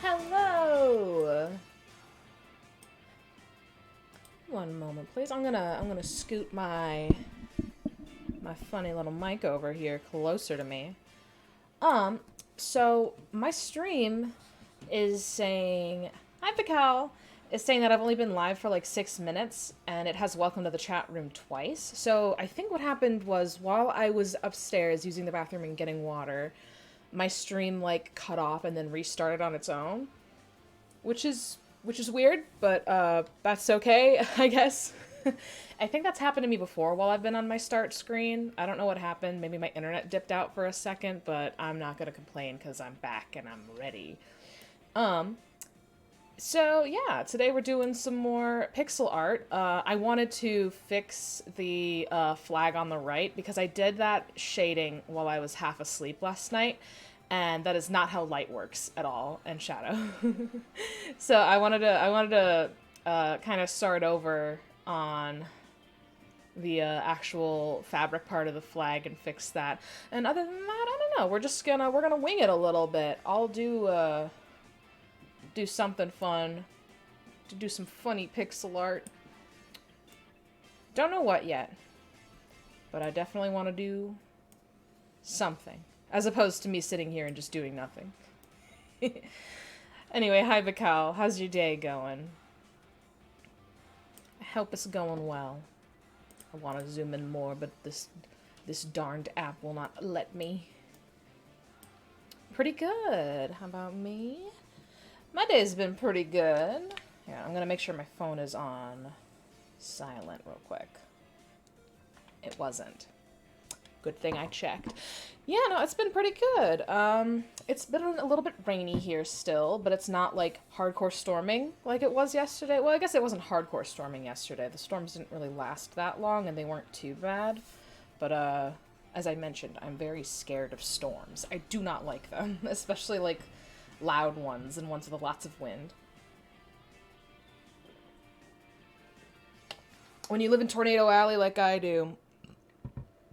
Hello. One moment, please. I'm gonna scoot my funny little mic over here closer to me. Um, so my stream is saying hi, Pical. Is saying that I've only been live for like 6 minutes, and it has welcome to the chat room twice. So I think what happened was while I was upstairs using the bathroom and getting water, my stream like cut off and then restarted on its own, which is weird, but that's okay, I guess. I think that's happened to me before while I've been on my start screen. I don't know what happened. Maybe my internet dipped out for a second, but I'm not gonna complain because I'm back and I'm ready. Um, so yeah, today we're doing some more pixel art. I wanted to fix the flag on the right because I did that shading while I was half asleep last night, and that is not how light works at all in shadow. So I wanted to kind of start over on the actual fabric part of the flag and fix that. And other than that, I don't know. We're gonna wing it a little bit. I'll do something fun to do some funny pixel art. Don't know what yet, but I definitely want to do something as opposed to me sitting here and just doing nothing. Anyway, hi Vical, how's your day going? I hope it's going well. I want to zoom in more, but this darned app will not let me. Pretty good. How about me? My day's been pretty good. Yeah, I'm gonna make sure my phone is on silent real quick. It wasn't. Good thing I checked. Yeah, no, it's been pretty good. It's been a little bit rainy here still, but it's not like hardcore storming like it was yesterday. Well, I guess it wasn't hardcore storming yesterday. The storms didn't really last that long and they weren't too bad. But as I mentioned, I'm very scared of storms. I do not like them, especially like loud ones and ones with lots of wind. When you live in Tornado Alley like I do,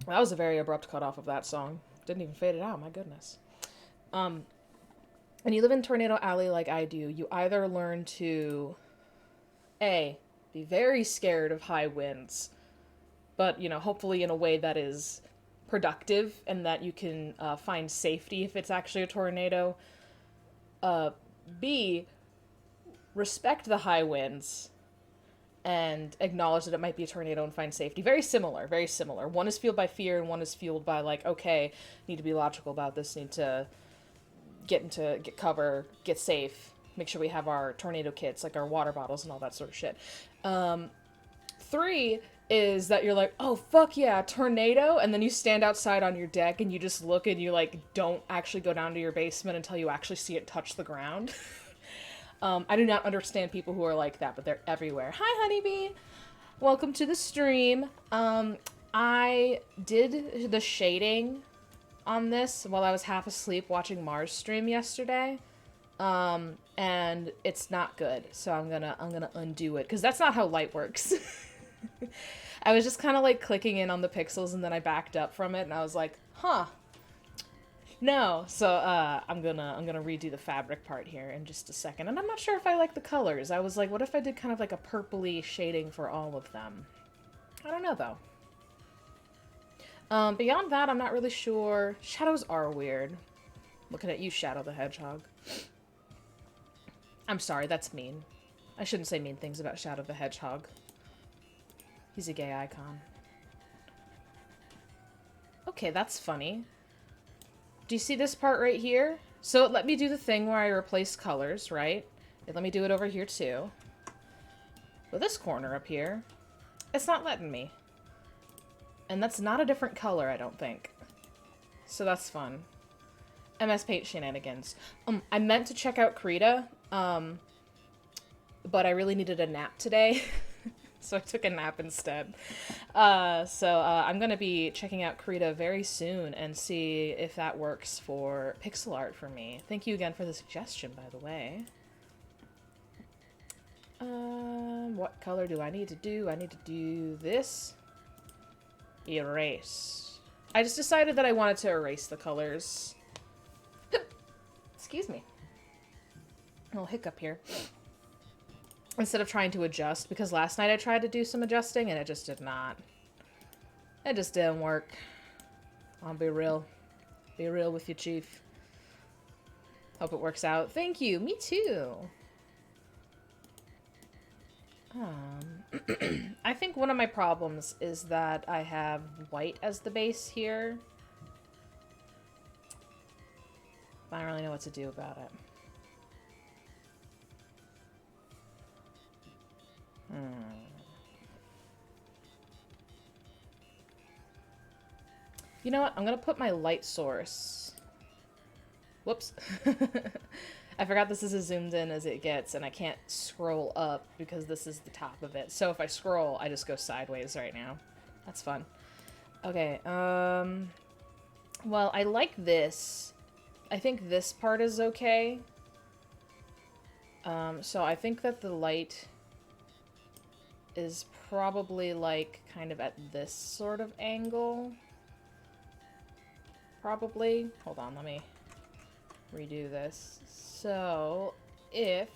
that was a very abrupt cutoff of that song. Didn't even fade it out, my goodness. When you live in Tornado Alley like I do, you either learn to, A, be very scared of high winds, but, hopefully in a way that is productive and that you can find safety if it's actually a tornado. B, respect the high winds and acknowledge that it might be a tornado and find safety. Very similar, very similar. One is fueled by fear and one is fueled by like, okay, need to be logical about this, need to get cover, get safe, make sure we have our tornado kits, like our water bottles and all that sort of shit. 3 is that you're like, oh fuck yeah, tornado, and then you stand outside on your deck and you just look and you like don't actually go down to your basement until you actually see it touch the ground. I do not understand people who are like that, but they're everywhere. Hi, Honeybee! Welcome to the stream. I did the shading on this while I was half asleep watching Mars stream yesterday. And it's not good, so I'm gonna undo it, because that's not how light works. I was just kind of like clicking in on the pixels and then I backed up from it and I was like, huh. No, so I'm gonna redo the fabric part here in just a second, and I'm not sure if I like the colors. I was like, what if I did kind of like a purpley shading for all of them? I don't know though. Beyond that, I'm not really sure. Shadows are weird. Looking at you, Shadow the Hedgehog. I'm sorry, that's mean. I shouldn't say mean things about Shadow the Hedgehog. He's a gay icon. Okay, that's funny. Do you see this part right here? So it let me do the thing where I replace colors, right? It let me do it over here too. But this corner up here, it's not letting me. And that's not a different color, I don't think. So that's fun. MS Paint shenanigans. I meant to check out Krita, but I really needed a nap today. So I took a nap instead. I'm going to be checking out Krita very soon and see if that works for pixel art for me. Thank you again for the suggestion, by the way. What color do I need to do? I need to do this. Erase. I just decided that I wanted to erase the colors. Excuse me. A little hiccup here. Instead of trying to adjust, because last night I tried to do some adjusting and it just did not. It just didn't work. I'll be real. Be real with you, Chief. Hope it works out. Thank you. Me too. I think one of my problems is that I have white as the base here. I don't really know what to do about it. You know what? I'm gonna put my light source. Whoops. I forgot this is as zoomed in as it gets, and I can't scroll up because this is the top of it. So if I scroll, I just go sideways right now. That's fun. Okay, well, I like this. I think this part is okay. So I think that the light is probably, like, kind of at this sort of angle. Probably. Hold on, let me redo this. So, if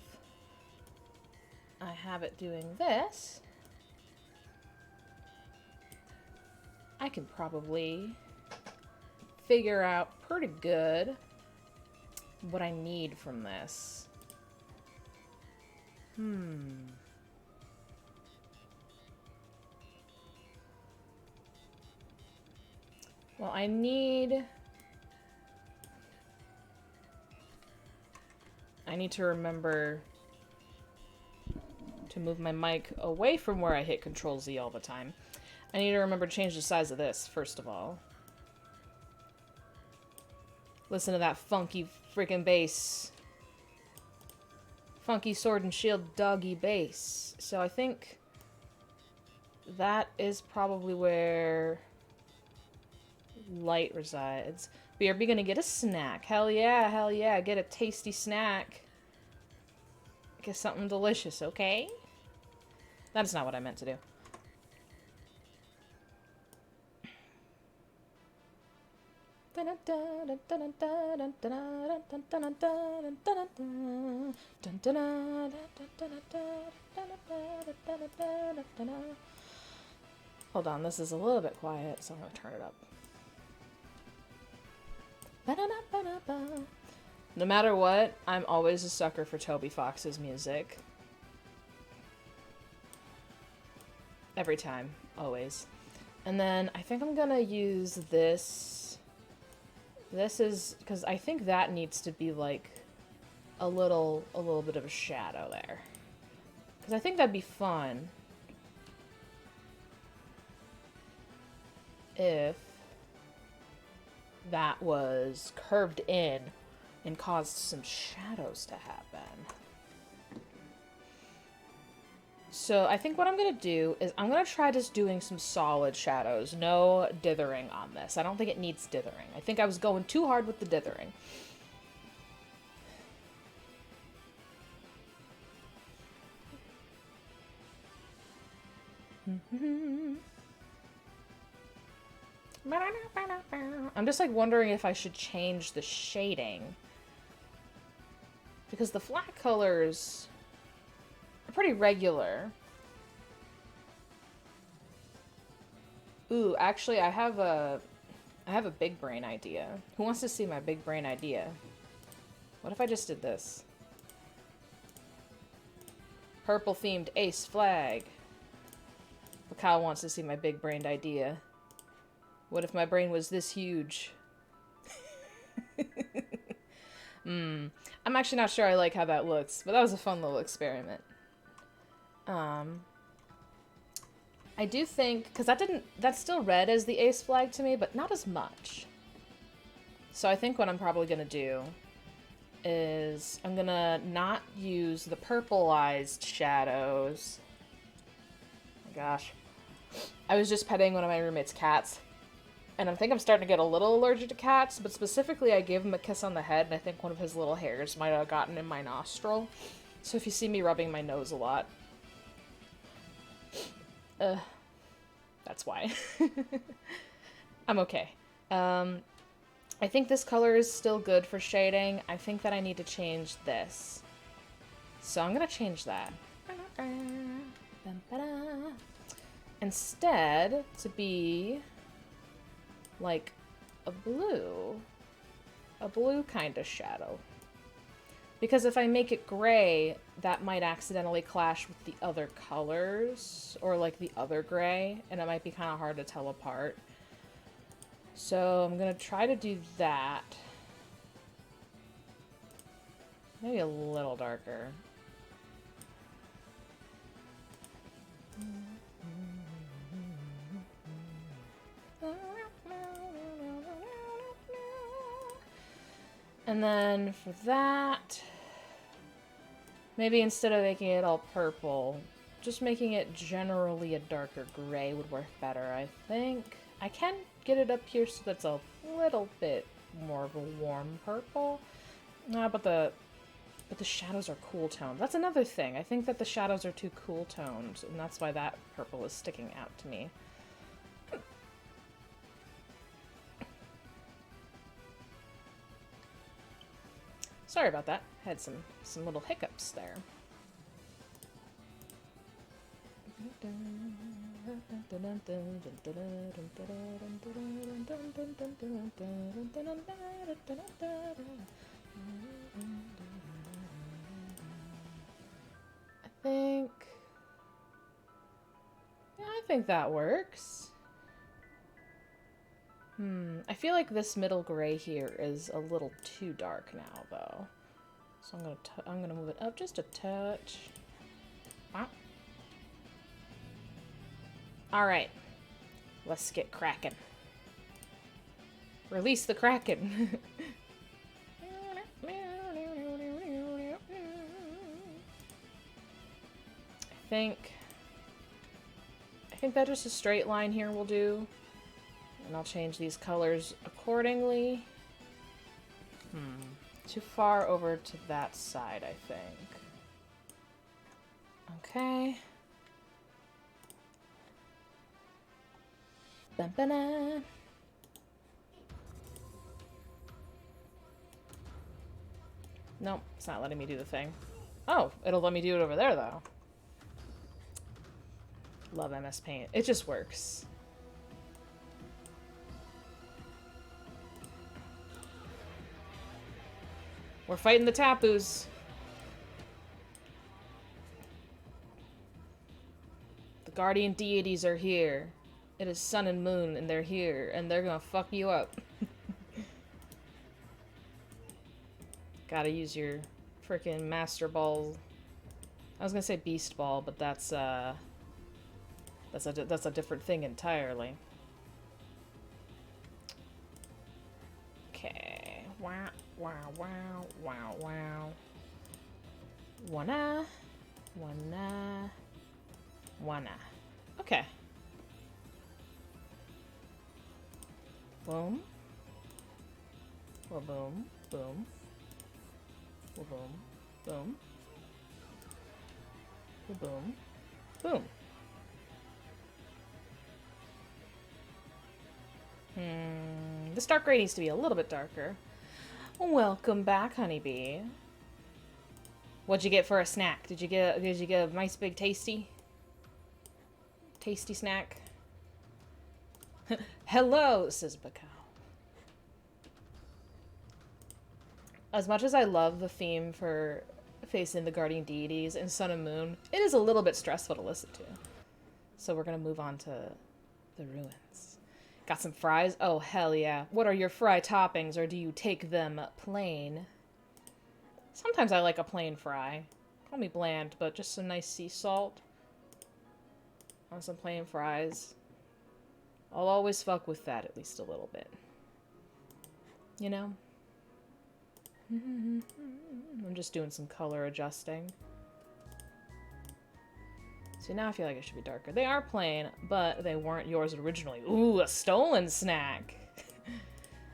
I have it doing this, I can probably figure out pretty good what I need from this. Well, I need to remember to move my mic away from where I hit Control Z all the time. I need to remember to change the size of this, first of all. Listen to that funky freaking bass. Funky Sword and Shield doggy bass. So I think that is probably where light resides. BRB gonna get a snack. Hell yeah, get a tasty snack. Get something delicious, okay? That's not what I meant to do. Hold on, this is a little bit quiet, so I'm gonna turn it up. No matter what, I'm always a sucker for Toby Fox's music. Every time. Always. And then I think I'm gonna use this. This is... because I think that needs to be like a little bit of a shadow there. Because I think that'd be fun if that was curved in and caused some shadows to happen. So I think what I'm going to do is I'm going to try just doing some solid shadows. No dithering on this. I don't think it needs dithering. I think I was going too hard with the dithering. I'm just like wondering if I should change the shading. Because the flat colors are pretty regular. Ooh, actually I have a big brain idea. Who wants to see my big brain idea? What if I just did this? Purple themed ace flag. But Kyle wants to see my big brained idea. What if my brain was this huge? I'm actually not sure I like how that looks, but that was a fun little experiment. I do think, because that's still red as the ace flag to me, but not as much. So I think what I'm probably going to do is I'm going to not use the purpleized shadows. Oh my gosh. I was just petting one of my roommate's cats. And I think I'm starting to get a little allergic to cats, but specifically I gave him a kiss on the head, and I think one of his little hairs might have gotten in my nostril. So if you see me rubbing my nose a lot, that's why. I'm okay. I think this color is still good for shading. I think that I need to change this. So I'm gonna change that. Instead, to be like a blue kind of shadow. Because if I make it gray, that might accidentally clash with the other colors, or like the other gray, and it might be kind of hard to tell apart. So I'm gonna try to do that. Maybe a little darker. And then for that, maybe instead of making it all purple, just making it generally a darker gray would work better, I think. I can get it up here so that's a little bit more of a warm purple. But the shadows are cool toned. That's another thing. I think that the shadows are too cool toned, and that's why that purple is sticking out to me. Sorry about that. Had some little hiccups there. I think that works. I feel like this middle gray here is a little too dark now, though. So I'm gonna move it up just a touch. All right, let's get cracking. Release the Kraken. I think that just a straight line here will do. And I'll change these colors accordingly. Too far over to that side, I think. Okay. Ba-ba-da. Nope, it's not letting me do the thing. Oh, it'll let me do it over there, though. Love MS Paint. It just works. We're fighting the Tapus. The guardian deities are here. It is sun and moon, and they're here, and they're gonna fuck you up. Gotta use your freaking Master Ball. I was gonna say Beast Ball, but that's a different thing entirely. Okay. Wow, wow, wow, wow, wow. Wanna. Okay. Boom. Well, boom, boom. Well, boom, boom. Well, boom, boom. This dark gray needs to be a little bit darker. Welcome back, honeybee. What'd you get for a snack? Did you get a nice big tasty snack? Hello, says Bacao. As much as I love the theme for facing the guardian deities and Sun and Moon, it is a little bit stressful to listen to. So we're gonna move on to the ruins. Got some fries? Oh, hell yeah. What are your fry toppings, or do you take them plain? Sometimes I like a plain fry. Call me bland, but just some nice sea salt on some plain fries. I'll always fuck with that at least a little bit. You know? I'm just doing some color adjusting. See, now I feel like it should be darker. They are plain, but they weren't yours originally. Ooh, a stolen snack!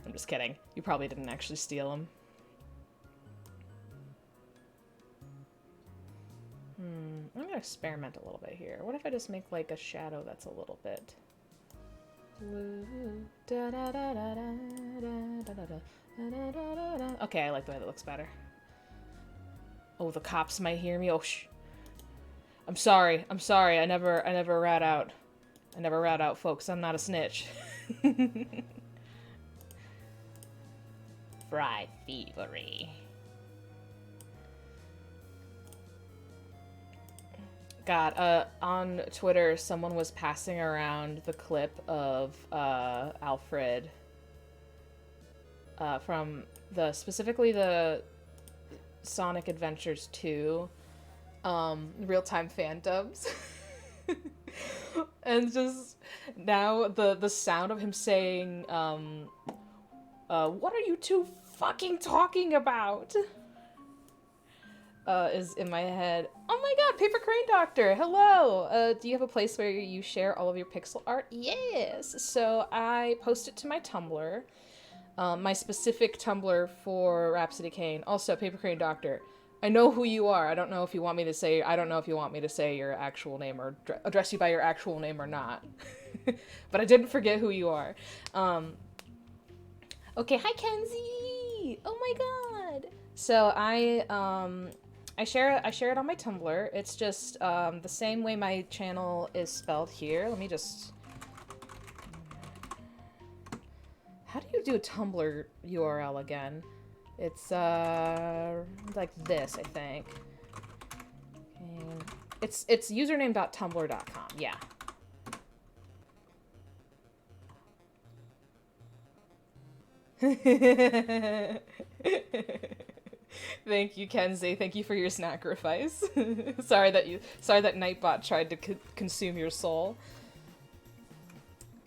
I'm just kidding. You probably didn't actually steal them. I'm gonna experiment a little bit here. What if I just make like a shadow that's a little bit blue? Okay, I like the way that looks better. Oh, the cops might hear me. Oh, I'm sorry. I'm sorry. I never rat out. I never rat out, folks. I'm not a snitch. Fry thievery. God, on Twitter, someone was passing around the clip of Alfred from specifically the Sonic Adventures 2 real-time fan dubs. And just now the sound of him saying, what are you two fucking talking about? Is in my head. Oh my god, Paper Crane Doctor, hello! Do you have a place where you share all of your pixel art? Yes! So I post it to my Tumblr. My specific Tumblr for Rhapsody Kane. Also, Paper Crane Doctor. I know who you are. I don't know if you want me to say your actual name or address you by your actual name or not. But I didn't forget who you are. Okay, hi Kenzie! Oh my god! So I share it on my Tumblr. It's just the same way my channel is spelled here. Let me just... How do you do a Tumblr URL again? It's like this, I think. And it's username.tumblr.com. Yeah. Thank you, Kenzie. Thank you for your sacrifice. sorry that Nightbot tried to consume your soul.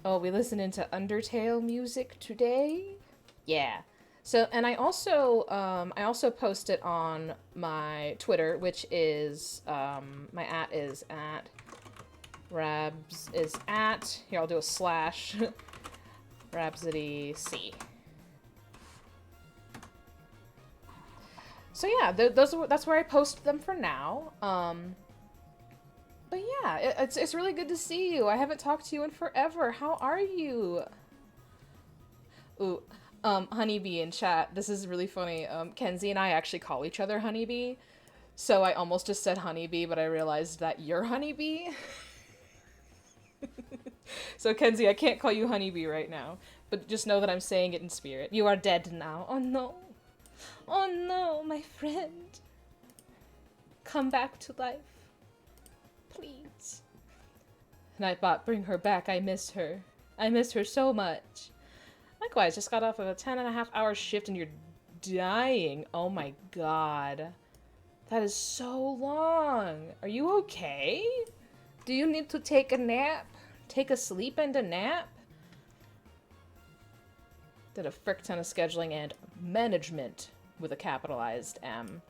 Oh, we listening to Undertale music today? Yeah. So, and I also post it on my Twitter, which is my @ is at Rabs is at here. I'll do a slash Rhapsody C. So yeah, that's where I post them for now. But yeah, it's really good to see you. I haven't talked to you in forever. How are you? Ooh, Honeybee in chat. This is really funny. Kenzie and I actually call each other Honeybee. So I almost just said Honeybee, but I realized that you're Honeybee. So Kenzie, I can't call you Honeybee right now, but just know that I'm saying it in spirit. You are dead now. Oh no. Oh no, my friend. Come back to life. Please. Nightbot, bring her back. I miss her. I miss her so much. Likewise, just got off of a 10.5-hour shift and you're dying. Oh my god. That is so long. Are you okay? Do you need to take a nap? Take a sleep and a nap? Did a frick ton of scheduling and management with a capitalized M.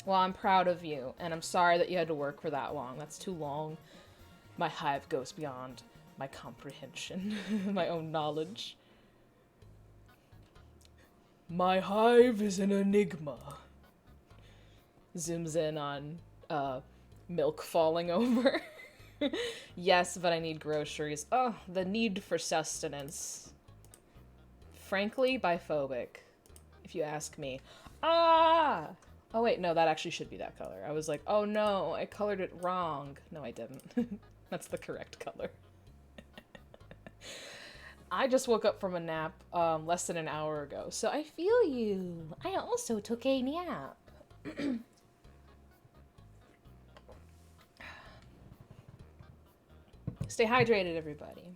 Well, I'm proud of you, and I'm sorry that you had to work for that long. That's too long. My hive goes beyond my comprehension, my own knowledge. My hive is an enigma. Zooms in on, milk falling over. Yes, but I need groceries. Oh, the need for sustenance. Frankly, biphobic, if you ask me. Ah! Oh wait, no, that actually should be that color. I was like, oh no, I colored it wrong. No, I didn't. That's the correct color. I just woke up from a nap less than an hour ago, so I feel you. I also took a nap. Stay hydrated, everybody.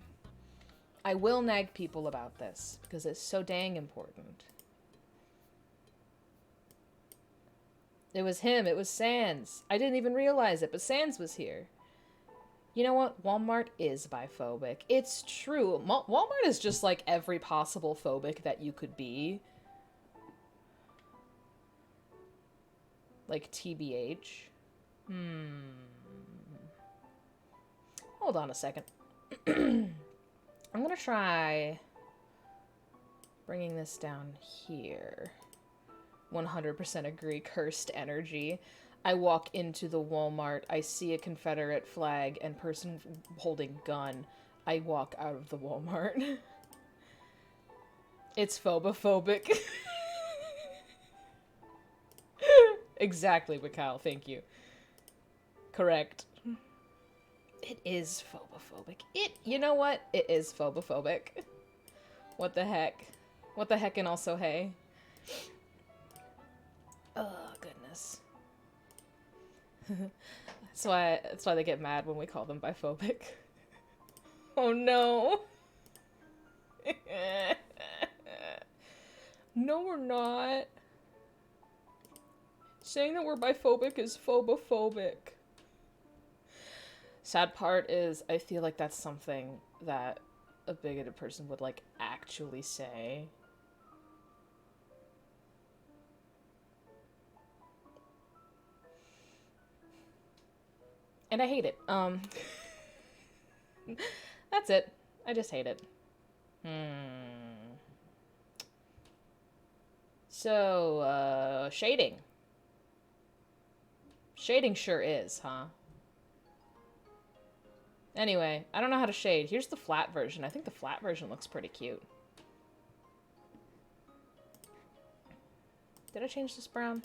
I will nag people about this, because it's so dang important. It was him, it was Sans. I didn't even realize it, but Sans was here. You know what? Walmart is biphobic. It's true. Walmart is just like every possible phobic that you could be. Like TBH. Hold on a second. I'm gonna try bringing this down here. 100% agree, cursed energy. I walk into the Walmart, I see a Confederate flag and person holding gun. I walk out of the Walmart. It's phobophobic. Exactly, Mikhail, thank you. Correct. It is phobophobic. You know what? It is phobophobic. What the heck? What the heck and also hey? Oh, goodness. That's why they get mad when we call them biphobic. Oh no. No, we're not. Saying that we're biphobic is phobophobic. Sad part is, I feel like that's something that a bigoted person would, like, actually say. And I hate it. That's it. I just hate it. So, shading. Shading sure is, huh? Anyway, I don't know how to shade. Here's the flat version. I think the flat version looks pretty cute. Did I change this brown?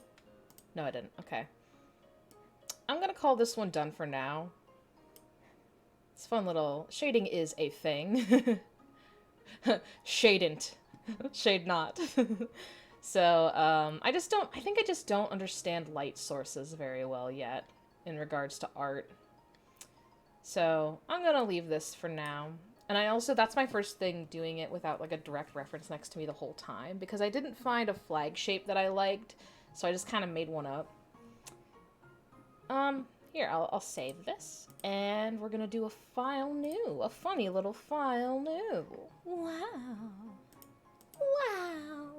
No, I didn't. Okay. I'm gonna call this one done for now. It's fun little... Shading is a thing. Shadent. Shade not. So, I think I just don't understand light sources very well yet in regards to art. So, I'm gonna leave this for now. And that's my first thing doing it without, like, a direct reference next to me the whole time, because I didn't find a flag shape that I liked, so I just kind of made one up. Here, I'll save this, and we're gonna do a file new. A funny little file new. Wow. Wow.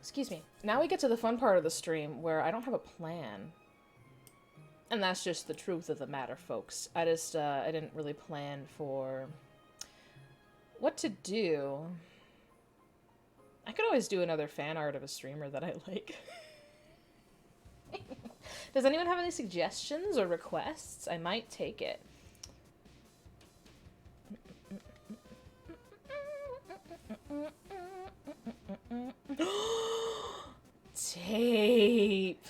Excuse me. Now we get to the fun part of the stream where I don't have a plan. And that's just the truth of the matter, folks. I didn't really plan for what to do. I could always do another fan art of a streamer that I like. Does anyone have any suggestions or requests? I might take it. Tape.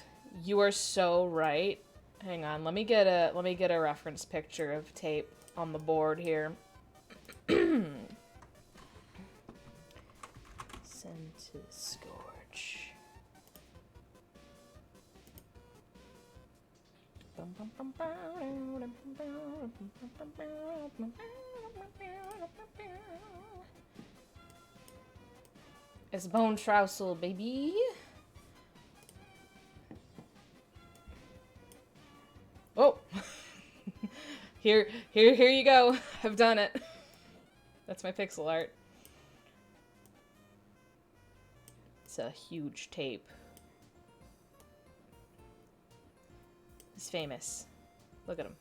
You are so right. Hang on, let me get a reference picture of tape on the board here. Send to Scorch. It's Bone Trousel, baby. Oh, here you go. I've done it. That's my pixel art. It's a huge tape. He's famous. Look at him.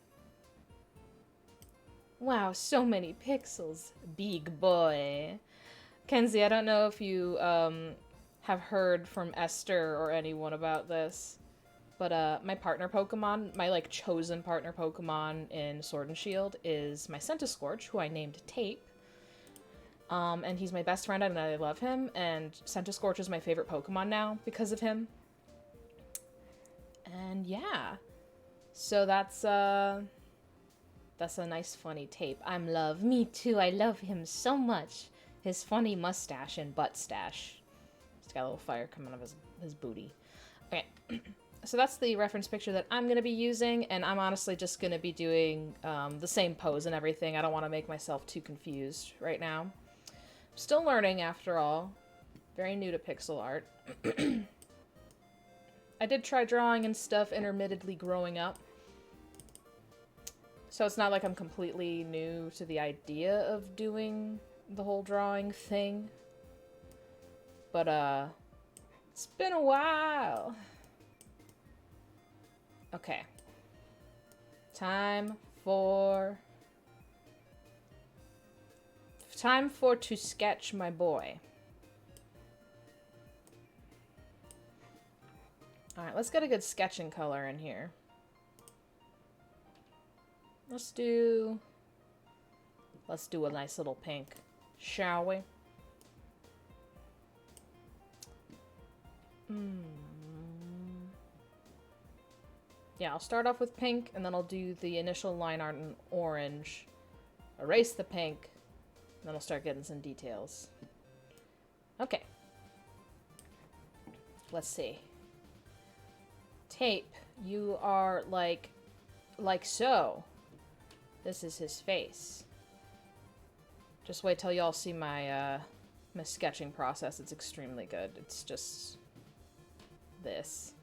Wow, so many pixels. Big boy. Kenzie, I don't know if you have heard from Esther or anyone about this. But my partner Pokemon, my like chosen partner Pokemon in Sword and Shield is my Centiskorch, who I named Tape. And he's my best friend and I love him, and Centiskorch is my favorite Pokemon now because of him. And yeah. So that's a nice funny tape. I'm love. Me too, I love him so much. His funny mustache and butt stash. He's got a little fire coming out of his booty. Okay. So that's the reference picture that I'm going to be using, and I'm honestly just going to be doing the same pose and everything. I don't want to make myself too confused right now. Still learning, after all. Very new to pixel art. I did try drawing and stuff intermittently growing up. So it's not like I'm completely new to the idea of doing the whole drawing thing. But, it's been a while. Okay. Time for to sketch my boy. Alright, let's get a good sketching color in here. Let's do a nice little pink, shall we? Yeah, I'll start off with pink, and then I'll do the initial line art in orange, erase the pink, and then I'll start getting some details. Okay. Let's see. Tape, you are like so. This is his face. Just wait till y'all see my, my sketching process. It's extremely good. It's just this.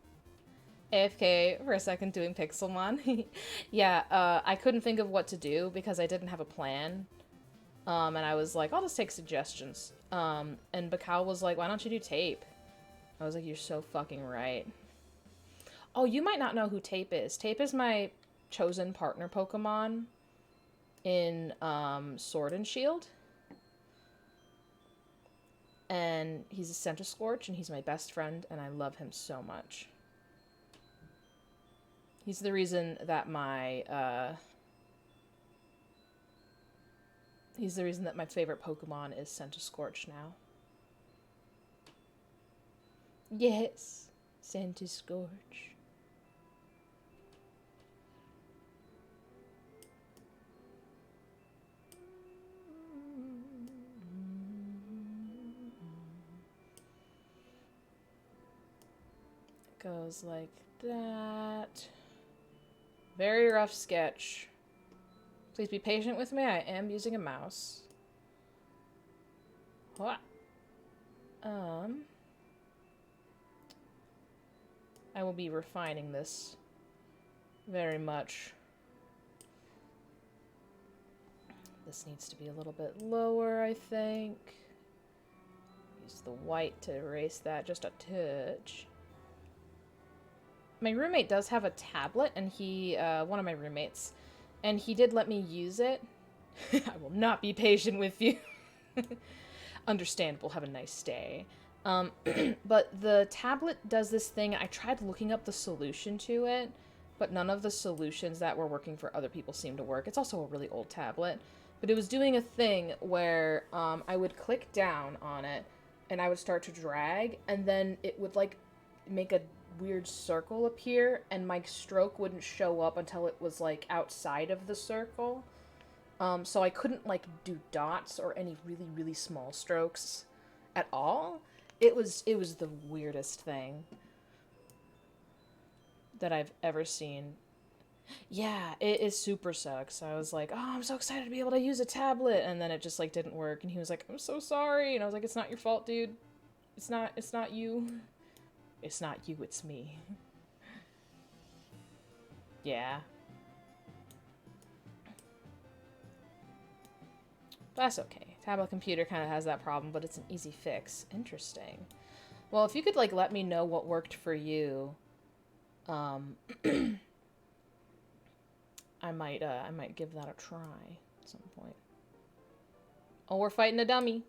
AFK for a second doing Pixelmon. Yeah, I couldn't think of what to do because I didn't have a plan. And I was like, I'll just take suggestions. And Bakal was like, why don't you do Tape? I was like, you're so fucking right. Oh, you might not know who Tape is. Tape is my chosen partner Pokemon in Sword and Shield. And he's a Centiskorch, and he's my best friend, and I love him so much. He's the reason that my favorite Pokemon is Centiskorch now. Yes, Centiskorch. It goes like that. Very rough sketch. Please be patient with me. I am using a mouse. What? I will be refining this very much. This needs to be a little bit lower, I think. Use the white to erase that just a touch. My roommate does have a tablet, and he, one of my roommates, and he did let me use it. I will not be patient with you. Understandable, have a nice day. But the tablet does this thing. I tried looking up the solution to it, but none of the solutions that were working for other people seemed to work. It's also a really old tablet. But it was doing a thing where I would click down on it, and I would start to drag, and then it would, like, make a weird circle appear, and my stroke wouldn't show up until it was, like, outside of the circle. So I couldn't, like, do dots or any really, really small strokes at all. It was the weirdest thing that I've ever seen. Yeah, it super sucks. I was like, oh, I'm so excited to be able to use a tablet, and then it just, like, didn't work, and he was like, I'm so sorry, and I was like, it's not your fault, dude. It's not you. It's not you, it's me. Yeah. That's okay. Tablet computer kind of has that problem, but it's an easy fix. Interesting. Well, if you could, like, let me know what worked for you, I might give that a try at some point. Oh, we're fighting a dummy.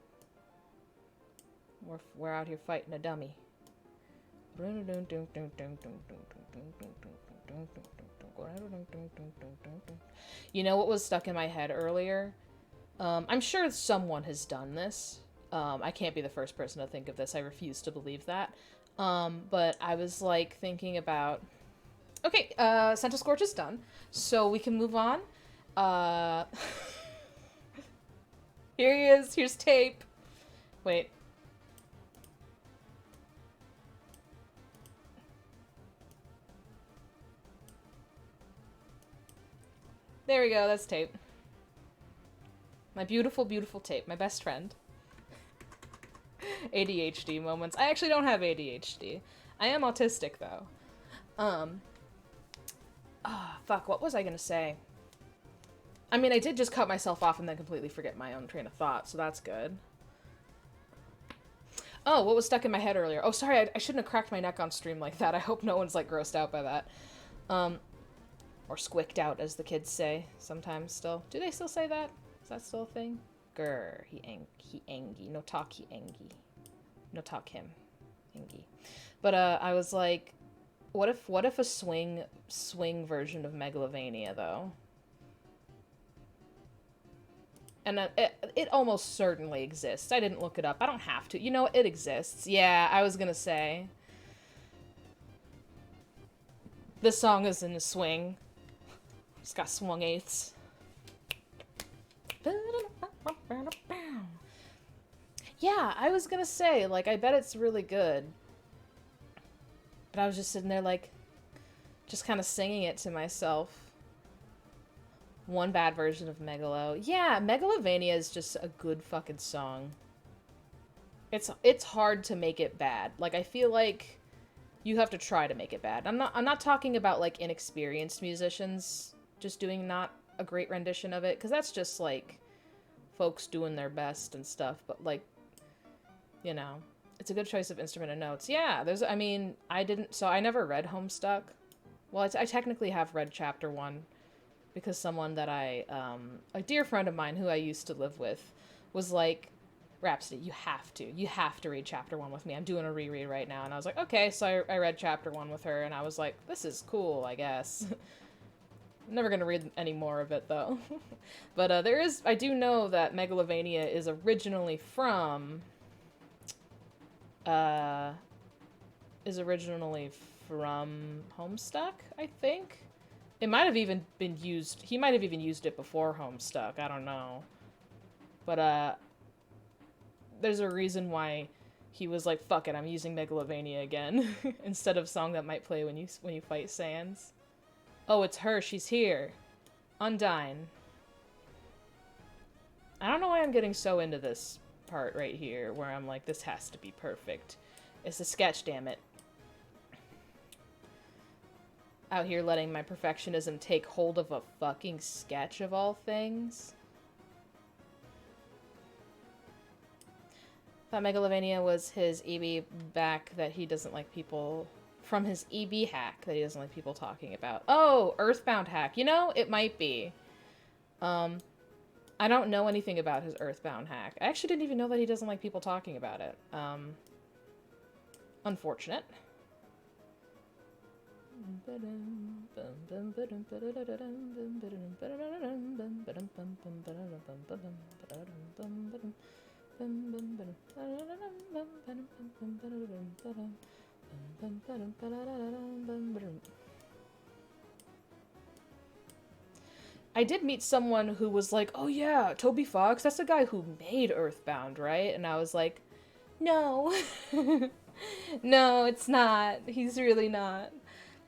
We're out here fighting a dummy. You know what was stuck in my head earlier? I'm sure someone has done this. I can't be the first person to think of this. I refuse to believe that. But I was, like, thinking about... Okay, Centiskorch is done. So we can move on. Here he is. Here's Tape. Wait. There we go. That's Tape. My beautiful, beautiful Tape. My best friend. ADHD moments. I actually don't have ADHD. I am autistic, though. Fuck, what was I gonna say? I mean, I did just cut myself off and then completely forget my own train of thought, so that's good. Oh, what was stuck in my head earlier? Oh, sorry, I shouldn't have cracked my neck on stream like that. I hope no one's, like, grossed out by that. Or squicked out, as the kids say sometimes still. Do they still say that? Is that still a thing? Grr, he angy. No talk, he angy. No talk him. Angy. But, I was like, what if a swing version of Megalovania, though? And it almost certainly exists. I didn't look it up. I don't have to. You know, it exists. Yeah, I was gonna say. This song is in the swing. It's got swung eighths. Yeah, I was gonna say, like, I bet it's really good. But I was just sitting there, like, just kind of singing it to myself. One bad version of Megalo. Yeah, Megalovania is just a good fucking song. It's hard to make it bad. Like, I feel like you have to try to make it bad. I'm not talking about, like, inexperienced musicians just doing not a great rendition of it, because that's just, like, folks doing their best and stuff, but, like, you know, it's a good choice of instrument and notes. Yeah, I mean, I never read Homestuck. Well, I technically have read chapter 1, because someone that a dear friend of mine who I used to live with was like, Rhapsody, you have to read chapter 1 with me. I'm doing a reread right now. And I was like, okay, so I read chapter 1 with her, and I was like, this is cool, I guess. I'm never gonna read any more of it, though. But I do know that Megalovania is originally from, Homestuck, I think? It might have even been used, he might have even used it before Homestuck, I don't know. But, there's a reason why he was like, fuck it, I'm using Megalovania again, instead of song that might play when you fight Sans. Oh, it's her, she's here. Undyne. I don't know why I'm getting so into this part right here, where I'm like, this has to be perfect. It's a sketch, damn it. Out here letting my perfectionism take hold of a fucking sketch of all things. Thought Megalovania was his EB back that he doesn't like people... From his EB hack that he doesn't like people talking about. Oh, Earthbound hack. You know, it might be. I don't know anything about his Earthbound hack. I actually didn't even know that he doesn't like people talking about it. Unfortunate. I did meet someone who was like, oh yeah, Toby Fox, that's the guy who made Earthbound, right? And I was like, no. No, it's not. He's really not.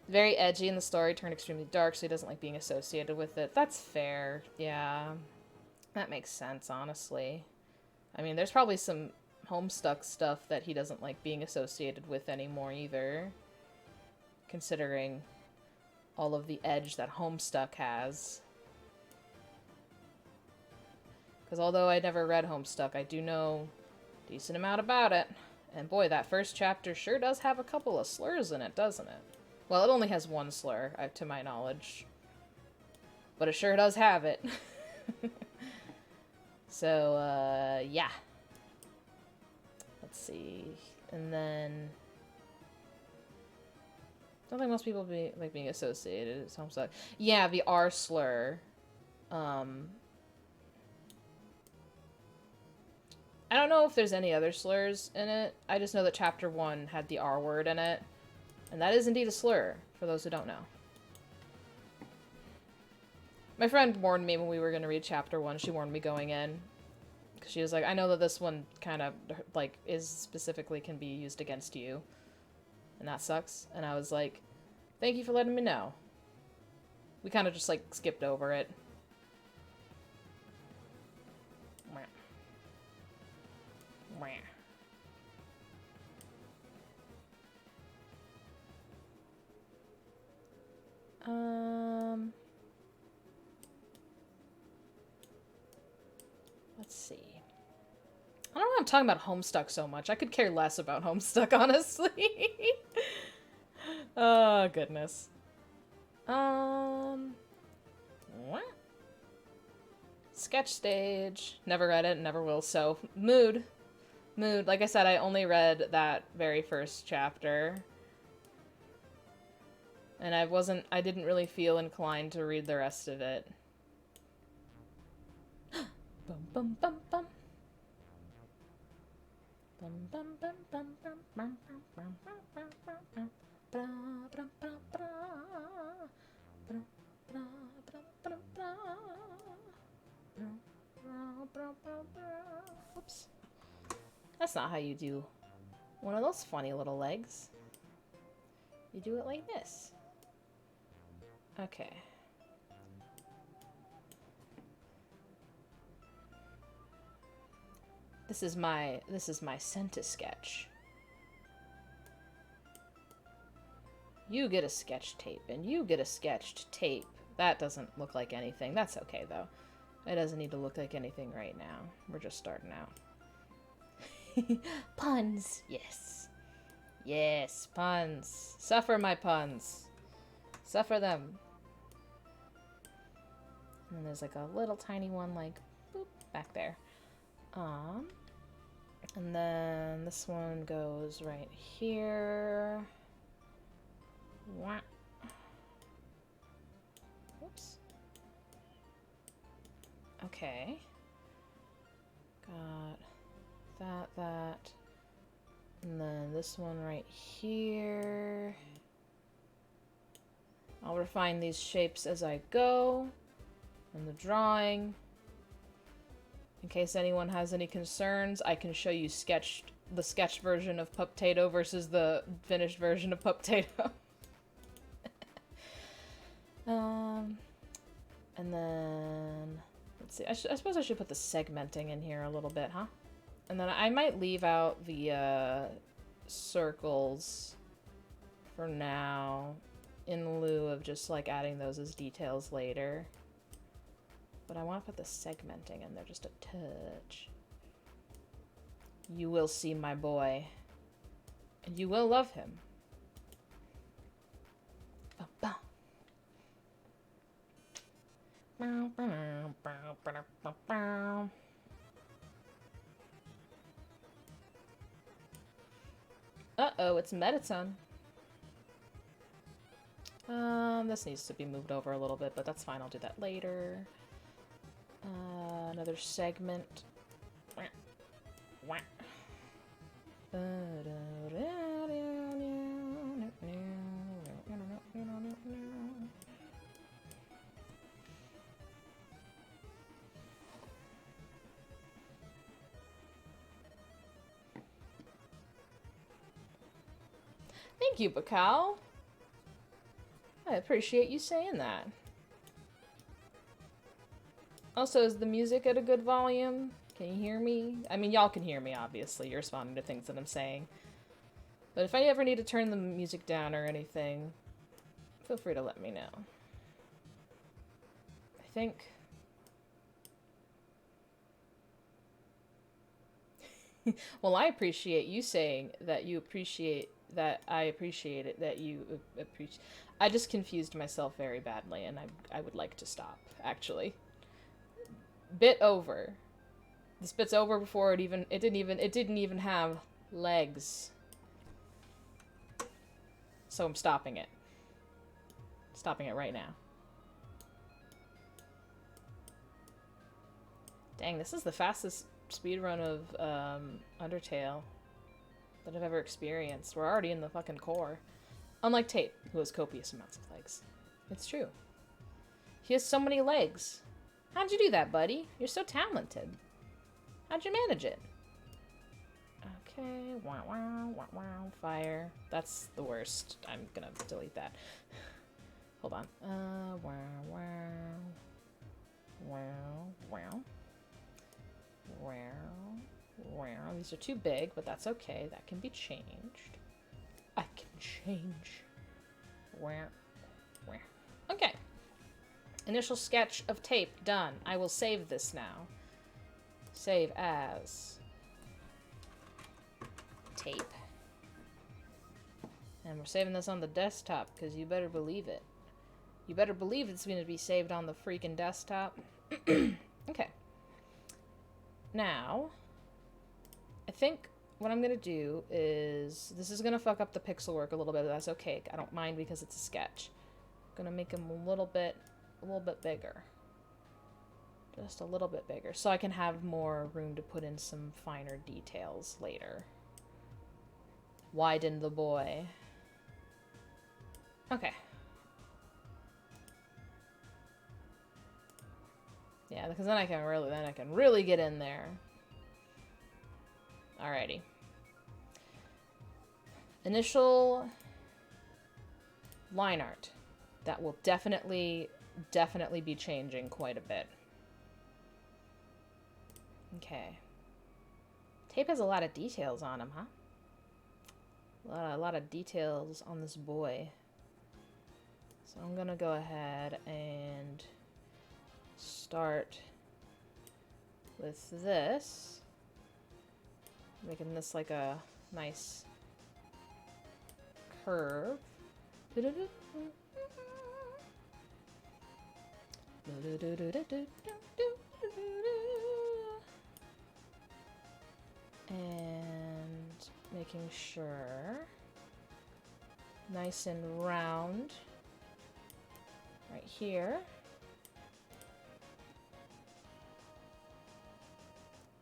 Very edgy, and the story turned extremely dark, so he doesn't like being associated with it. That's fair. Yeah. That makes sense, honestly. I mean, there's probably some Homestuck stuff that he doesn't like being associated with anymore, either. Considering all of the edge that Homestuck has. Because although I never read Homestuck, I do know a decent amount about it. And boy, that first chapter sure does have a couple of slurs in it, doesn't it? Well, it only has one slur, to my knowledge. But it sure does have it. So, yeah. Let's see. And then... I don't think most people like being associated. It's Homestuck. Yeah, the R slur. I don't know if there's any other slurs in it. I just know that chapter 1 had the R word in it. And that is indeed a slur, for those who don't know. My friend warned me when we were going to read chapter 1. She warned me going in. Because she was like, I know that this one kind of, like, specifically can be used against you. And that sucks. And I was like, thank you for letting me know. We kind of just, like, skipped over it. Let's see. I don't know why I'm talking about Homestuck so much. I could care less about Homestuck, honestly. Oh, goodness. What? Sketch stage. Never read it, never will, so... Mood. Mood. Like I said, I only read that very first chapter. And I didn't really feel inclined to read the rest of it. Bum bum bum bum. Bum bum bum bum bum bum bum bum bum bum. Whoops. That's not how you do one of those funny little legs. You do it like this. Okay. This is my Senta sketch. You get a sketch tape, and you get a sketched tape. That doesn't look like anything. That's okay, though. It doesn't need to look like anything right now. We're just starting out. Puns, yes. Yes, puns. Suffer my puns. Suffer them. And there's like a little tiny one, like, boop, back there. And then this one goes right here. Whoops. Okay. Got that. And then this one right here. I'll refine these shapes as I go in the drawing. In case anyone has any concerns, I can show you the sketch version of Puptato versus the finished version of Puptato. And then, let's see, I suppose I should put the segmenting in here a little bit, huh? And then I might leave out the circles for now, in lieu of just like adding those as details later. But I want to put the segmenting in there just a touch. You will see my boy. And you will love him. Uh-oh, it's Mettaton. This needs to be moved over a little bit, but that's fine. I'll do that later. Another segment. Thank you, Bakal. I appreciate you saying that. Also, is the music at a good volume? Can you hear me? I mean, y'all can hear me, obviously. You're responding to things that I'm saying. But if I ever need to turn the music down or anything, feel free to let me know. I think... Well, I appreciate you saying that you appreciate that I appreciate it, that you appreciate... I just confused myself very badly, and I would like to stop, actually. Bit over. This bit's over before it didn't even have legs. So I'm stopping it. Stopping it right now. Dang, this is the fastest speedrun of Undertale that I've ever experienced. We're already in the fucking core. Unlike Tate, who has copious amounts of legs. It's true. He has so many legs. How'd you do that, buddy? You're so talented. How'd you manage it? Okay, wow, wow, wow, wow, fire. That's the worst. I'm gonna delete that. Hold on. Wow, wow. Wow, wow. Wow, wow. These are too big, but that's okay. That can be changed. I can change. Wow, wow. Okay. Initial sketch of tape done. I will save this now. Save as tape. And we're saving this on the desktop, because you better believe it. You better believe it's going to be saved on the freaking desktop. Okay. Now, I think what I'm going to do is... This is going to fuck up the pixel work a little bit, but that's okay. I don't mind because it's a sketch. I'm going to make him a little bit bigger. Just a little bit bigger. So I can have more room to put in some finer details later. Widen the boy. Okay. Yeah, because then I can really get in there. Alrighty. Initial line art. That will definitely be changing quite a bit. Okay. Tape has a lot of details on him, huh? A lot of details on this boy. So I'm gonna go ahead and start with this. Making this like a nice curve. And making sure nice and round right here.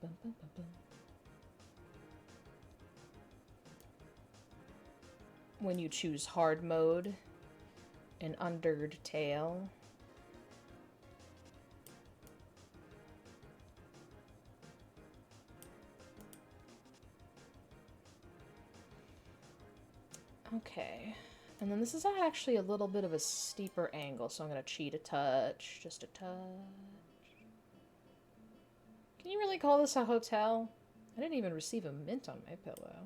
Bum, bum, bum, bum. When you choose hard mode and undered tail. Okay, and then this is actually a little bit of a steeper angle, so I'm going to cheat a touch, just a touch. Can you really call this a hotel? I didn't even receive a mint on my pillow.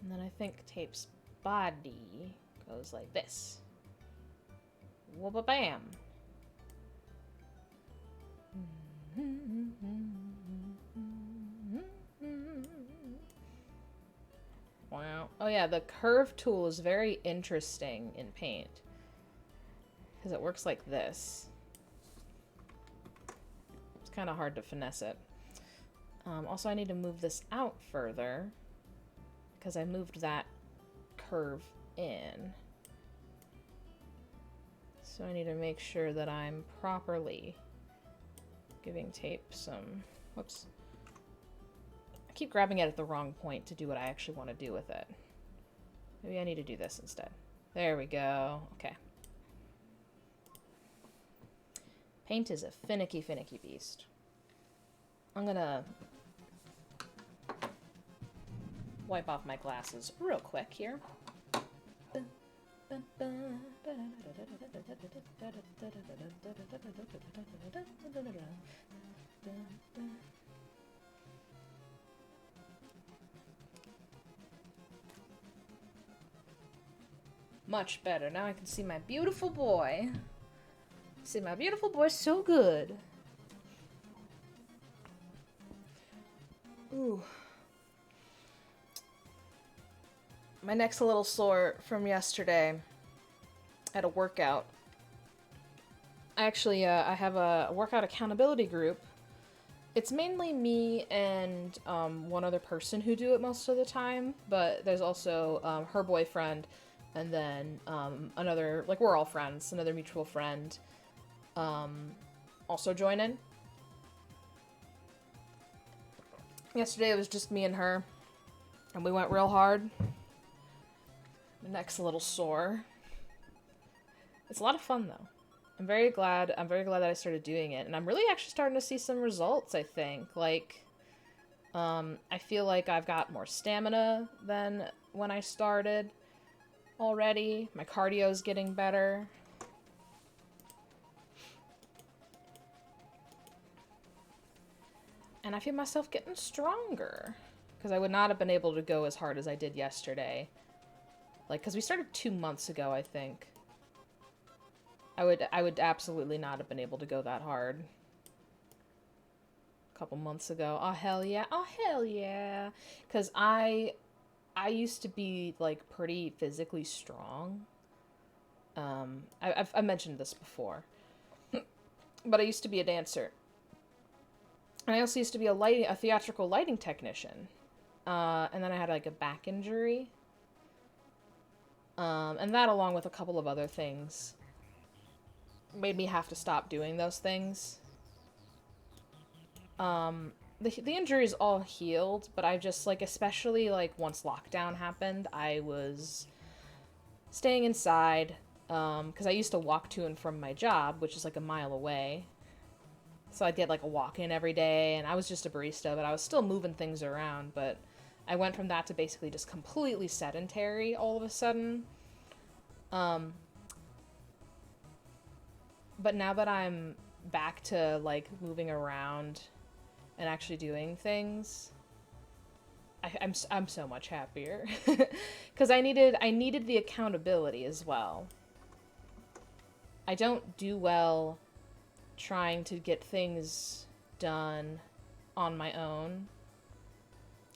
And then I think tape's body goes like this. Whoop-a-bam. Wow. Oh yeah, the curve tool is very interesting in Paint. Because it works like this. It's kind of hard to finesse it. Also, I need to move this out further. Because I moved that curve in. So I need to make sure that I'm properly giving tape some... Whoops. I keep grabbing it at the wrong point to do what I actually want to do with it. Maybe I need to do this instead. There we go. Okay. Paint is a finicky, finicky beast. I'm gonna wipe off my glasses real quick here. Much better. Now I can see my beautiful boy. See my beautiful boy so good. Ooh. My neck's a little sore from yesterday at a workout. Actually, I have a workout accountability group. It's mainly me and one other person who do it most of the time, but there's also her boyfriend, and then another, like, we're all friends, another mutual friend also joining. Yesterday it was just me and her, and we went real hard. My neck's a little sore. It's a lot of fun though. I'm very glad that I started doing it, and I'm really actually starting to see some results, I think. Like, I feel like I've got more stamina than when I started already. My cardio's getting better. And I feel myself getting stronger. Because I would not have been able to go as hard as I did yesterday. Like, because we started 2 months ago, I think. I would absolutely not have been able to go that hard. A couple months ago. Oh, hell yeah. Oh, hell yeah. Because I used to be, like, pretty physically strong. I've mentioned this before. But I used to be a dancer. And I also used to be a theatrical lighting technician. And then I had like a back injury. And that, along with a couple of other things, made me have to stop doing those things. The injuries all healed, but I just, like, especially, like, once lockdown happened, I was staying inside, because I used to walk to and from my job, which is, like, a mile away. So I'd get, like, a walk-in every day, and I was just a barista, but I was still moving things around, but I went from that to basically just completely sedentary all of a sudden. But now that I'm back to, like, moving around and actually doing things, I'm so much happier. Because I needed the accountability as well. I don't do well trying to get things done on my own.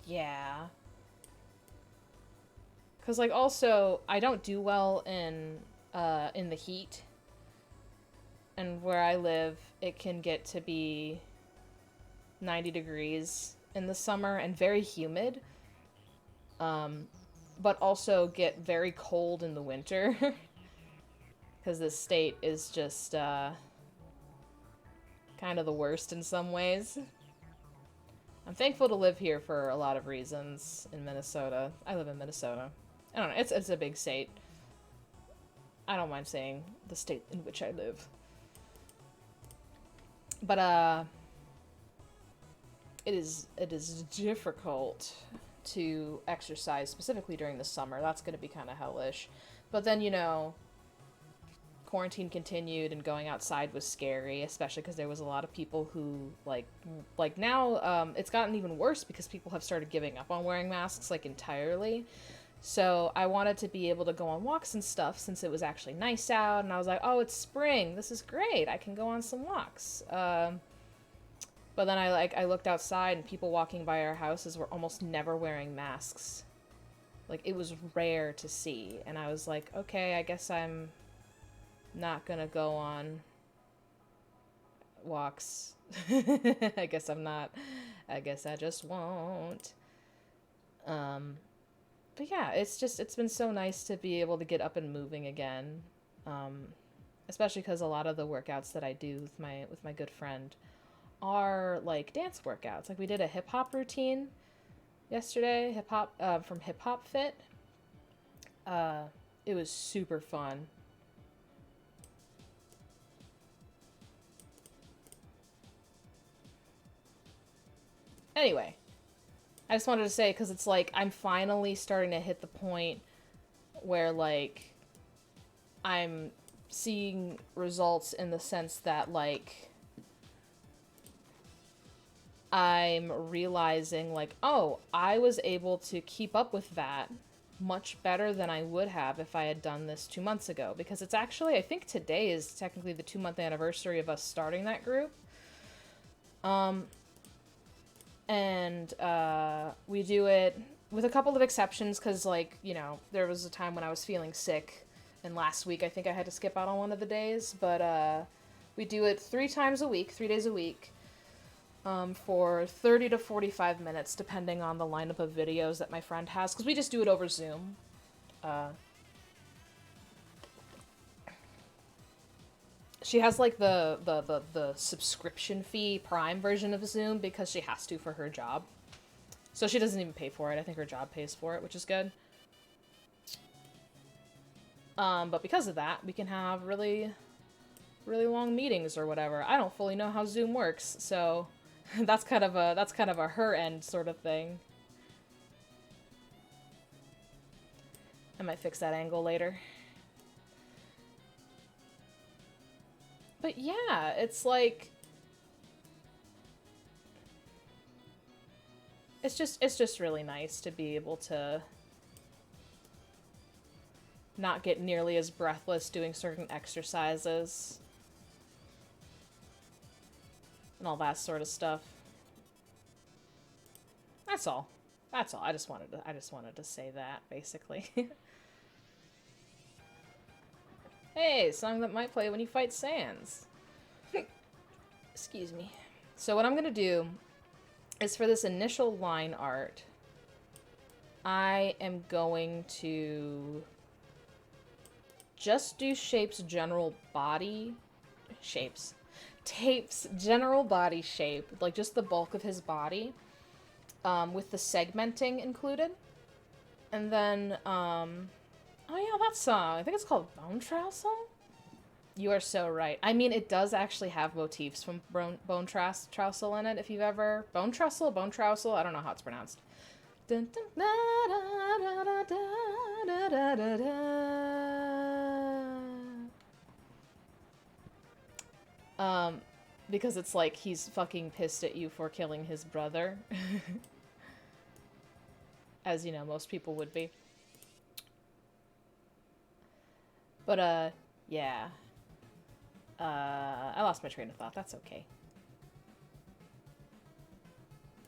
Yeah. Because, like, also, I don't do well in the heat. And where I live, it can get to be 90 degrees in the summer and very humid. But also get very cold in the winter. Because this state is just kind of the worst in some ways. I'm thankful to live here for a lot of reasons in Minnesota. I live in Minnesota. I don't know, it's a big state. I don't mind saying the state in which I live. But it is difficult to exercise, specifically during the summer. That's going to be kind of hellish. But then, you know, quarantine continued and going outside was scary, especially because there was a lot of people who, like now, it's gotten even worse because people have started giving up on wearing masks, like, entirely. So I wanted to be able to go on walks and stuff since it was actually nice out, and I was like, oh, it's spring. This is great. I can go on some walks. But then I looked outside, and people walking by our houses were almost never wearing masks. Like, it was rare to see, and I was like, okay, I guess I'm not gonna go on walks. I guess I'm not. I guess I just won't. But yeah, it's been so nice to be able to get up and moving again. Especially because a lot of the workouts that I do with my good friend are, like, dance workouts. Like, we did a hip hop routine yesterday, from Hip Hop Fit. It was super fun. Anyway, I just wanted to say, because it's like I'm finally starting to hit the point where, like, I'm seeing results in the sense that, like, I'm realizing, like, oh, I was able to keep up with that much better than I would have if I had done this 2 months ago. Because it's actually, I think today is technically the 2-month anniversary of us starting that group. And we do it with a couple of exceptions because, like, you know, there was a time when I was feeling sick, and last week I think I had to skip out on one of the days, but we do it 3 times a week, 3 days a week, for 30 to 45 minutes, depending on the lineup of videos that my friend has, because we just do it over Zoom. She has, like, the subscription fee Prime version of Zoom because she has to for her job. So she doesn't even pay for it. I think her job pays for it, which is good. But because of that, we can have really, really long meetings or whatever. I don't fully know how Zoom works, so that's kind of a her end sort of thing. I might fix that angle later. But yeah, it's like, it's just really nice to be able to not get nearly as breathless doing certain exercises and all that sort of stuff. That's all. That's all. I just wanted to say that, basically. Hey, song that might play when you fight Sans. Excuse me. So what I'm going to do is for this initial line art, I am going to just do Shape's general body... Tape's general body shape, like just the bulk of his body, with the segmenting included. And then, oh yeah, that song, I think it's called Bone Trousel? You are so right. I mean, it does actually have motifs from Bone Trousel in it, if you've ever... Bone Trousel? Bone Trousel? I don't know how it's pronounced. Dun, dun, da, da, da, da, da, da, da. Because it's like he's fucking pissed at you for killing his brother. As, you know, most people would be. But, yeah. I lost my train of thought. That's okay.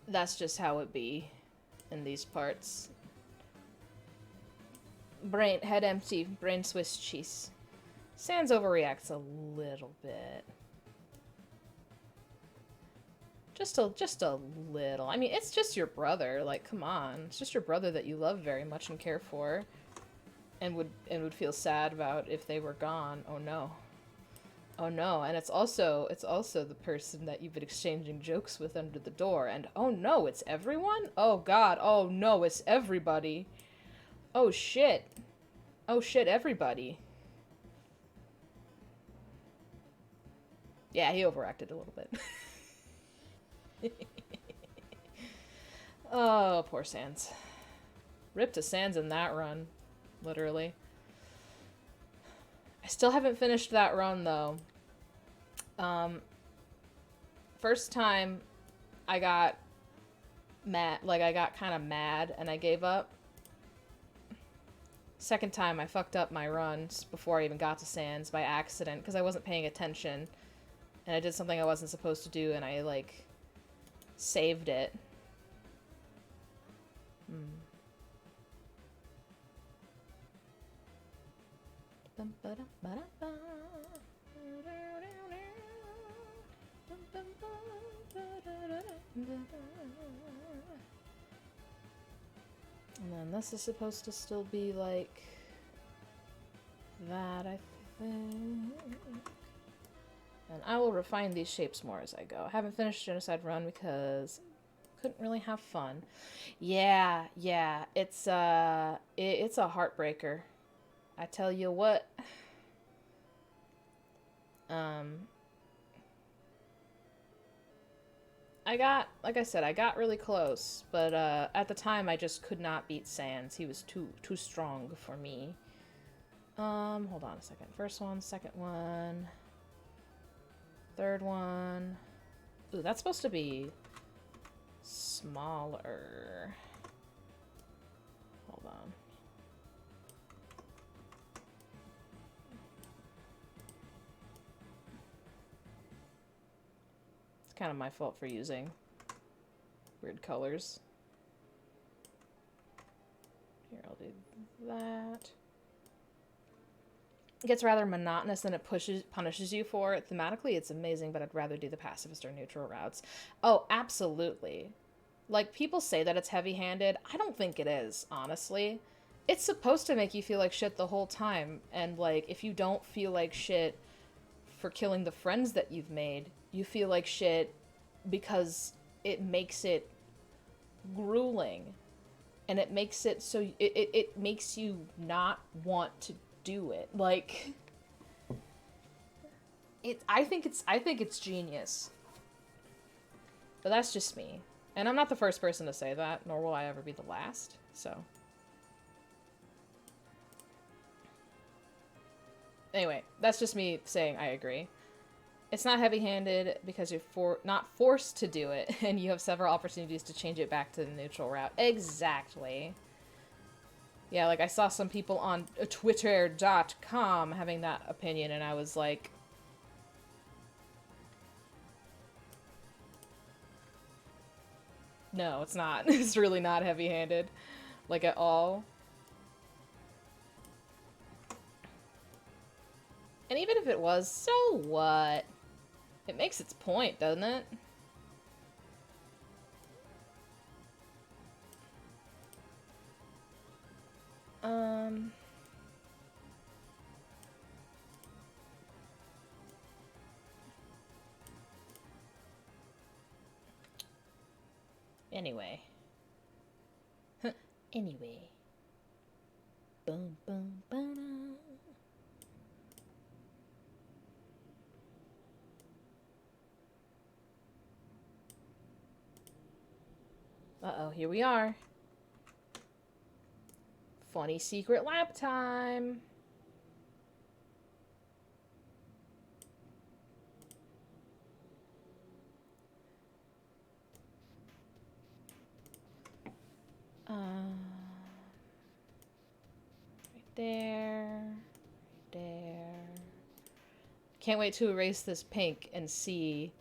That's just how it be in these parts. Head empty, brain Swiss cheese. Sans overreacts a little bit. Just a little. I mean, it's just your brother. Like, come on. It's just your brother that you love very much and care for. And would feel sad about if they were gone. Oh no. Oh no. And it's also the person that you've been exchanging jokes with under the door. And oh no, it's everyone? Oh god. Oh no, it's everybody. Oh shit. Oh shit, everybody. Yeah, he overacted a little bit. Oh, poor Sans. Rip to Sans in that run. Literally. I still haven't finished that run, though. First time, I got mad. Like, I got kind of mad, and I gave up. Second time, I fucked up my runs before I even got to Sans by accident, because I wasn't paying attention. And I did something I wasn't supposed to do, and I, like, saved it. And then this is supposed to still be like that, I think. And I will refine these shapes more as I go. I haven't finished Genocide Run because I couldn't really have fun. Yeah, it's a heartbreaker. I tell you what. Like I said, I got really close, but at the time I just could not beat Sans. He was too strong for me. Hold on a second. First one, second one, third one. Ooh, that's supposed to be smaller. Hold on. It's kind of my fault for using weird colors. Here, I'll do that. It gets rather monotonous and it punishes you for it. Thematically, it's amazing, but I'd rather do the pacifist or neutral routes. Oh, absolutely. Like, people say that it's heavy-handed. I don't think it is, honestly. It's supposed to make you feel like shit the whole time. And, like, if you don't feel like shit for killing the friends that you've made, you feel like shit because it makes it grueling. And it makes it so... It makes you not want to do it. Like, I think it's genius. But that's just me. And I'm not the first person to say that, nor will I ever be the last, so. Anyway, that's just me saying I agree. It's not heavy-handed because you're not forced to do it, and you have several opportunities to change it back to the neutral route. Exactly. Yeah, like, I saw some people on Twitter.com having that opinion, and I was like... No, it's not. It's really not heavy-handed. Like, at all. And even if it was, so what? It makes its point, doesn't it? Anyway. Anyway. Boom, boom, boom. Uh-oh, here we are. Funny secret lab time. Right there. Right there. Can't wait to erase this pink and see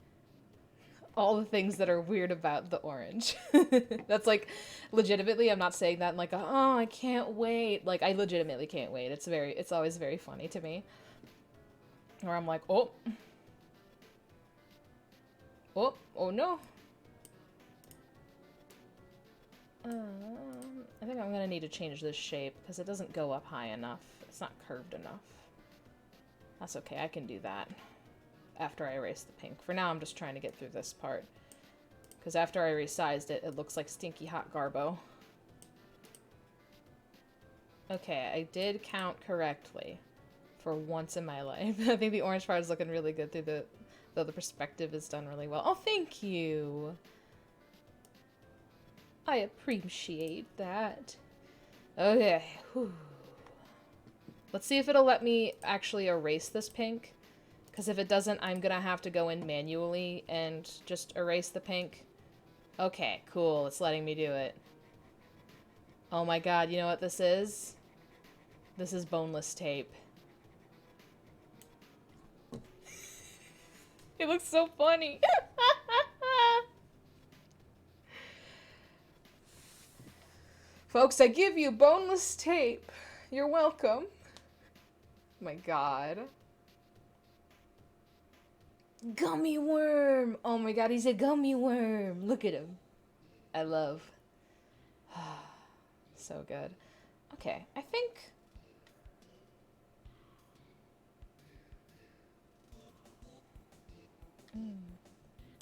all the things that are weird about the orange. That's like, legitimately, I'm not saying that in like, oh, I can't wait. Like, I legitimately can't wait. It's always very funny to me. Or I'm like, oh. Oh, oh no. I think I'm gonna need to change this shape because it doesn't go up high enough. It's not curved enough. That's okay, I can do that after I erase the pink. For now, I'm just trying to get through this part. Because after I resized it, it looks like stinky hot Garbo. Okay, I did count correctly. For once in my life. I think the orange part is looking really good through though the perspective is done really well. Oh, thank you! I appreciate that. Okay. Whew. Let's see if it'll let me actually erase this pink. Because if it doesn't, I'm gonna have to go in manually and just erase the pink. Okay, cool. It's letting me do it. Oh my god, you know what this is? This is boneless tape. It looks so funny. Folks, I give you boneless tape. You're welcome. My god. Gummy worm! Oh my god, he's a gummy worm. Look at him. I love. So good. Okay, I think...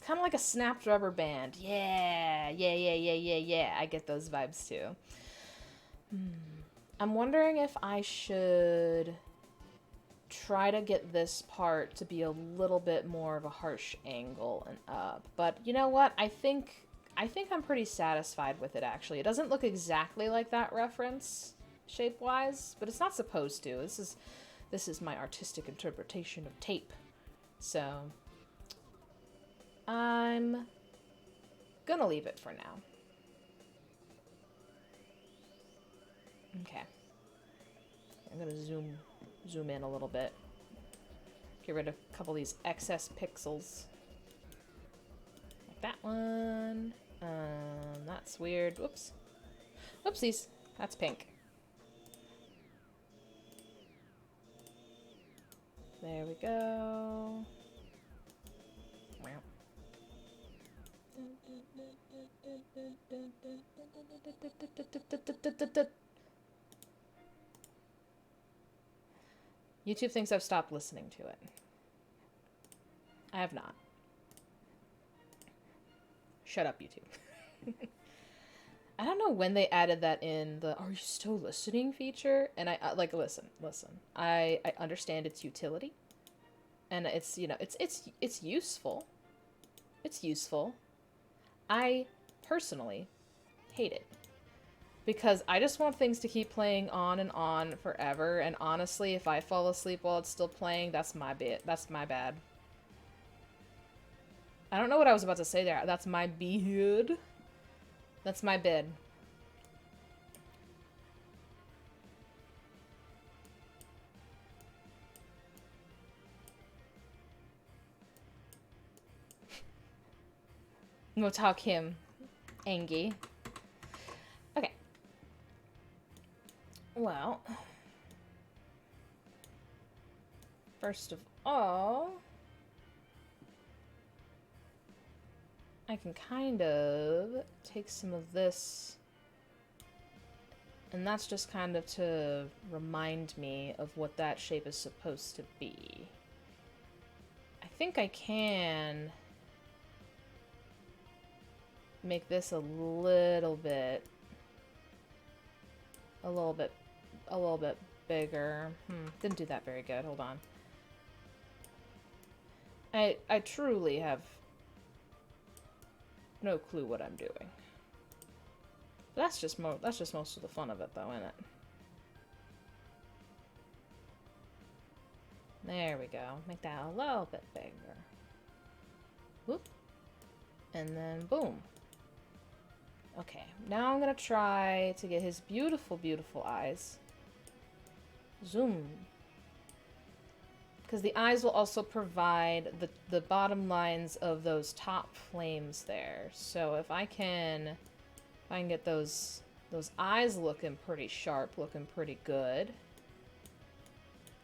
Kind of like a snapped rubber band. Yeah, yeah, yeah, yeah, yeah, yeah. I get those vibes too. I'm wondering if I should try to get this part to be a little bit more of a harsh angle and up. But you know what? I think I'm pretty satisfied with it, actually. It doesn't look exactly like that reference, shape-wise, but it's not supposed to. This is my artistic interpretation of tape. So... I'm gonna leave it for now. Okay. I'm gonna zoom in a little bit. Get rid of a couple of these excess pixels. Like that one. That's weird. Whoops. Whoopsies. That's pink. There we go. Wow. YouTube thinks I've stopped listening to it. I have not. Shut up, YouTube. I don't know when they added that in the "Are you still listening?" feature, and I like listen. I understand its utility, and it's it's useful. It's useful. I personally hate it because I just want things to keep playing on and on forever. And honestly, if I fall asleep while it's still playing, that's my bit. That's my bad. I don't know what I was about to say there. That's my bid. That's my bid. We'll talk him. Angie. Okay. Well. First of all... I can kind of take some of this, and that's just kind of to remind me of what that shape is supposed to be. I think I can make this a little bit a little bit bigger. Didn't do that very good. Hold on. I truly have no clue what I'm doing. That's just most of the fun of it, though, isn't it? There we go. Make that a little bit bigger. Whoop. And then boom. Okay, now I'm gonna try to get his beautiful, beautiful eyes. Zoom. Because the eyes will also provide the bottom lines of those top flames there. So if I can get those eyes looking pretty sharp, looking pretty good,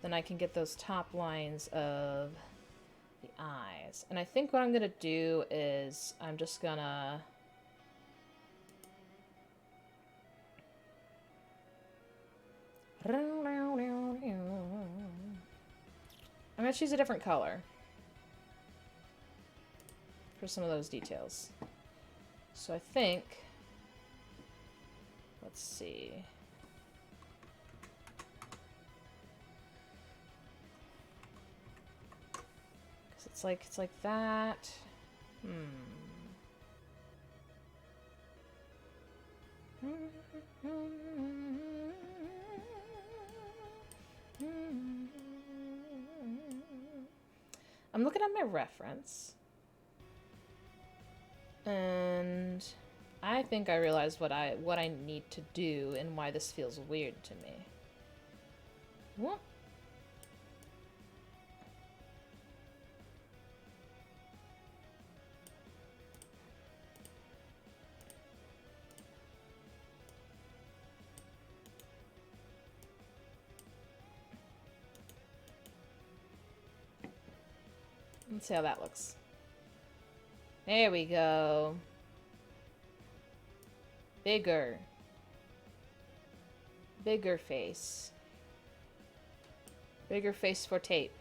then I can get those top lines of the eyes. And I think what I'm gonna do is I'm just gonna choose a different color for some of those details. So I think, let's see. Cause it's like that. I'm looking at my reference, and I think I realized what I need to do and why this feels weird to me. What? Let's see how that looks. There we go. Bigger. Bigger face. Bigger face for tape.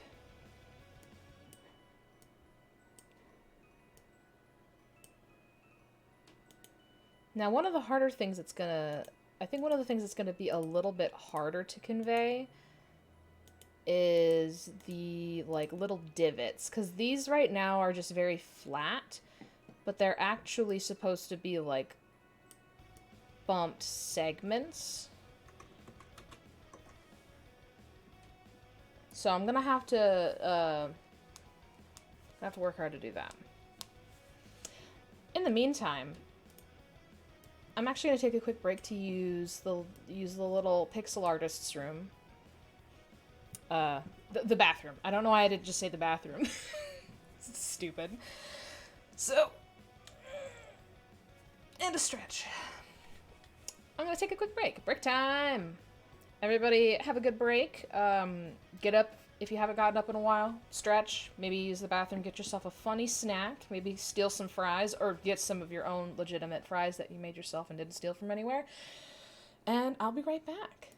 Now, one of the harder things I think one of the things that's gonna be a little bit harder to convey is the, like, little divots. Because these right now are just very flat, but they're actually supposed to be, like, bumped segments. So I'm gonna have to work hard to do that. In the meantime, I'm actually gonna take a quick break to use the little pixel artist's room. The bathroom. I don't know why I didn't just say the bathroom. It's stupid. So, and a stretch. I'm gonna take a quick break. Break time! Everybody have a good break. Get up if you haven't gotten up in a while. Stretch. Maybe use the bathroom. Get yourself a funny snack. Maybe steal some fries or get some of your own legitimate fries that you made yourself and didn't steal from anywhere. And I'll be right back.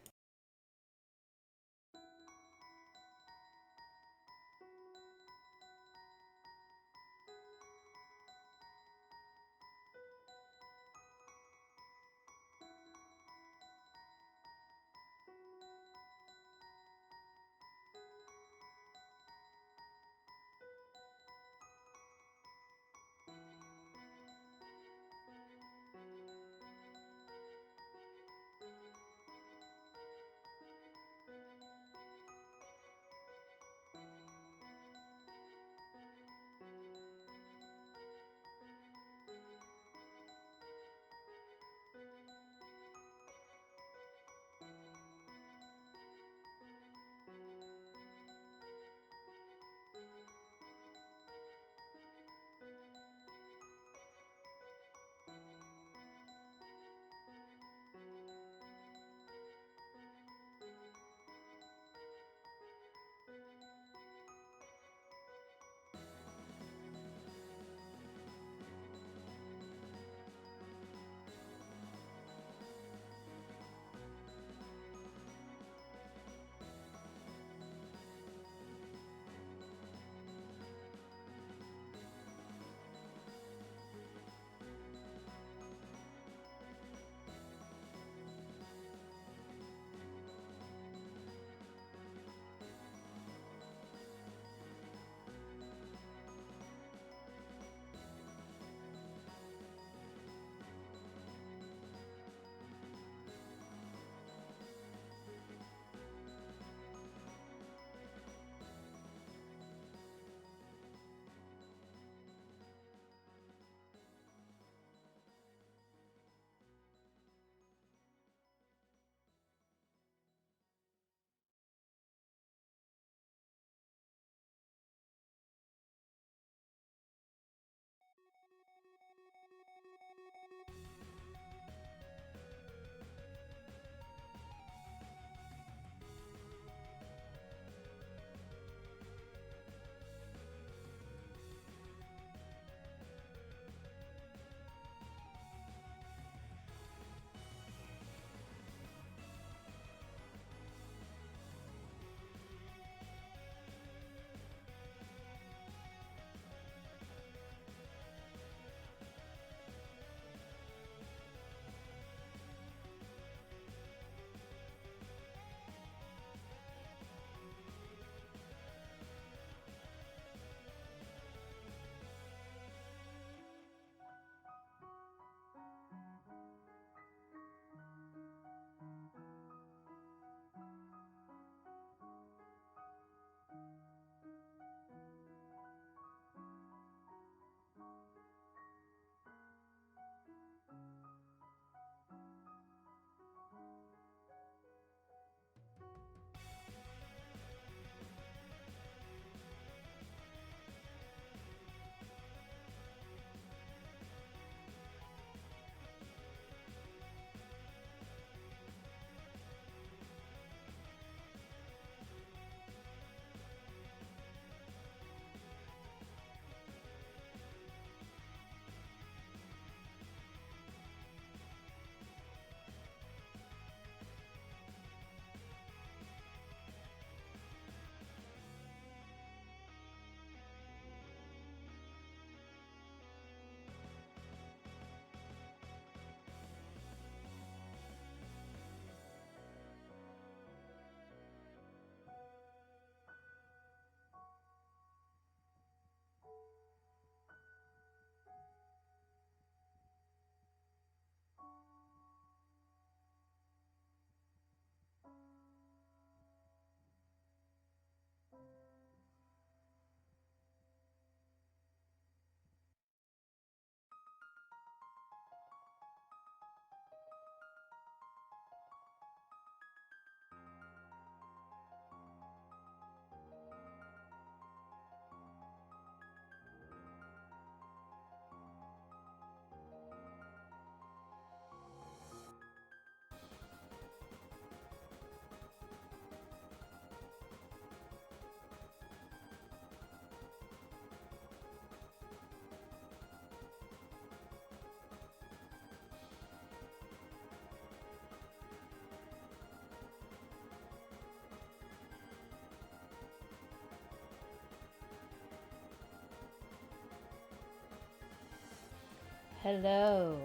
Hello.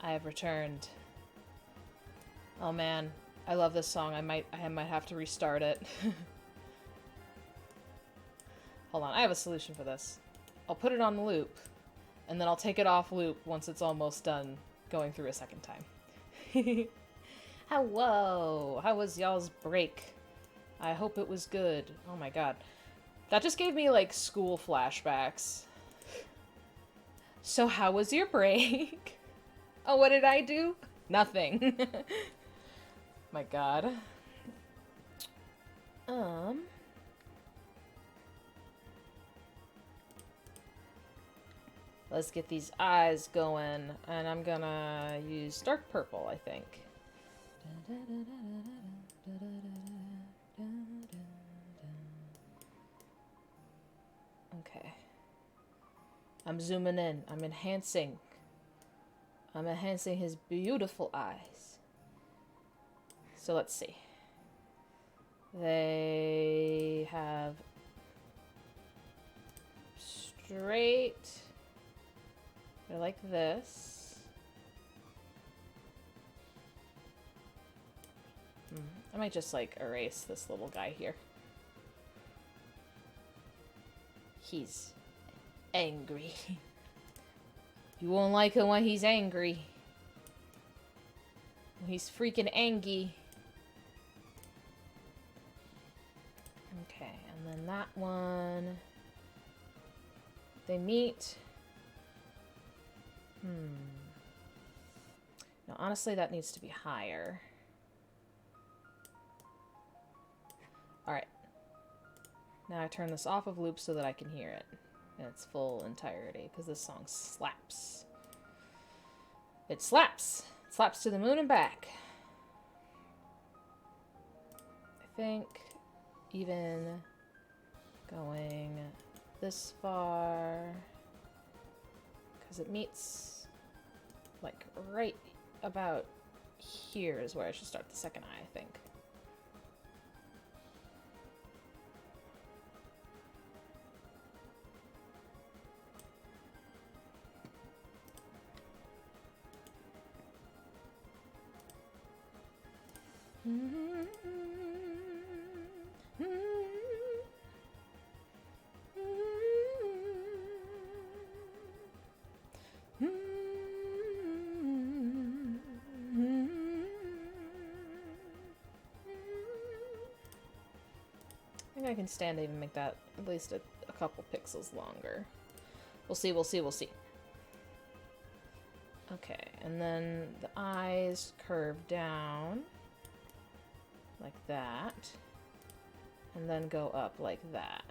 I have returned. Oh man, I love this song. I might have to restart it. Hold on, I have a solution for this. I'll put it on loop, and then I'll take it off loop once it's almost done going through a second time. Hello! How was y'all's break? I hope it was good. Oh my god. That just gave me, like, school flashbacks. So how was your break? Oh, what did I do? Nothing. My god. Let's get these eyes going, and I'm gonna use dark purple, I think. Okay. I'm zooming in. I'm enhancing. I'm enhancing his beautiful eyes. So let's see. They have straight. They're like this. I might just, like, erase this little guy here. He's angry. You won't like it when he's angry. When he's freaking angry. Okay, and then that one. They meet. No, honestly, that needs to be higher. Alright. Now I turn this off of loop so that I can hear it in its full entirety, because this song slaps. It slaps! It slaps to the moon and back. I think even going this far, because it meets, like, right about here is where I should start the second eye, I think. I think I can stand to even make that at least a couple pixels longer. We'll see, we'll see, we'll see. Okay, and then the eyes curve down like that, and then go up like that.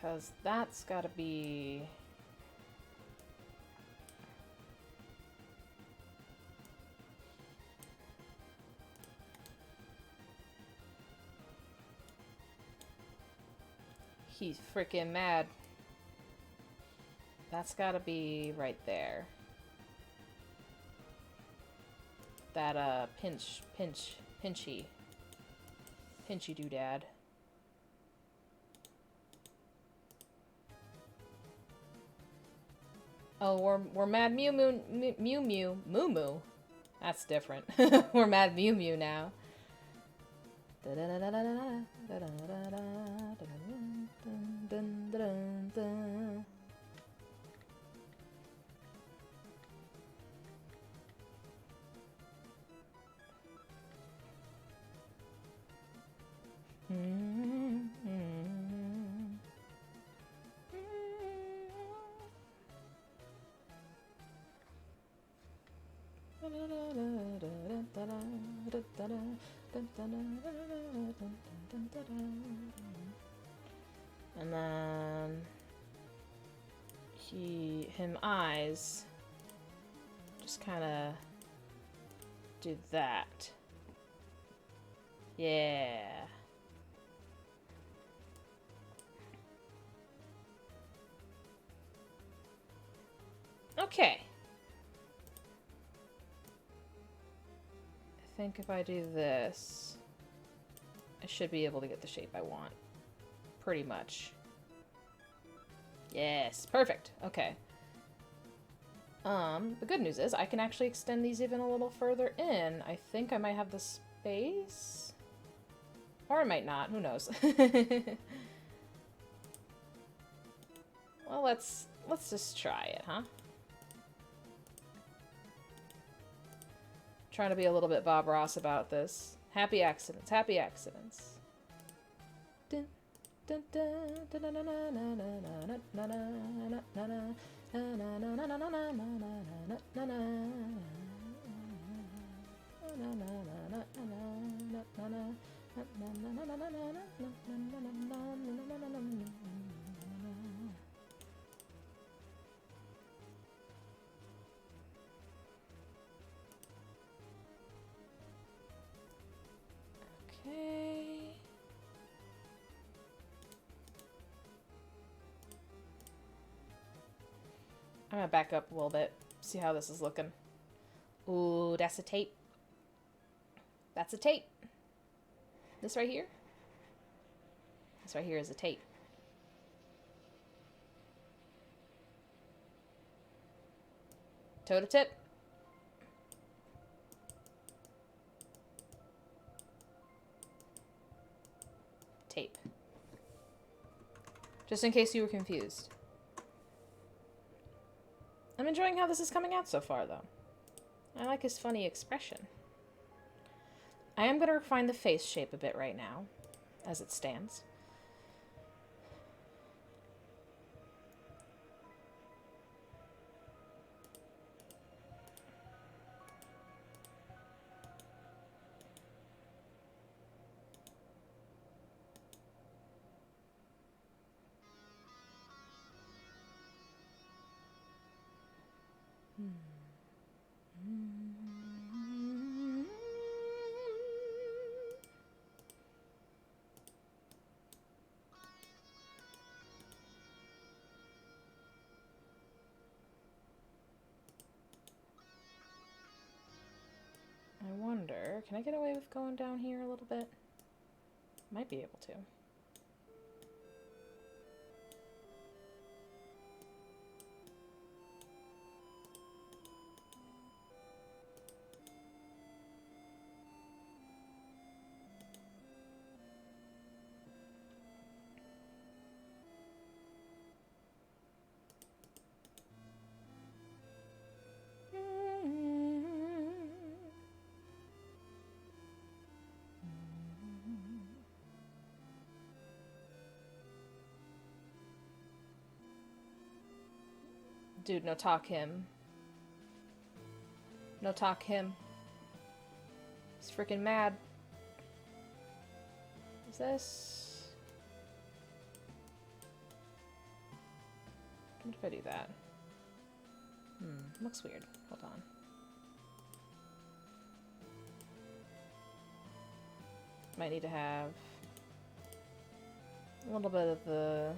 Because that's gotta be... He's freaking mad. That's gotta be right there. That, pinchy doodad. Oh, we're Mad Mew Moo. That's different. We're Mad Mew Mew now. And then him eyes, just kind of do that. Yeah. Okay. I think if I do this, I should be able to get the shape I want. Pretty much. Yes, perfect. Okay. The good news is I can actually extend these even a little further in. I think I might have the space. Or I might not, who knows. Well, let's just try it, huh? Trying to be a little bit Bob Ross about this. Happy accidents, happy accidents. Okay. I'm gonna back up a little bit, see how this is looking. Ooh, that's a tape. That's a tape. This right here? This right here is a tape. Toe to tip. Tape. Just in case you were confused. I'm enjoying how this is coming out so far, though. I like his funny expression. I am going to refine the face shape a bit right now, as it stands. I wonder, can I get away with going down here a little bit? Might be able to. Dude, no talk him. No talk him. He's freaking mad. Is this... What if I do that? Looks weird. Hold on. Might need to have a little bit of the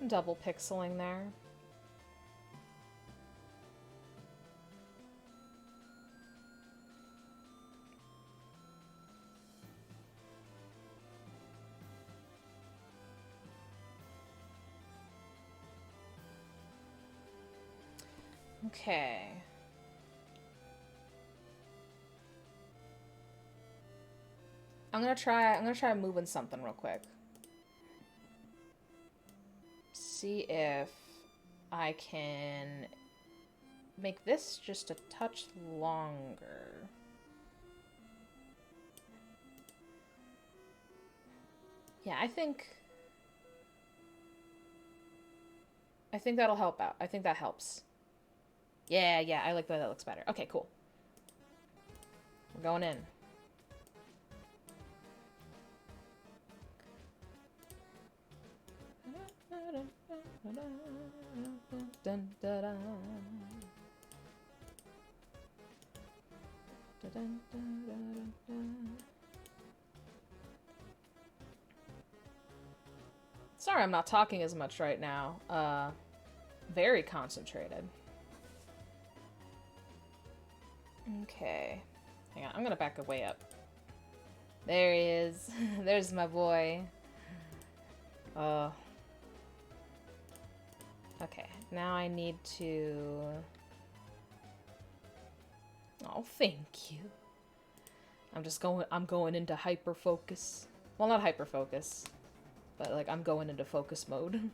double pixeling there. Okay. I'm gonna try moving something real quick. See if I can make this just a touch longer. Yeah, I think that'll help out. I think that helps. Yeah, I like the way that looks better. Okay, cool. Going in. Dun, da, da. Dun, dun, dun, dun, dun. Sorry I'm not talking as much right now. Very concentrated. Okay. Hang on, I'm gonna back way up. There he is. There's my boy. Okay, now I need to... Oh, thank you. I'm going into hyper focus. Well, not hyper focus, but like I'm going into focus mode.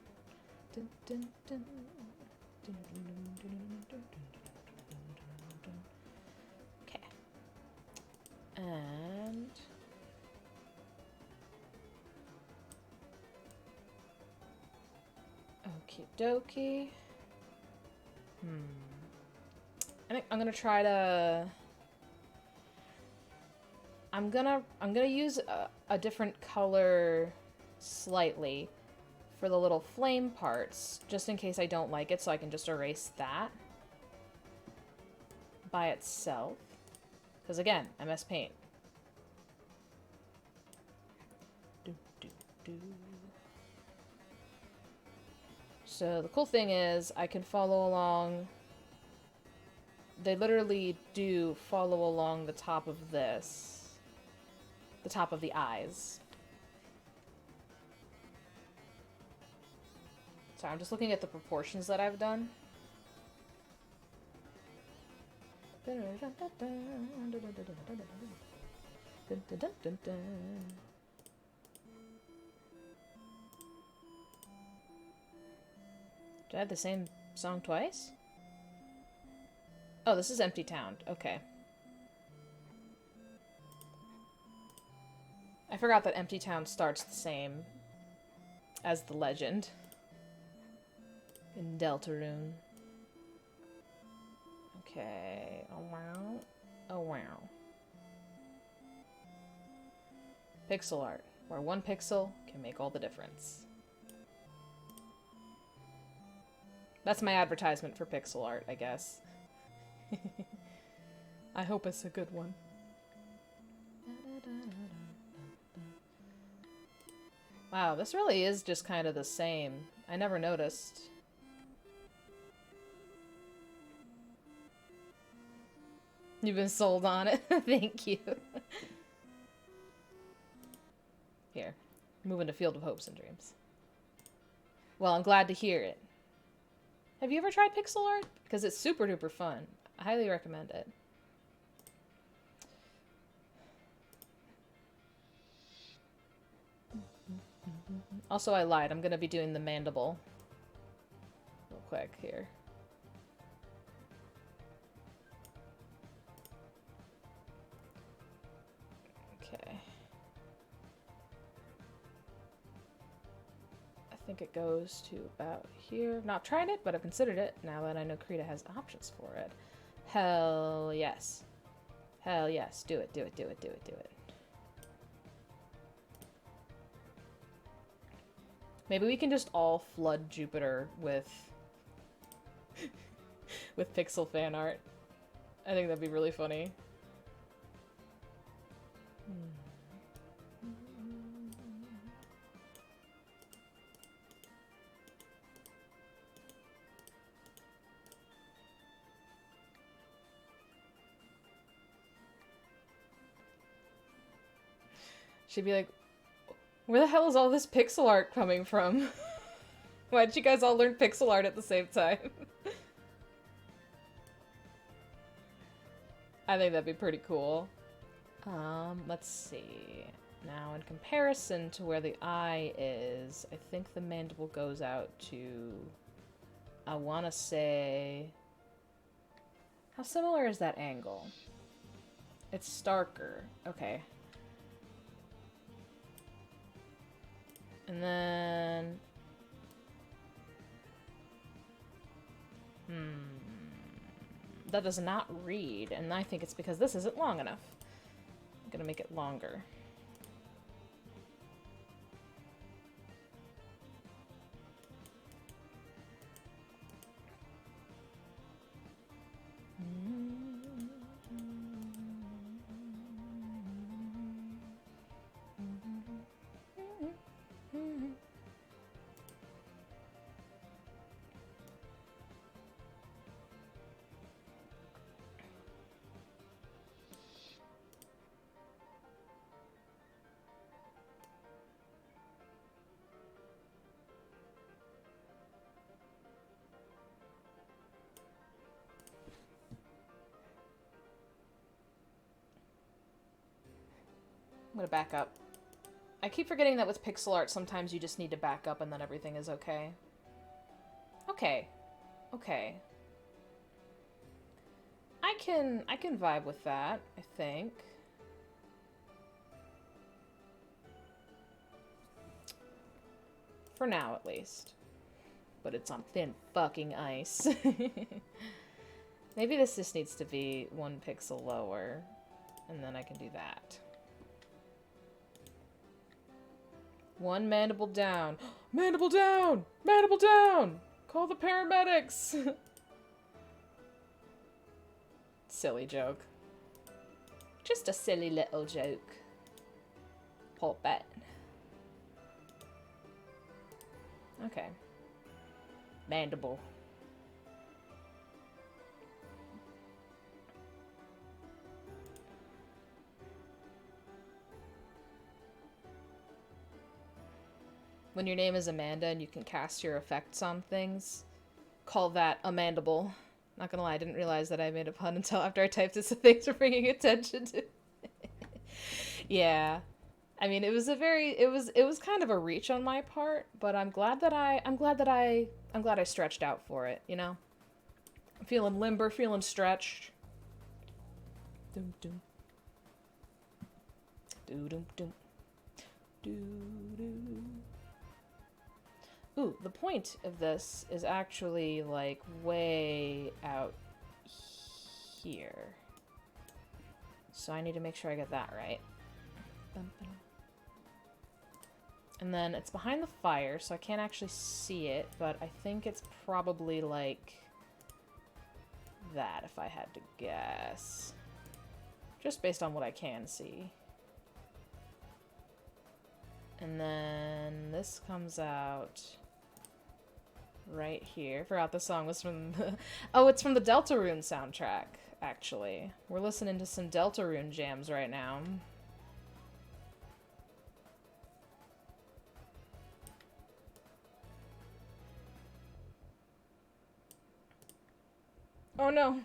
Okay. And okie dokie. I think I'm gonna try to... I'm gonna use a different color slightly for the little flame parts, just in case I don't like it, so I can just erase that by itself. Because again, MS Paint. So the cool thing is I can follow along. They literally do follow along the top of this. The top of the eyes. Sorry, I'm just looking at the proportions that I've done. Did I have the same song twice? Oh, this is Empty Town. Okay. I forgot that Empty Town starts the same as the legend in Deltarune. Okay. Oh, wow. Oh, wow. Pixel art, where one pixel can make all the difference. That's my advertisement for pixel art, I guess. I hope it's a good one. Wow, this really is just kind of the same. I never noticed. You've been sold on it. Thank you. Here. Moving to Field of Hopes and Dreams. Well, I'm glad to hear it. Have you ever tried pixel art? Because it's super duper fun. I highly recommend it. Also, I lied. I'm going to be doing the mandible real quick here. Okay. I think it goes to about here. I've not tried it, but I've considered it now that I know Krita has options for it. Hell yes. Hell yes. Do it, do it, do it, do it, do it. Maybe we can just all flood Jupiter with with pixel fan art. I think that'd be really funny. She'd be like, where the hell is all this pixel art coming from? Why'd you guys all learn pixel art at the same time? I think that'd be pretty cool. Let's see. Now, in comparison to where the eye is, I think the mandible goes out to... I want to say... How similar is that angle? It's starker. Okay. And then... That does not read, and I think it's because this isn't long enough. I'm gonna make it longer. I'm gonna back up. I keep forgetting that with pixel art, sometimes you just need to back up and then everything is okay. Okay. Okay. I can vibe with that, I think. For now, at least. But it's on thin fucking ice. Maybe this just needs to be 1 pixel lower, and then I can do that. 1 mandible down. Mandible down! Mandible down! Call the paramedics! Silly joke. Just a silly little joke. Pop bet. Okay. Mandible. When your name is Amanda and you can cast your effects on things, call that a mandible. Not gonna lie, I didn't realize that I made a pun until after I typed it, so thanks for bringing attention to it. Yeah. I mean, it was kind of a reach on my part, but I'm glad I stretched out for it, you know? I'm feeling limber, feeling stretched. Doom doom. Doo doom doom. Doo doo. Ooh, the point of this is actually, like, way out here. So I need to make sure I get that right. And then it's behind the fire, so I can't actually see it, but I think it's probably, like, that, if I had to guess. Just based on what I can see. And then this comes out right here. Forgot the song was from the... Oh, it's from the Deltarune soundtrack, actually. We're listening to some Deltarune jams right now. Oh no!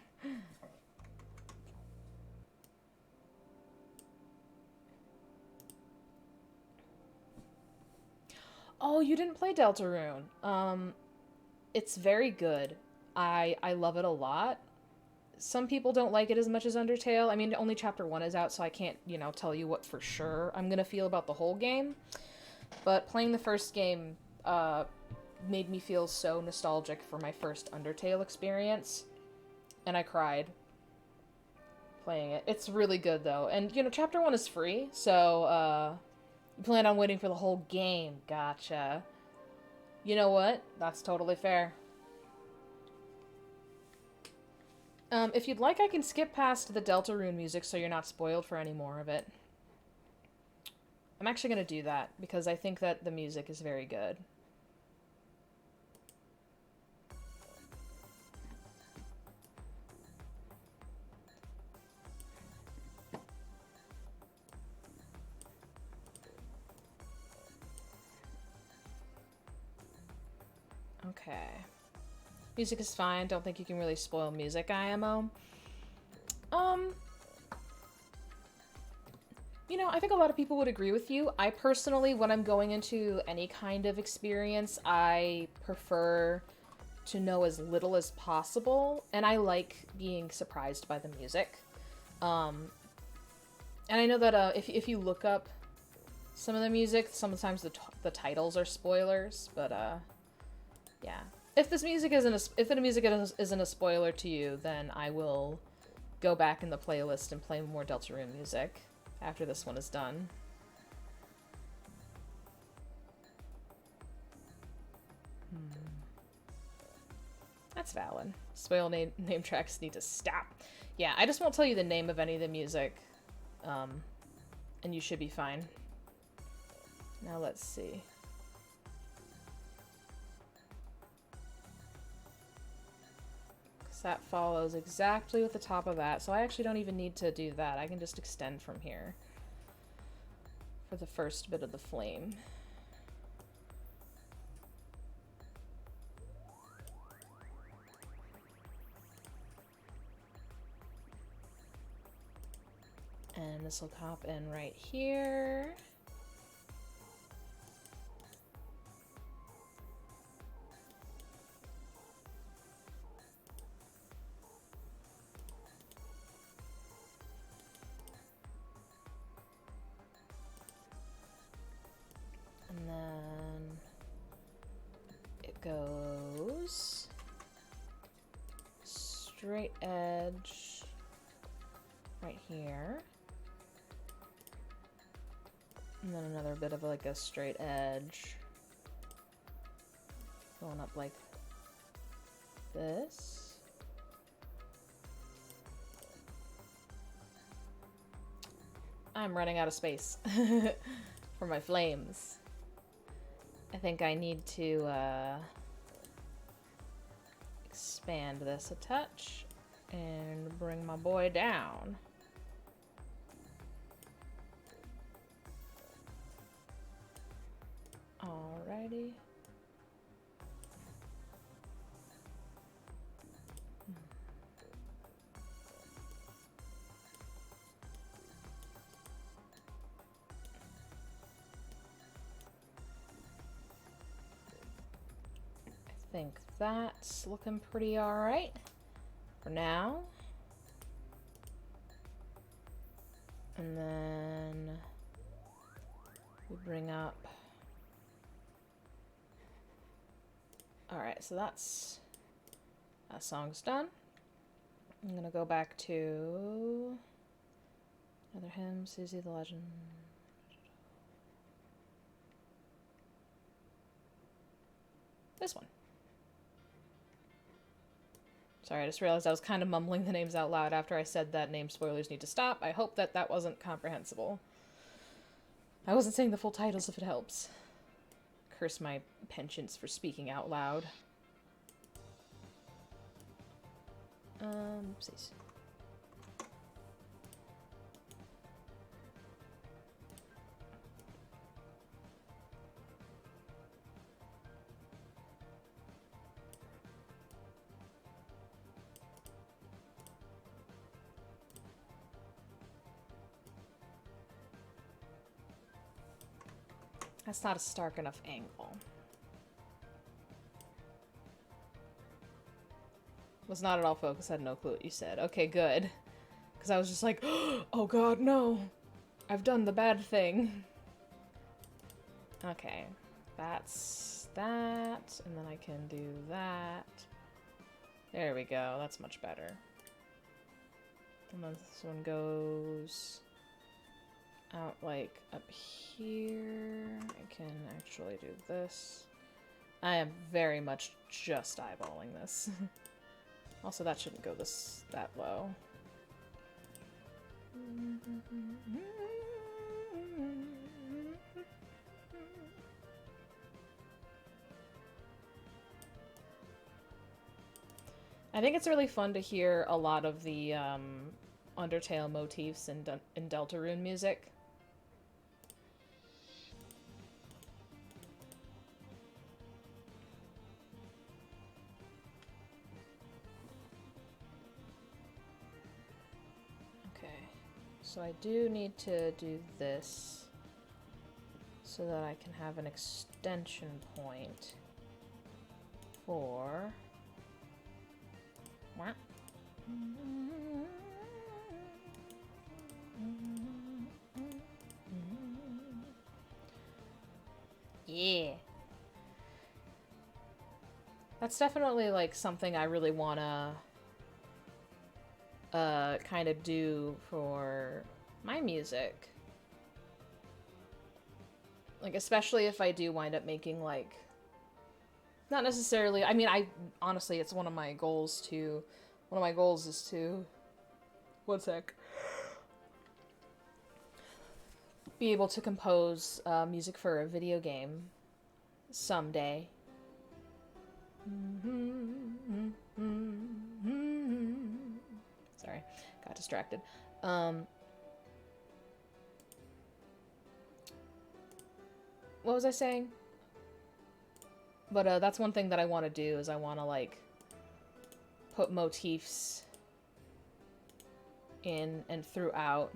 Oh, you didn't play Deltarune. It's very good. I love it a lot. Some people don't like it as much as Undertale. I mean, only Chapter 1 is out, so I can't, you know, tell you what for sure I'm gonna feel about the whole game. But playing the first game, made me feel so nostalgic for my first Undertale experience. And I cried playing it. It's really good, though. And, you know, Chapter 1 is free, so, you plan on waiting for the whole game. Gotcha. You know what? That's totally fair. If you'd like, I can skip past the Deltarune music so you're not spoiled for any more of it. I'm actually going to do that, because I think that the music is very good. Okay. Music is fine. Don't think you can really spoil music, IMO. You know, I think a lot of people would agree with you. I personally, when I'm going into any kind of experience, I prefer to know as little as possible, and I like being surprised by the music. And I know that if you look up some of the music, sometimes the titles are spoilers, but yeah. If the music isn't a spoiler to you, then I will go back in the playlist and play more Deltarune music after this one is done. That's valid. Spoil name tracks need to stop. Yeah, I just won't tell you the name of any of the music. And you should be fine. Now let's see. Because that follows exactly with the top of that. So I actually don't even need to do that. I can just extend from here for the first bit of the flame. And this will pop in right here. And then it goes straight edge right here. And then another bit of like a straight edge going up like this. I'm running out of space for my flames. I think I need to expand this a touch and bring my boy down. Alrighty. I think that's looking pretty alright for now. And then we bring up. Alright, so that song's done. I'm gonna go back to another hymn, Susie the Legend. This one. Sorry, I just realized I was kind of mumbling the names out loud after I said that name spoilers need to stop. I hope that that wasn't comprehensible. I wasn't saying the full titles if it helps. Curse my penchants for speaking out loud. Oopsies. That's not a stark enough angle. Was not at all focused, had no clue what you said. Okay, good. Because I was just like, oh god, no! I've done the bad thing. Okay, that's that, and then I can do that. There we go, that's much better. And then this one goes out like up here. I can actually do this. I am very much just eyeballing this. Also, that shouldn't go that low. I think it's really fun to hear a lot of the Undertale motifs in Deltarune music. So I do need to do this so that I can have an extension point for... Yeah. That's definitely like something I really wanna kind of do for my music. Like, especially if I do wind up making, like, not necessarily, I mean, honestly, it's one of my goals is to, one sec, be able to compose music for a video game someday. Sorry, got distracted. What was I saying? But that's one thing that I want to do, is I want to, like, put motifs in and throughout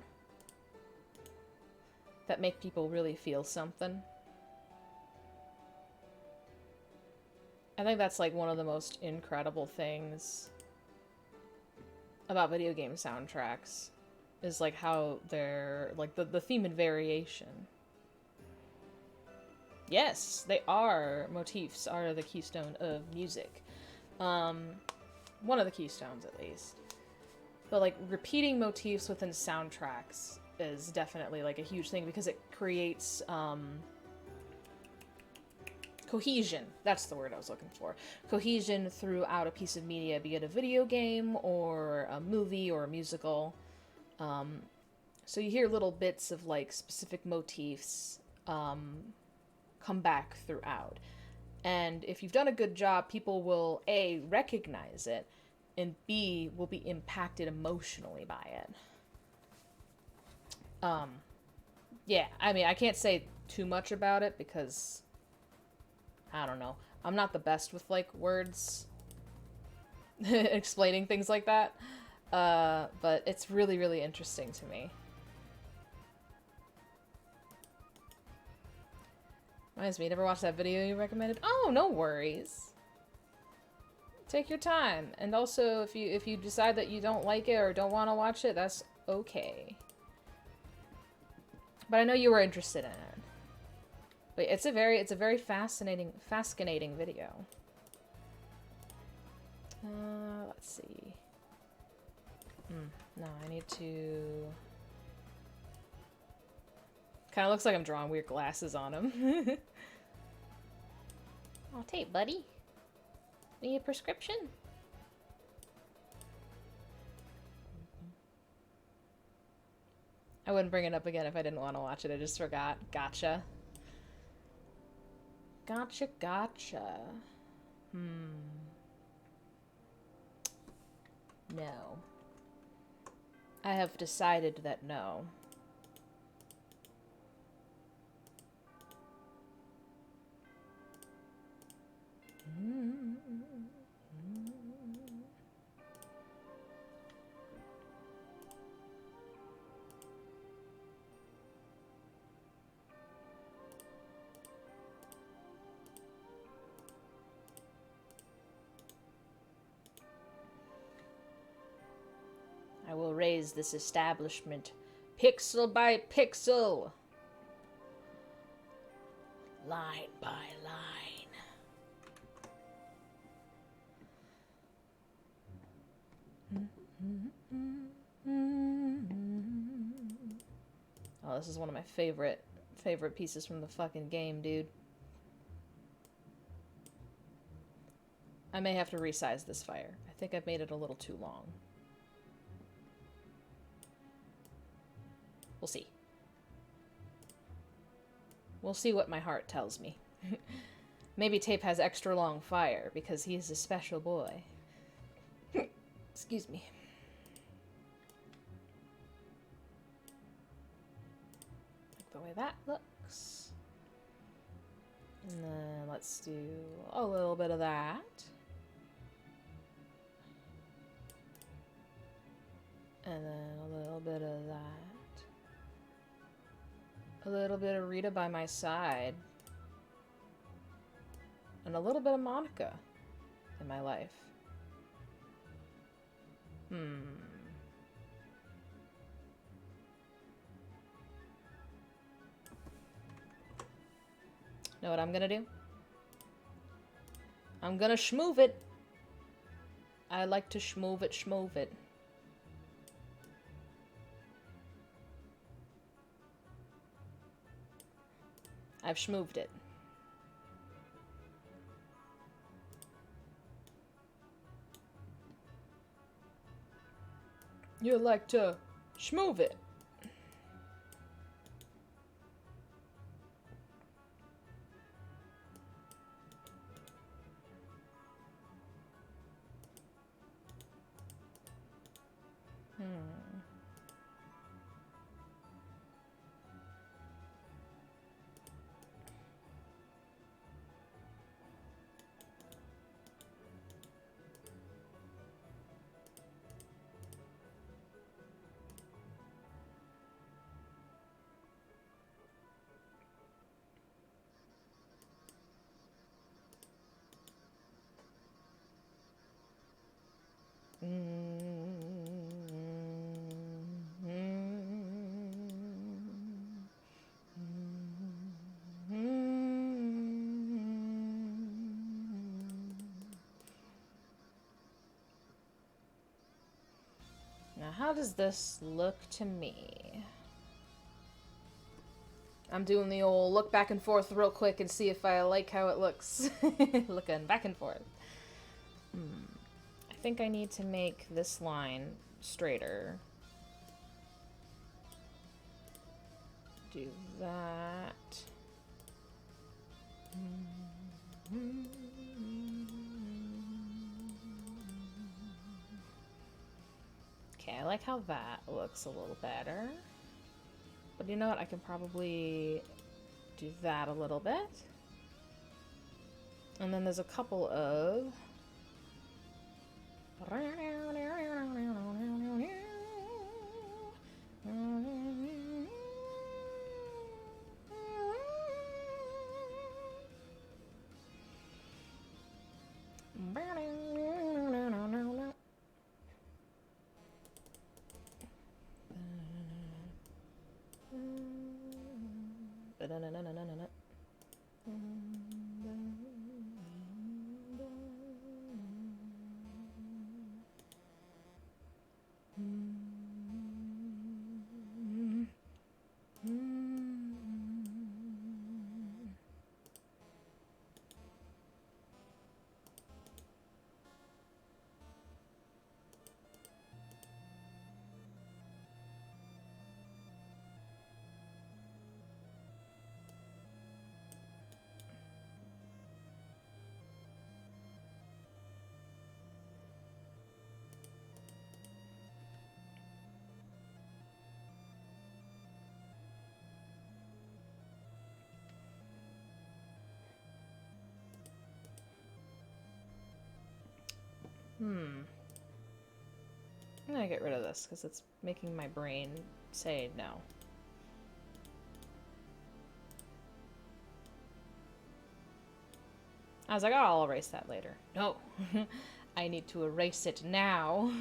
that make people really feel something. I think that's, like, one of the most incredible things about video game soundtracks, is, like, how they're, like, the theme and variation. Yes, they are. Motifs are the keystone of music. One of the keystones, at least. But, like, repeating motifs within soundtracks is definitely, like, a huge thing, because it creates, cohesion. That's the word I was looking for. Cohesion throughout a piece of media, be it a video game, or a movie, or a musical. So you hear little bits of, like, specific motifs, come back throughout. And if you've done a good job, people will, A, recognize it, and B, will be impacted emotionally by it. Yeah, I mean, I can't say too much about it, because, I don't know, I'm not the best with, like, words, explaining things like that, but it's really, really interesting to me. Reminds me, you never watched that video you recommended? Oh, no worries. Take your time. And also, if you decide that you don't like it or don't want to watch it, that's okay. But I know you were interested in it. But it's a very fascinating video. Let's see. No, I need to... Kind of looks like I'm drawing weird glasses on him. Oh, tape, buddy. Need a prescription? I wouldn't bring it up again if I didn't want to watch it. I just forgot. Gotcha. Gotcha, gotcha. No. I have decided that no. I will raise this establishment pixel by pixel, line by line. Oh, this is one of my favorite pieces from the fucking game, dude. I may have to resize this fire. I think I've made it a little too long. We'll see. We'll see what my heart tells me. Maybe Tape has extra long fire because he's a special boy. Excuse me. Like the way that looks. And then let's do a little bit of that. And then a little bit of that. A little bit of Rita by my side. And a little bit of Monica in my life. Know what I'm gonna do? I'm gonna schmoove it. I like to schmoove it, schmoove it. I've schmooved it. You like to schmoove it. Now, how does this look to me? I'm doing the old look back and forth real quick and see if I like how it looks. Looking back and forth. I think I need to make this line straighter. Do that. Okay, I like how that looks a little better. But you know what? I can probably do that a little bit. And then there's a couple of... I'm gonna get rid of this because it's making my brain say no. I was like, oh, I'll erase that later. No. I need to erase it now.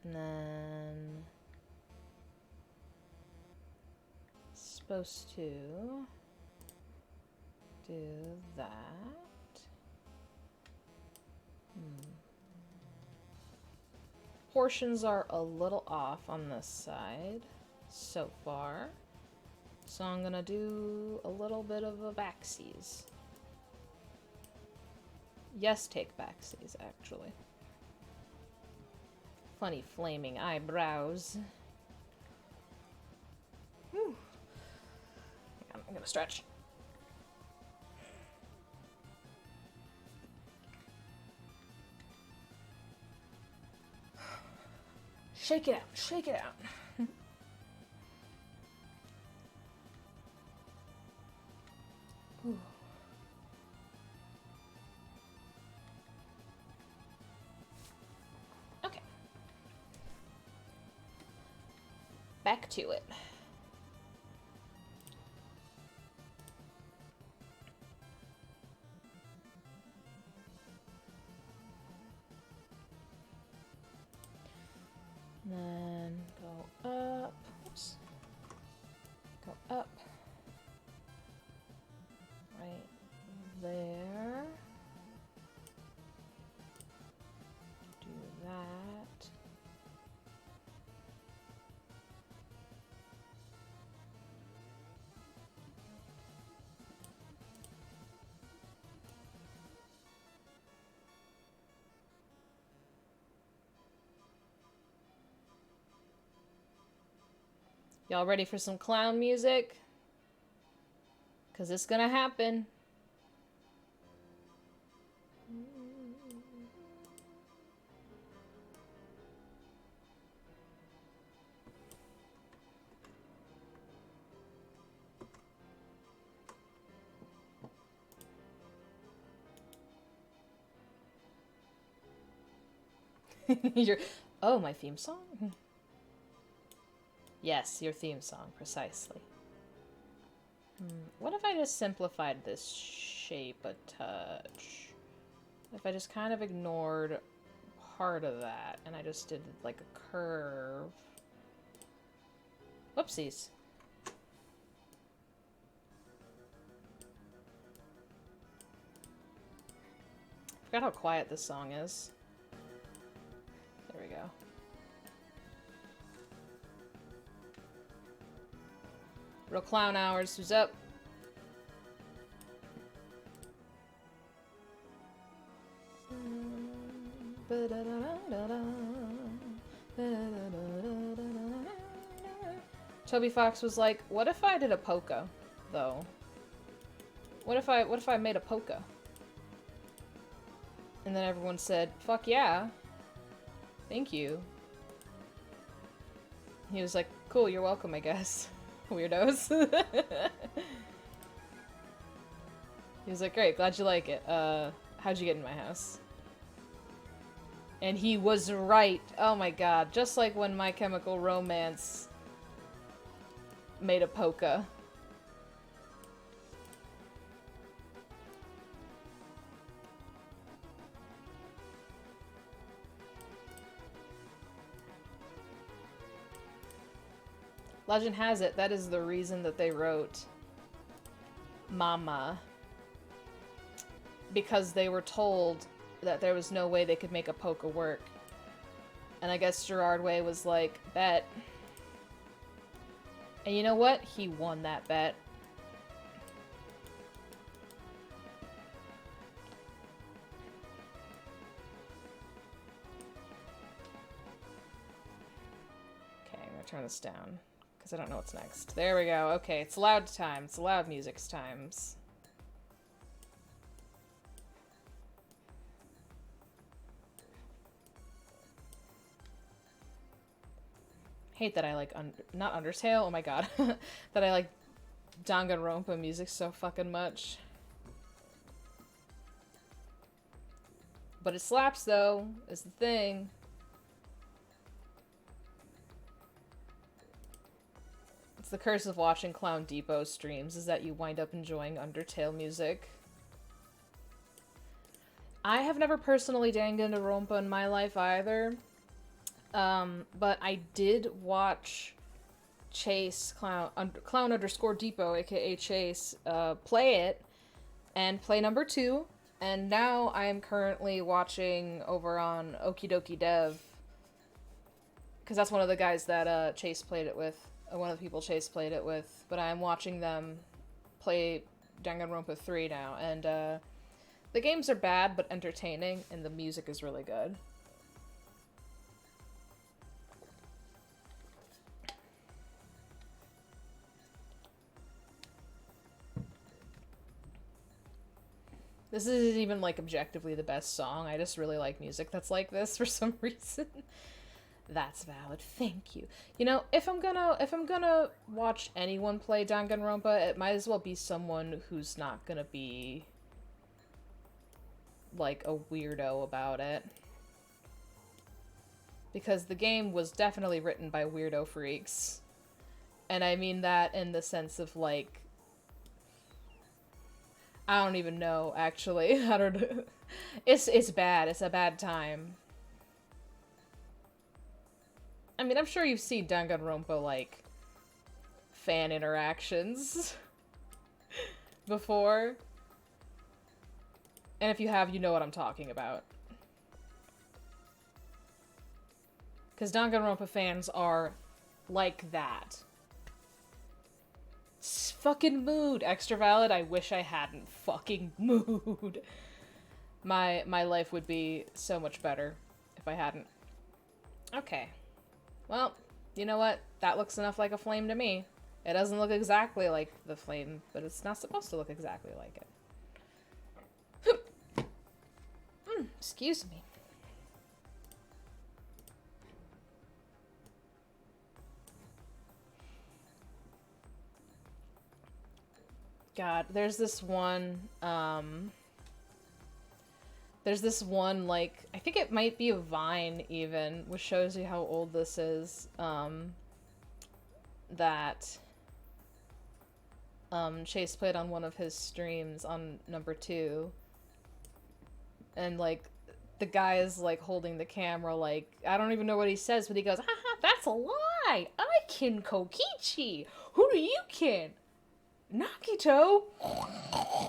And then... supposed to do that. Portions are a little off on this side so far. So I'm gonna do a little bit of a backsies. Yes, take backsies, actually. Funny flaming eyebrows. Whew. I'm gonna stretch. Shake it out, shake it out. Okay. Back to it. Then go up. Oops. Go up. Right there. Do that. Y'all ready for some clown music? Because it's gonna happen. Your oh, my theme song? Yes, your theme song, precisely. What if I just simplified this shape a touch? If I just kind of ignored part of that and I just did like a curve. Whoopsies. Forgot how quiet this song is. There we go. Real clown hours, who's up? Toby Fox was like, what if I did a polka, though? What if I made a polka? And then everyone said, fuck yeah. Thank you. He was like, cool, you're welcome, I guess. Weirdos. He was like, great, glad you like it. How'd you get in my house? And he was right. Oh my god. Just like when My Chemical Romance made a polka. Legend has it, that is the reason that they wrote Mama. Because they were told that there was no way they could make a polka work. And I guess Gerard Way was like, bet. And you know what? He won that bet. Okay, I'm gonna turn this down. Because I don't know what's next. There we go. Okay, it's loud time. It's loud music's times. Hate that I like not Undertale, oh my god. That I like Danganronpa music so fucking much. But it slaps though, is the thing. It's the curse of watching Clown Depot streams, is that you wind up enjoying Undertale music. I have never personally Danganronpa in my life either. But I did watch Chase, Clown _ Depot, aka Chase, play it, and play number 2, and now I am currently watching over on Okie Dokie Dev, because that's one of the guys that, Chase played it with, one of the people Chase played it with, but I'm watching them play Danganronpa 3 now, and, the games are bad, but entertaining, and the music is really good. This isn't even, like, objectively the best song. I just really like music that's like this for some reason. That's valid. Thank you. You know, if I'm gonna watch anyone play Danganronpa, it might as well be someone who's not gonna be, like, a weirdo about it. Because the game was definitely written by weirdo freaks. And I mean that in the sense of, like, I don't even know, actually. I don't know. It's bad. It's a bad time. I mean, I'm sure you've seen Danganronpa, like, fan interactions before. And if you have, you know what I'm talking about. Because Danganronpa fans are like that. Fucking mood. Extra valid. I wish I hadn't. Fucking mood. My life would be so much better if I hadn't. Okay. Well, You know what? That looks enough like a flame to me. It doesn't look exactly like the flame, but it's not supposed to look exactly like it. Excuse me. God, there's this one, like, I think it might be a Vine, even, which shows you how old this is, that, Chase played on one of his streams on number 2, and, like, the guy is, like, holding the camera, like, I don't even know what he says, but he goes, haha, that's a lie! I kin Kokichi! Who do you kin? Nakito!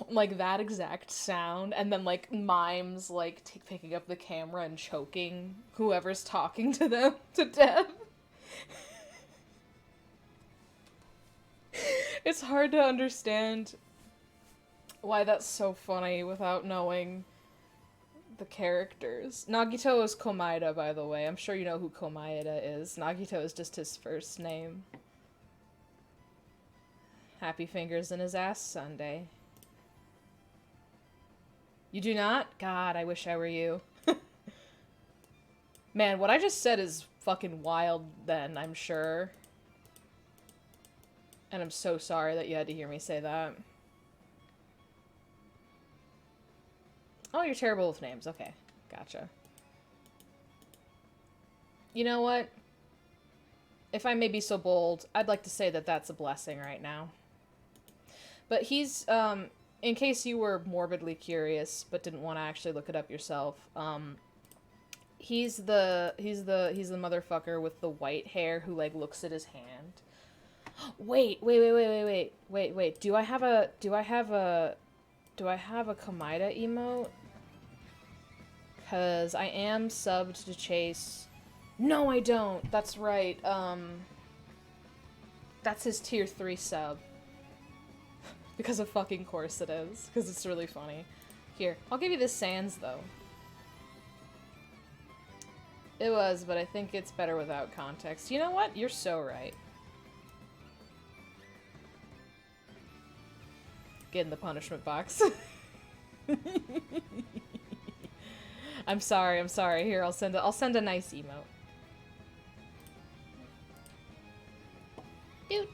Like that exact sound, and then like mimes like picking up the camera and choking whoever's talking to them to death. It's hard to understand why that's so funny without knowing the characters. Nagito is Komaeda, by the way. I'm sure you know who Komaeda is. Nagito is just his first name. Happy fingers in his ass Sunday. You do not? God, I wish I were you. Man, what I just said is fucking wild then, I'm sure. And I'm so sorry that you had to hear me say that. Oh, you're terrible with names. Okay, gotcha. You know what? If I may be so bold, I'd like to say that that's a blessing right now. But he's, in case you were morbidly curious but didn't want to actually look it up yourself, he's the motherfucker with the white hair who like looks at his hand. Wait. Do I have a Komaeda emote? Cause I am subbed to Chase. No, I don't. That's right. That's his tier 3 sub. Because of fucking course it is. Because it's really funny. Here, I'll give you this Sans, though. It was, but I think it's better without context. You know what? You're so right. Get in the punishment box. I'm sorry. Here, I'll send a nice emote. Dude.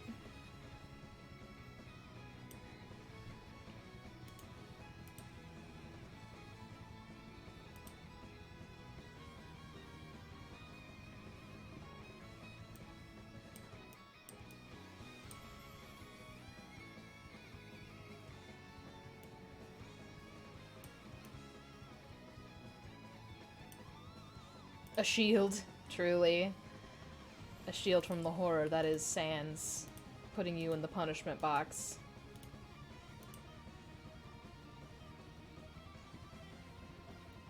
A shield, truly. A shield from the horror that is Sans, putting you in the punishment box.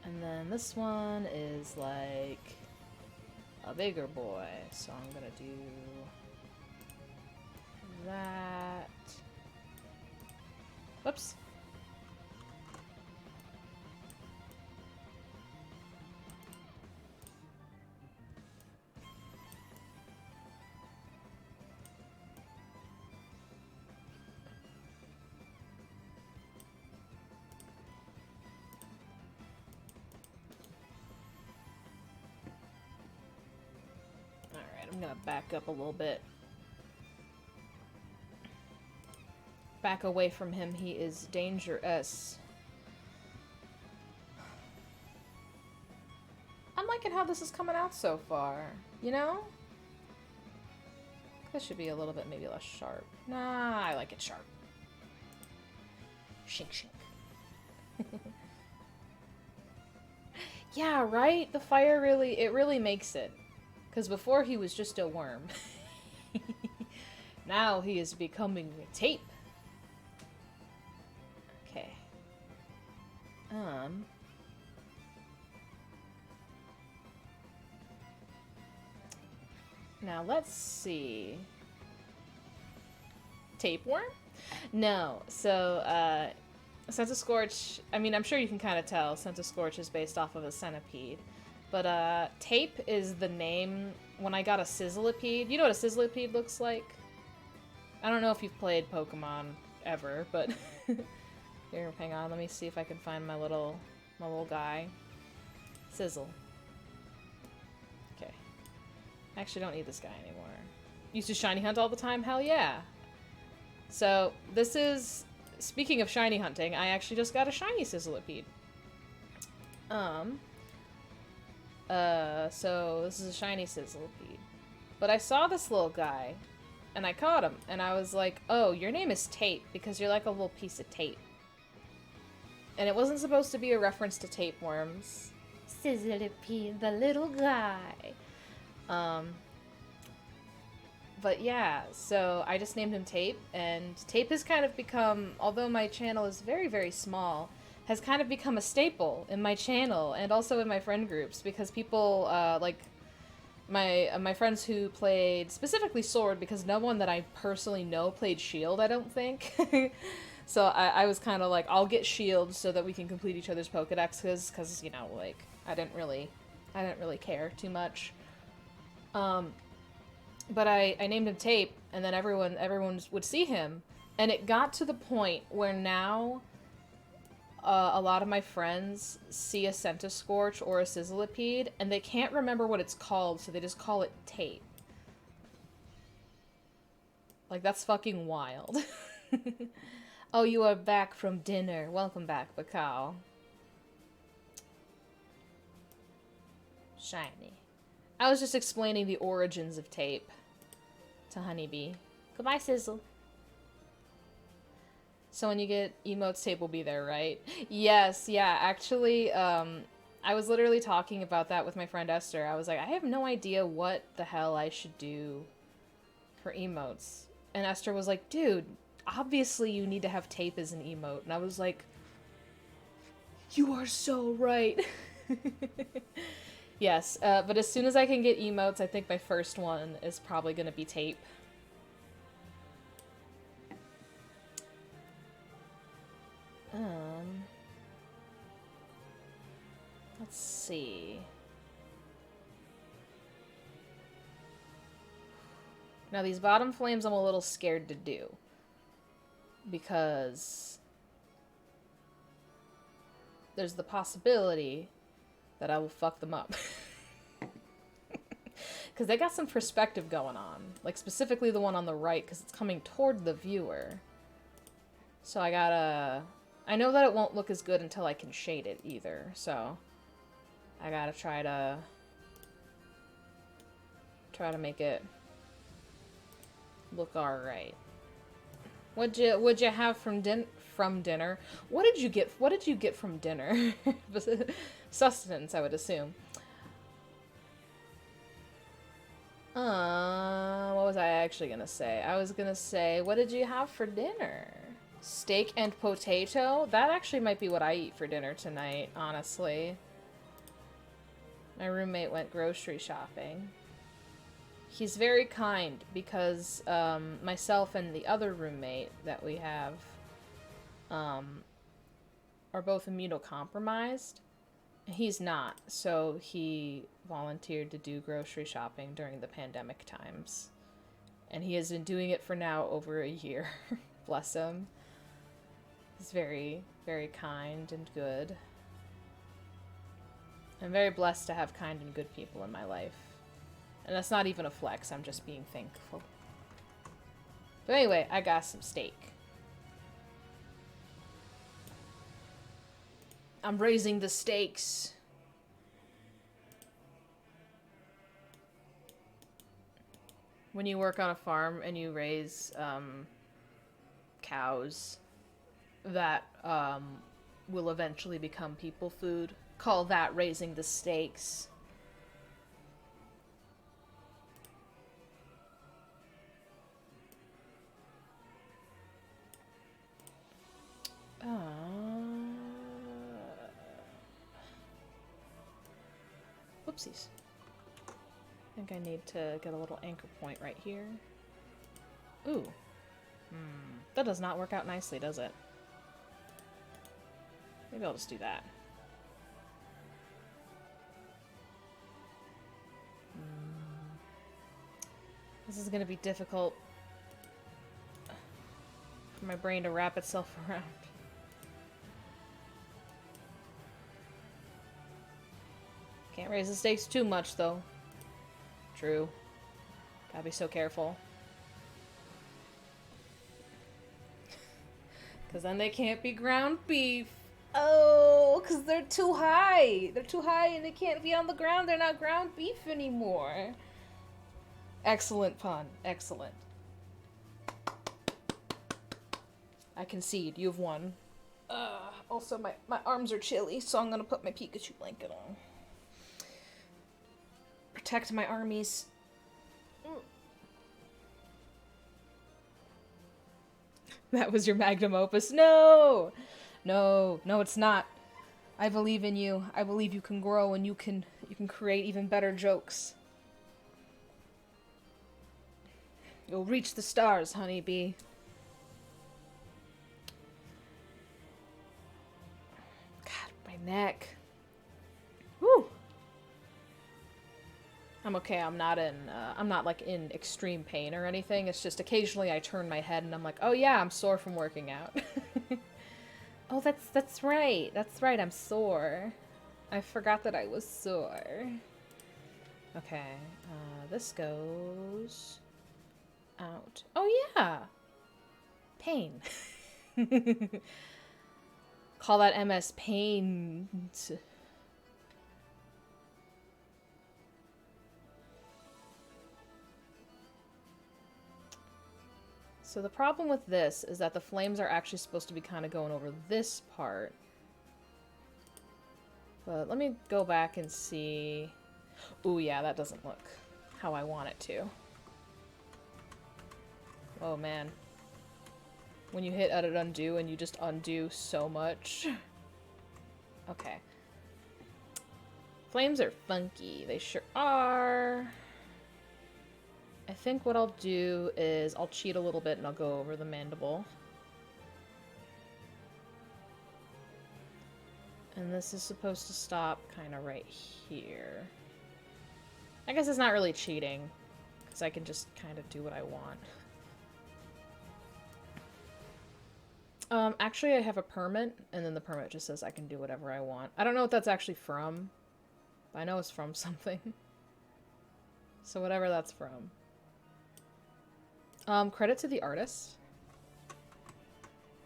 And then this one is like a bigger boy, so I'm gonna do that. Whoops. I'm gonna back up a little bit. Back away from him, he is dangerous. I'm liking how this is coming out so far, you know? This should be a little bit maybe less sharp. Nah, I like it sharp. Shink shink. Yeah, right? The fire really makes it. Because before he was just a worm. Now he is becoming tape. Okay. Now let's see. Tapeworm? No. So, Centiscorch, I mean, I'm sure you can kind of tell Centiscorch is based off of a centipede. But, Tape is the name when I got a Sizzlipede. You know what a Sizzlipede looks like? I don't know if you've played Pokemon ever, but here, hang on, let me see if I can find my little guy. Sizzle. Okay. I actually don't need this guy anymore. Used to shiny hunt all the time? Hell yeah. So, this is... Speaking of shiny hunting, I actually just got a shiny Sizzlipede. So this is a shiny Sizzlipede. But I saw this little guy, and I caught him, and I was like, oh, your name is Tape, because you're like a little piece of tape. And it wasn't supposed to be a reference to tapeworms. Sizzlipede, the little guy. But yeah, so I just named him Tape, and Tape has kind of become, although my channel is very, very small, has kind of become a staple in my channel and also in my friend groups, because people, like, my friends who played, specifically Sword, because no one that I personally know played Shield, I don't think. So I was kind of like, I'll get Shield so that we can complete each other's Pokedexes, because, you know, like, I didn't really care too much. But I named him Tape, and then everyone would see him, and it got to the point where now a lot of my friends see a Centiskorch or a Sizzlipede, and they can't remember what it's called, so they just call it Tape. Like, that's fucking wild. Oh, you are back from dinner. Welcome back, Bakao. Shiny. I was just explaining the origins of Tape to Honeybee. Goodbye, Sizzle. So when you get emotes, Tape will be there, right? Yes, yeah, actually, I was literally talking about that with my friend Esther. I was like, I have no idea what the hell I should do for emotes. And Esther was like, dude, obviously you need to have Tape as an emote. And I was like, you are so right. Yes, but as soon as I can get emotes, I think my first one is probably going to be Tape. Let's see. Now these bottom flames I'm a little scared to do, because there's the possibility that I will fuck them up. Because they got some perspective going on. Like, specifically the one on the right, because it's coming toward the viewer. So I gotta... I know that it won't look as good until I can shade it, either. So I gotta try to make it look alright. What'd you have from dinner? What did you get from dinner? Sustenance, I would assume. What was I actually gonna say? I was gonna say, what did you have for dinner? Steak and potato? That actually might be what I eat for dinner tonight, honestly. My roommate went grocery shopping. He's very kind, because myself and the other roommate that we have are both immunocompromised. He's not, so he volunteered to do grocery shopping during the pandemic times. And he has been doing it for now over a year. Bless him. He's very, very kind and good. I'm very blessed to have kind and good people in my life. And that's not even a flex, I'm just being thankful. But anyway, I got some steak. I'm raising the stakes. When you work on a farm and you raise cows that will eventually become people food, call that raising the stakes. Whoopsies. I think I need to get a little anchor point right here. Ooh. That does not work out nicely, does it? Maybe I'll just do that. This is gonna be difficult for my brain to wrap itself around. Can't raise the stakes too much, though. True. Gotta be so careful. Because then they can't be ground beef. Oh, because they're too high. They're too high and they can't be on the ground. They're not ground beef anymore. Excellent pun. Excellent. I concede. You've won. Also, my arms are chilly, so I'm gonna put my Pikachu blanket on. Protect my armies. That was your magnum opus. No! No, no, it's not. I believe in you. I believe you can grow and you can create even better jokes. You'll reach the stars, honeybee. God, my neck. Whew. I'm okay. I'm not like in extreme pain or anything. It's just occasionally I turn my head and I'm like, oh yeah, I'm sore from working out. Oh, that's right. That's right. I'm sore. I forgot that I was sore. Okay. This goes out. Oh yeah. Pain. Call that MS pain. So the problem with this is that the flames are actually supposed to be kind of going over this part. But let me go back and see. Ooh, yeah, that doesn't look how I want it to. Oh, man. When you hit edit undo and you just undo so much. Okay. Flames are funky. They sure are. I think what I'll do is I'll cheat a little bit and I'll go over the mandible. And this is supposed to stop kind of right here. I guess it's not really cheating, because I can just kind of do what I want. Actually I have a permit, and then the permit just says I can do whatever I want. I don't know what that's actually from. But I know it's from something. So whatever that's from. Credit to the artist.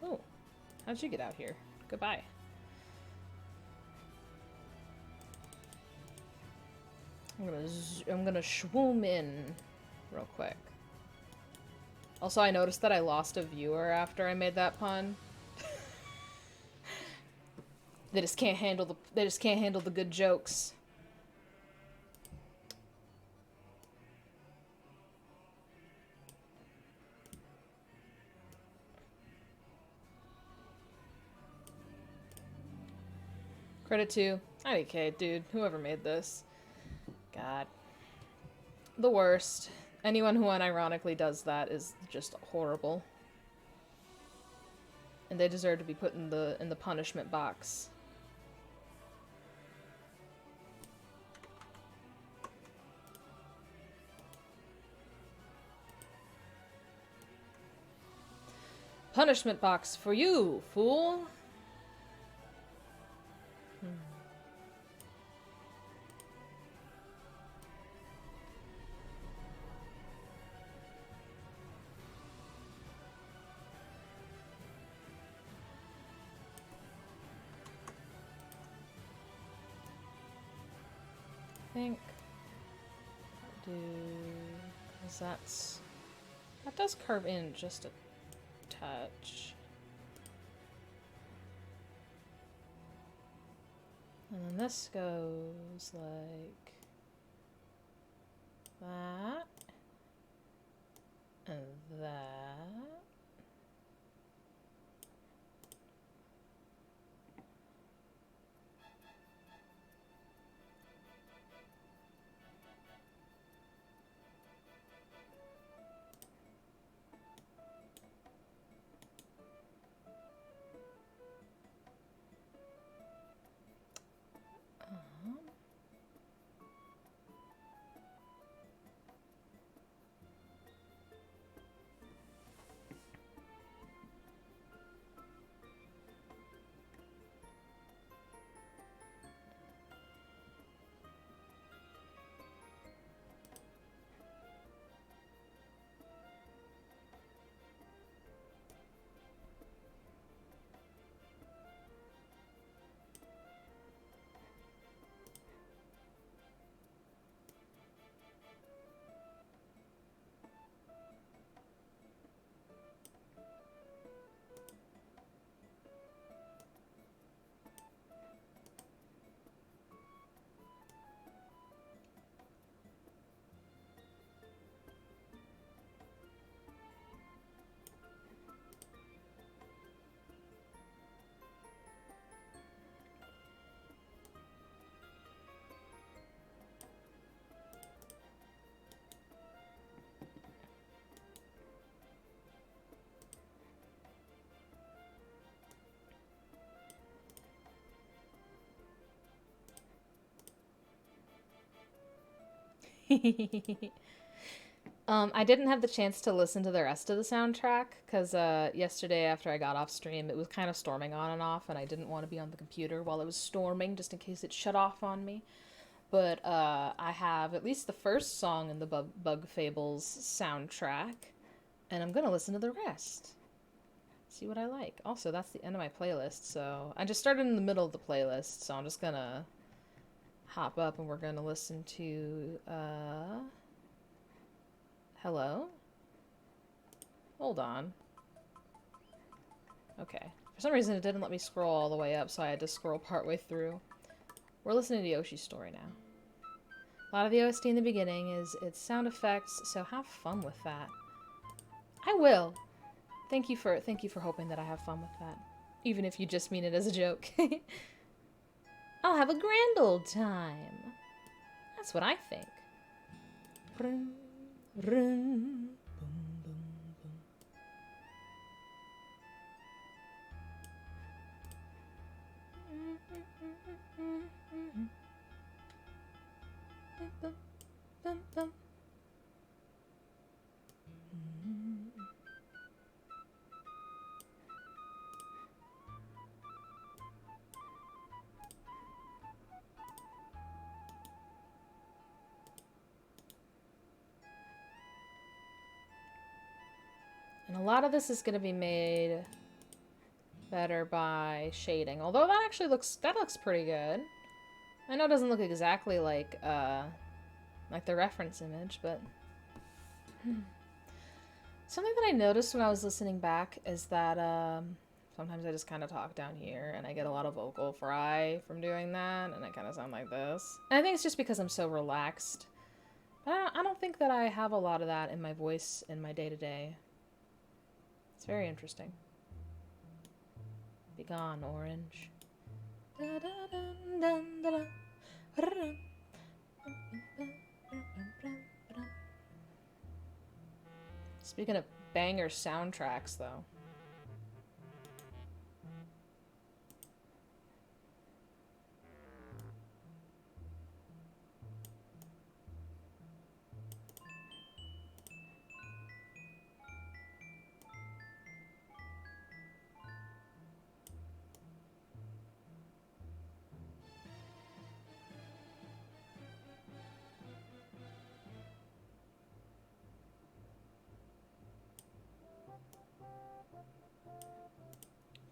Oh, how'd you get out here? Goodbye. I'm gonna swoom in real quick. Also, I noticed that I lost a viewer after I made that pun. They just can't handle the good jokes. Credit to IDK, dude. Whoever made this. God. The worst. Anyone who unironically does that is just horrible. And they deserve to be put in the punishment box. Punishment box for you, fool! I think because that does curve in just a touch. And then this goes like that and that. I didn't have the chance to listen to the rest of the soundtrack because yesterday after I got off stream, it was kind of storming on and off, and I didn't want to be on the computer while it was storming just in case it shut off on me. But I have at least the first song in the Bug Fables soundtrack, and I'm gonna listen to the rest. See what I like. Also, that's the end of my playlist, so I just started in the middle of the playlist, so I'm just gonna hop up and we're gonna listen to Hello? Hold on. Okay. For some reason it didn't let me scroll all the way up, so I had to scroll partway through. We're listening to Yoshi's story now. A lot of the OST in the beginning is its sound effects, so have fun with that. I will. Thank you for hoping that I have fun with that. Even if you just mean it as a joke. I'll have a grand old time. That's what I think. Run, run, boom, boom, boom. Bum, bum, bum. And a lot of this is going to be made better by shading. Although that actually looks pretty good. I know it doesn't look exactly like the reference image, but something that I noticed when I was listening back is that sometimes I just kind of talk down here and I get a lot of vocal fry from doing that, and I kind of sound like this. And I think it's just because I'm so relaxed. But I don't think that I have a lot of that in my voice in my day-to-day. It's very interesting. Be gone, orange. Speaking of banger soundtracks, though.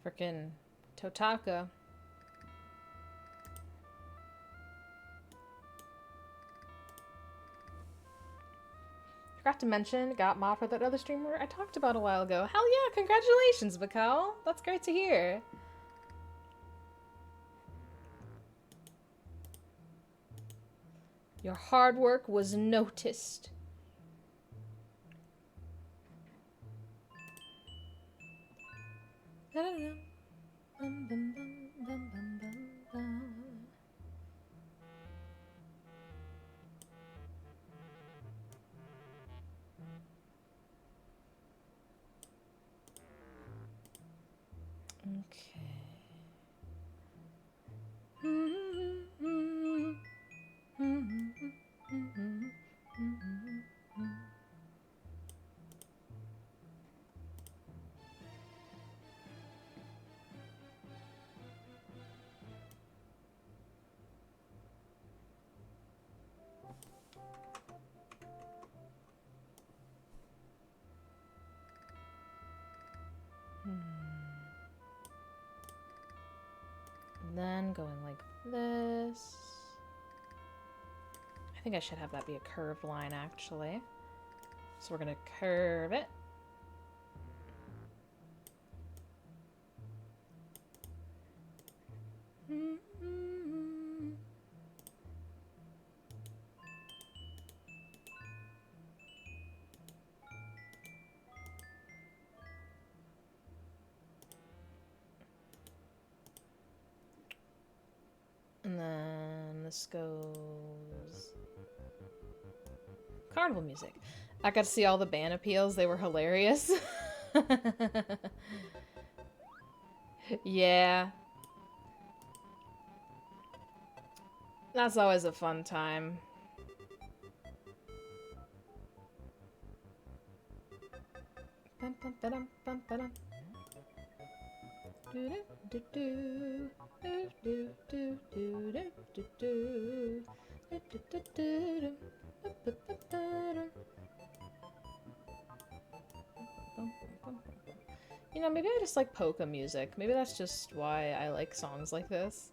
Frickin' Totaka. Forgot to mention, got mod for that other streamer I talked about a while ago. Hell yeah, congratulations, Mikkel. That's great to hear. Your hard work was noticed. Okay. And then going like this. I think I should have that be a curved line, actually. So we're gonna curve it. And then this goes... Carnival music. I got to see all the band appeals. They were hilarious. Yeah. That's always a fun time. Bum, bum, ba-dum, bum, ba-dum. Do do do do do do do do do do do do do. You know, maybe I just like polka music. Maybe that's just why I like songs like this.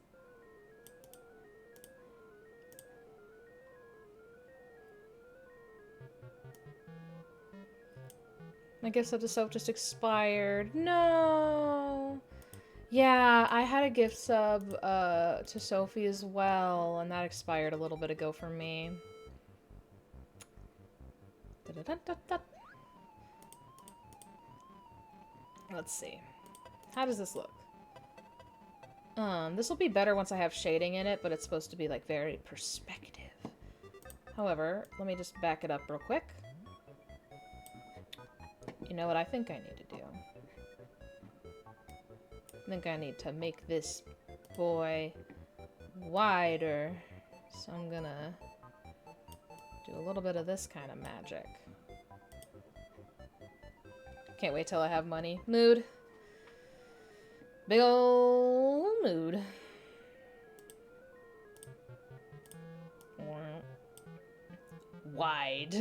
My gift sub to self just expired. No! Yeah, I had a gift sub to Sophie as well, and that expired a little bit ago for me. Da-da-da-da-da. Let's see. How does this look? This will be better once I have shading in it, but it's supposed to be, like, very perspective. However, let me just back it up real quick. You know what I think I need to do? I think I need to make this boy wider. So I'm gonna do a little bit of this kind of magic. Can't wait till I have money. Mood. Big ol' mood. Wide.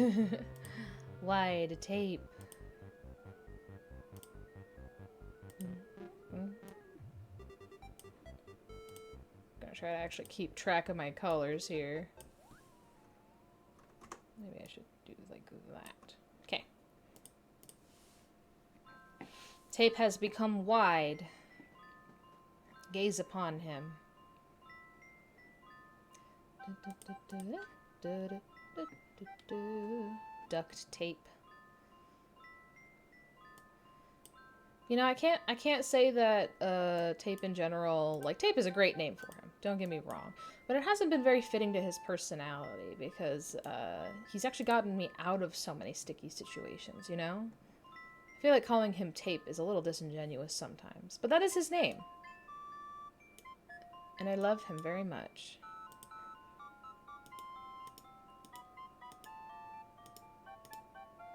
Wide tape. Gonna try to actually keep track of my colors here. Maybe I should do like that. Okay. Tape has become wide. Gaze upon him. Duct tape. You know, I can't say that tape in general, like, tape is a great name for him, don't get me wrong, but it hasn't been very fitting to his personality because he's actually gotten me out of so many sticky situations, you know? I feel like calling him Tape is a little disingenuous sometimes, but that is his name. And I love him very much.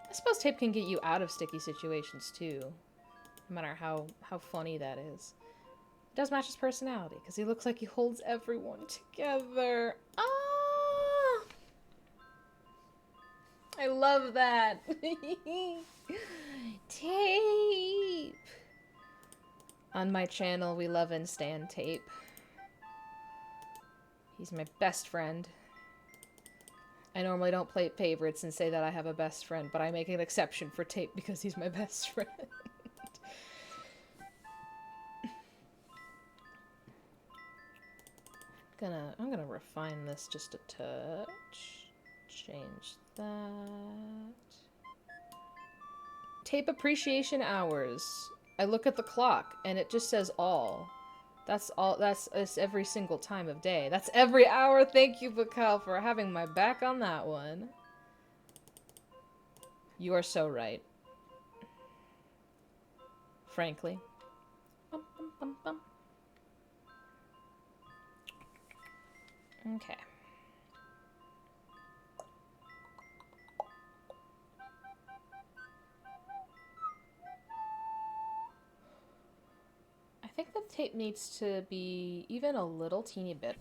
I suppose tape can get you out of sticky situations too, no matter how funny that is. It does match his personality, because he looks like he holds everyone together. Ah! I love that. Tape! On my channel, we love and stand Tape. He's my best friend. I normally don't play favorites and say that I have a best friend, but I make an exception for Tape because he's my best friend. I'm gonna refine this just a touch. Change that. Tape appreciation hours. I look at the clock and it just says all. That's all. It's every single time of day. That's every hour. Thank you, Bakal, for having my back on that one. You are so right. Frankly. Bum, bum, bum, bum. Okay. I think the tape needs to be even a little teeny bit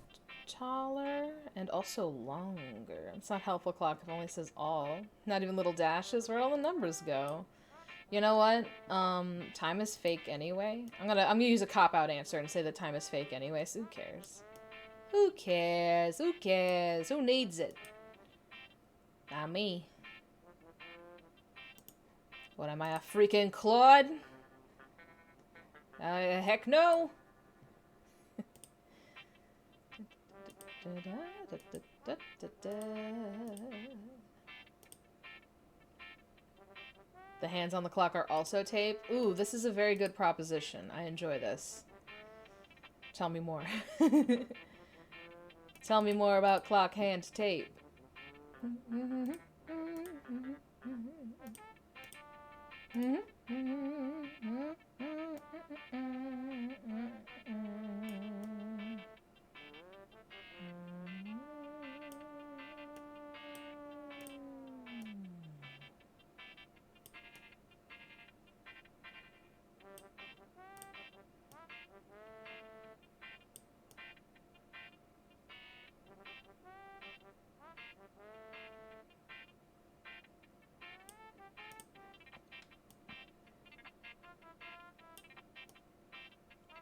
taller and also longer. It's not helpful clock if it only says all. Not even little dashes. Where'd all the numbers go? You know what? Time is fake anyway. I'm gonna use a cop-out answer and say that time is fake anyway, so who cares? Who cares? Who cares? Who needs it? Not me. What am I, a freaking Claude? Heck no! The hands on the clock are also tape. Ooh, this is a very good proposition. I enjoy this. Tell me more. Tell me more about clock hand tape.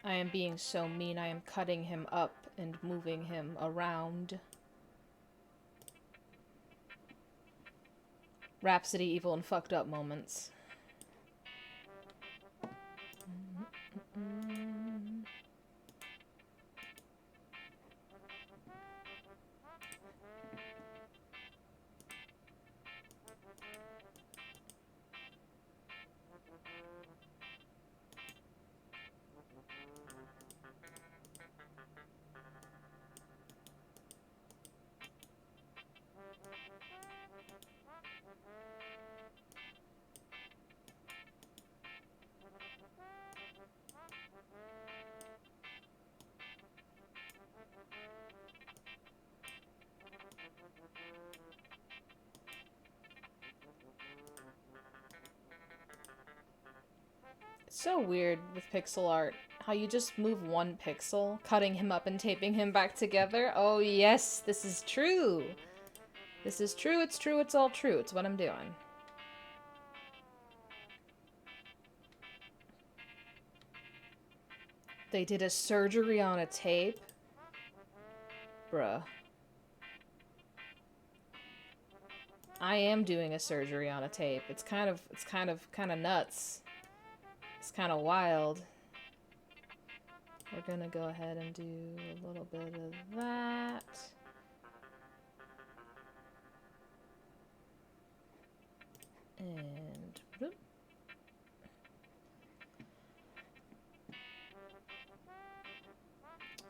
I am being so mean. I am cutting him up and moving him around. Rhapsody, evil, and fucked up moments. It's so weird with pixel art. How you just move one pixel, cutting him up and taping him back together. Oh yes, this is true. This is true, it's true, it's all true. It's what I'm doing. They did a surgery on a tape? Bruh. I am doing a surgery on a tape. It's kind of nuts. It's kind of wild. We're gonna go ahead and do a little bit of that. And whoop.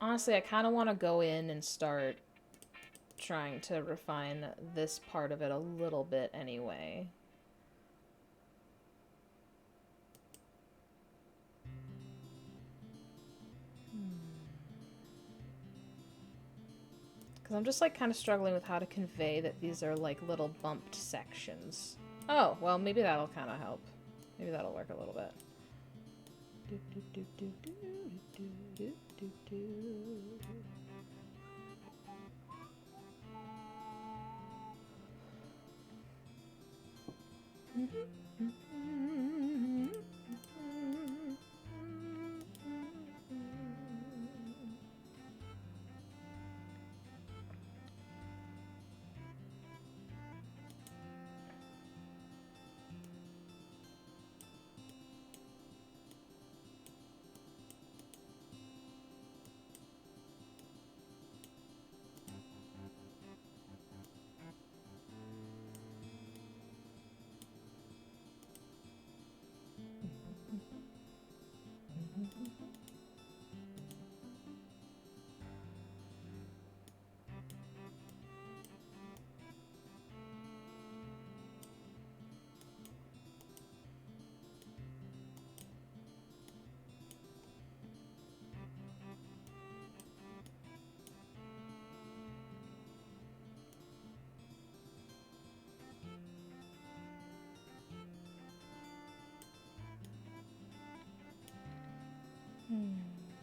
Honestly, I kind of want to go in and start trying to refine this part of it a little bit anyway. Because I'm just like kind of struggling with how to convey that these are like little bumped sections. Oh, well, maybe that'll kind of help. Maybe that'll work a little bit.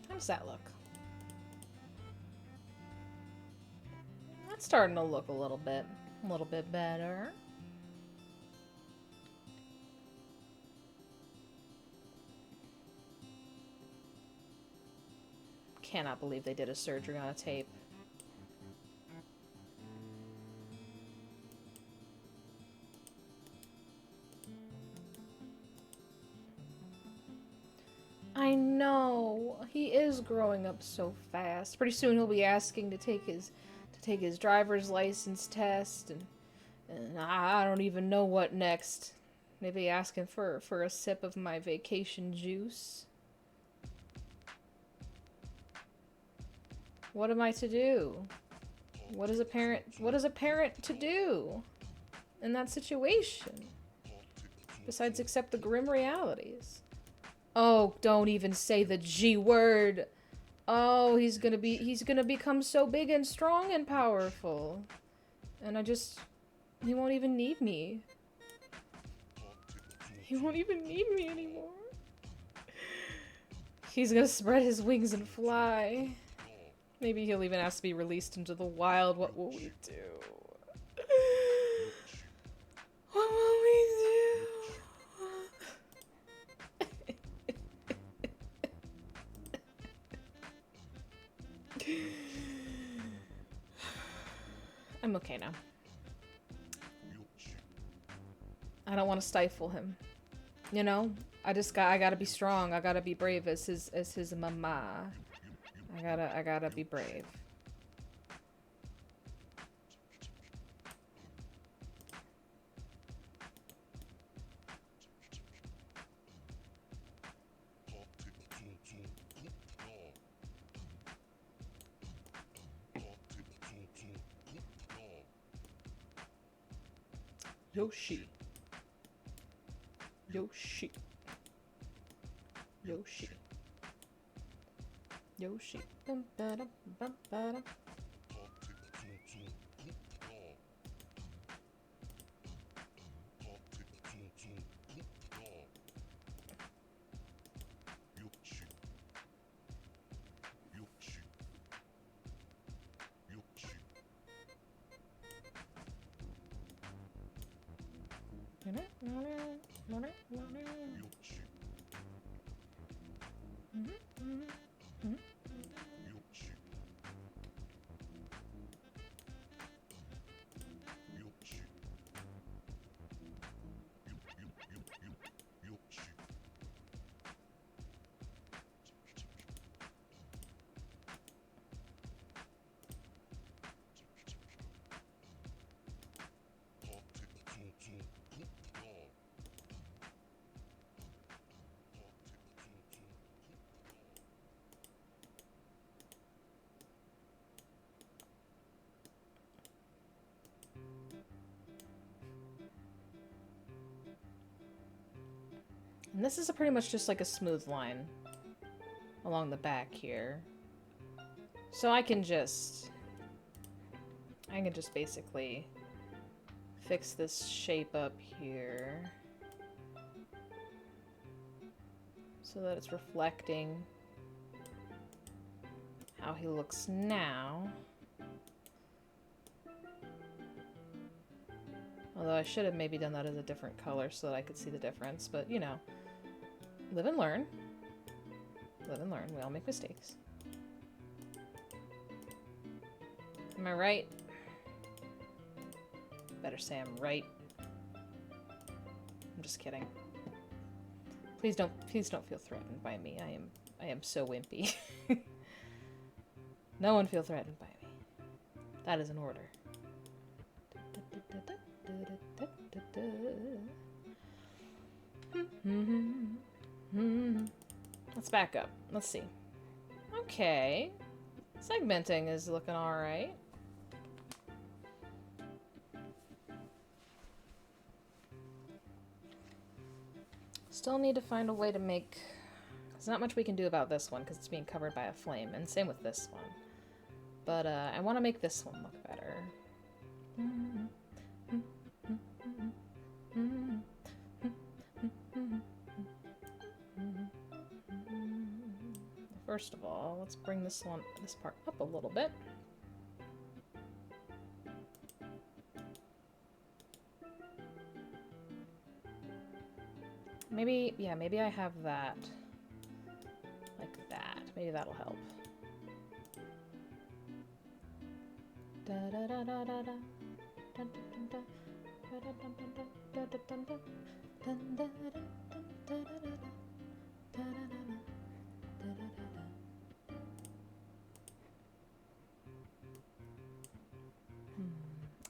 How does that look? That's starting to look a little bit better. Cannot believe they did a surgery on a tape. I know. He is growing up so fast. Pretty soon he'll be asking to take his driver's license test, and I don't even know what next. Maybe asking for a sip of my vacation juice. What am I to do? What is a parent to do in that situation? Besides accept the grim realities. Oh, don't even say the G word. Oh, he's gonna become so big and strong and powerful. And he won't even need me. He won't even need me anymore. He's gonna spread his wings and fly. Maybe he'll even ask to be released into the wild. What will we do? What will we do? I'm okay now. I don't want to stifle him. You know? I gotta be strong. I gotta be brave as his mama. I gotta be brave. Yoshi. Yoshi. Yoshi. Yoshi. Bum, ba-dum, bum, ba-dum. And this is pretty much just like a smooth line along the back here. So I can just basically fix this shape up here so that it's reflecting how he looks now. Although I should have maybe done that as a different color so that I could see the difference, but you know, live and learn. Live and learn. We all make mistakes. Am I right? Better say I'm right. I'm just kidding. Please don't feel threatened by me. I am so wimpy. No one feel threatened by me. That is an order. Let's back up. Let's see. Okay. Segmenting is looking alright. Still need to find a way to make... There's not much we can do about this one because it's being covered by a flame, and same with this one. But I want to make this one look better. First of all, let's bring this part up a little bit. Maybe, yeah, maybe I have that like that. Maybe that'll help.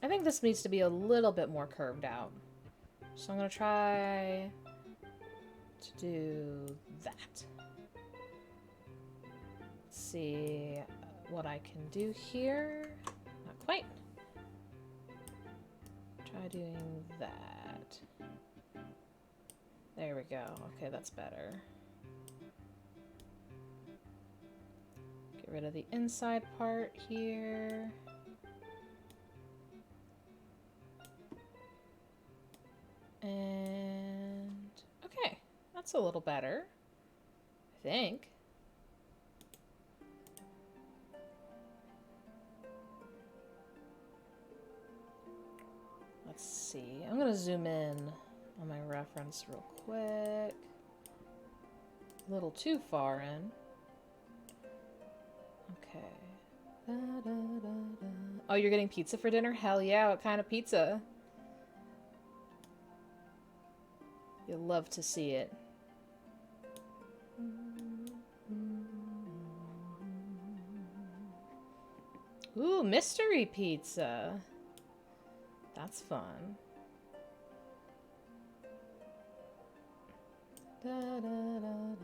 I think this needs to be a little bit more curved out. So I'm going to try to do that. Let's see what I can do here. Not quite. Try doing that. There we go. Okay, that's better. Get rid of the inside part here. And okay, that's a little better, I think. Let's see. I'm gonna zoom in on my reference real quick. A little too far in. Okay. Da, da, da, da. Oh, you're getting pizza for dinner? Hell yeah, what kind of pizza? You'll love to see it. Ooh, mystery pizza. That's fun. Da, da, da, da.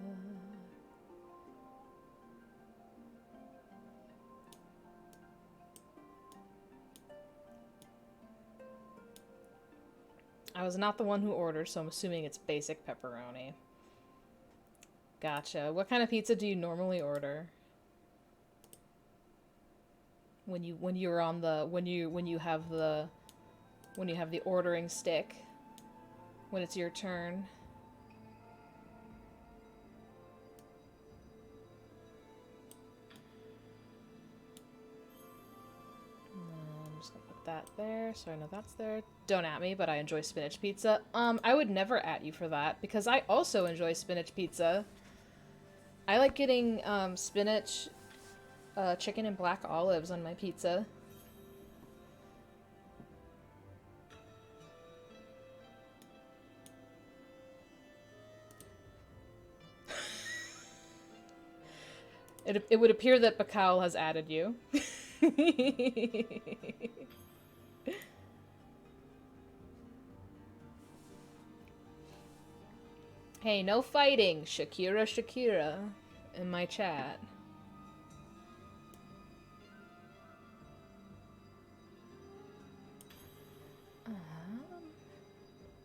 I was not the one who ordered, so I'm assuming it's basic pepperoni. Gotcha. What kind of pizza do you normally order? When you're on the when you have the ordering stick, when it's your turn. I'm just gonna put that there so I know that's there. Don't at me, but I enjoy spinach pizza. I would never at you for that because I also enjoy spinach pizza. I like getting spinach, chicken, and black olives on my pizza. It would appear that Bakal has added you. Hey, no fighting, Shakira Shakira, in my chat.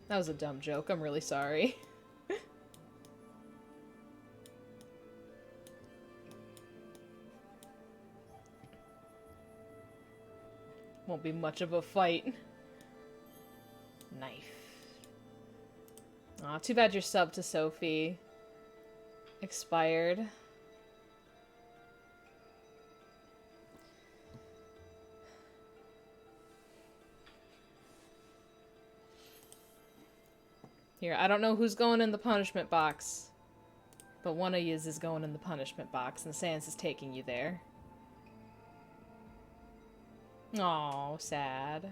That was a dumb joke, I'm really sorry. Won't be much of a fight. Knife. Aw, too bad your sub to Sophie expired. Here, I don't know who's going in the punishment box, but one of yous is going in the punishment box, and Sans is taking you there. Aw, sad.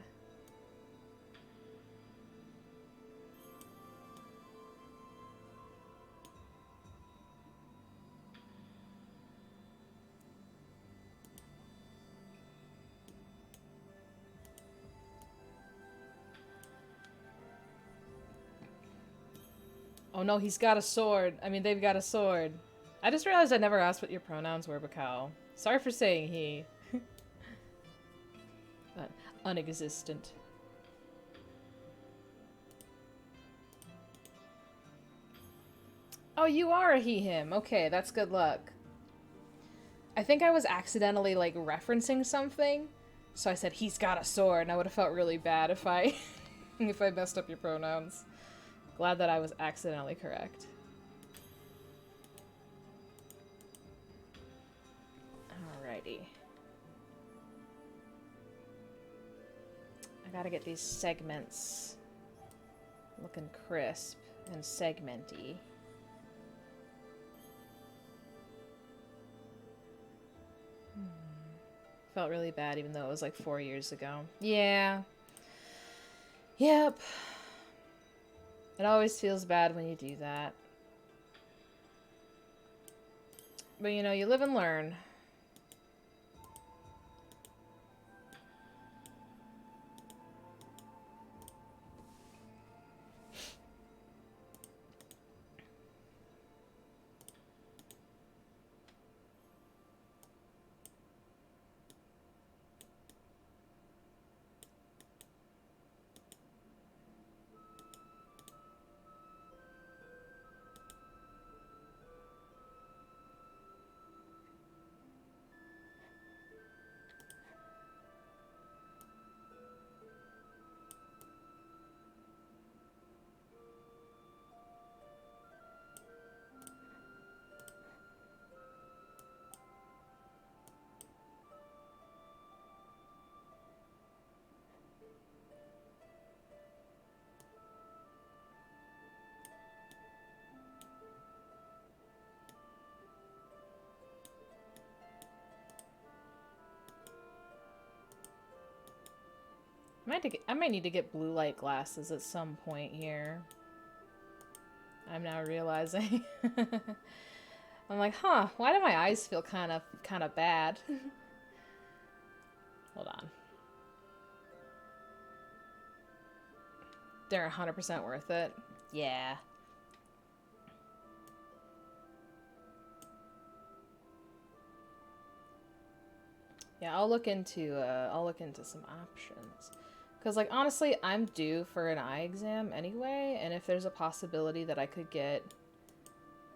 Oh no, he's got a sword. I mean, they've got a sword. I just realized I never asked what your pronouns were, Bakal. Sorry for saying he. But unexistent. Oh, you are a he-him. Okay, that's good luck. I think I was accidentally, like, referencing something, so I said, he's got a sword, and I would have felt really bad if I if I messed up your pronouns. Glad that I was accidentally correct. Alrighty. I gotta get these segments looking crisp and segmenty. Felt really bad even though it was like 4 years ago. Yeah. Yep. It always feels bad when you do that. But you know, you live and learn. I might need to get blue light glasses at some point here. I'm now realizing. I'm like, huh, why do my eyes feel kind of bad? Hold on. They're 100% worth it. Yeah. Yeah, I'll look into some options. Cause like honestly, I'm due for an eye exam anyway, and if there's a possibility that I could get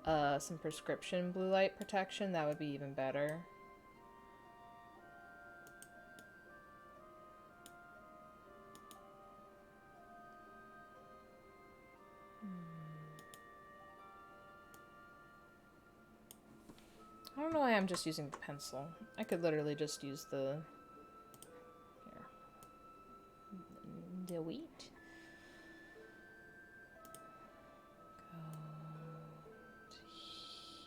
some prescription blue light protection, that would be even better. I don't know why I'm just using the pencil. I could literally just use the... Here. Delete. Go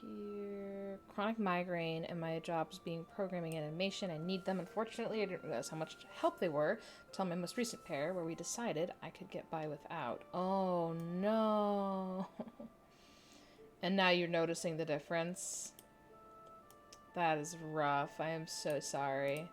here. Chronic migraine and my job's being programming and animation. I need them. Unfortunately, I didn't realize how much help they were until my most recent pair, where we decided I could get by without. Oh, no. And now you're noticing the difference. That is rough. I am so sorry.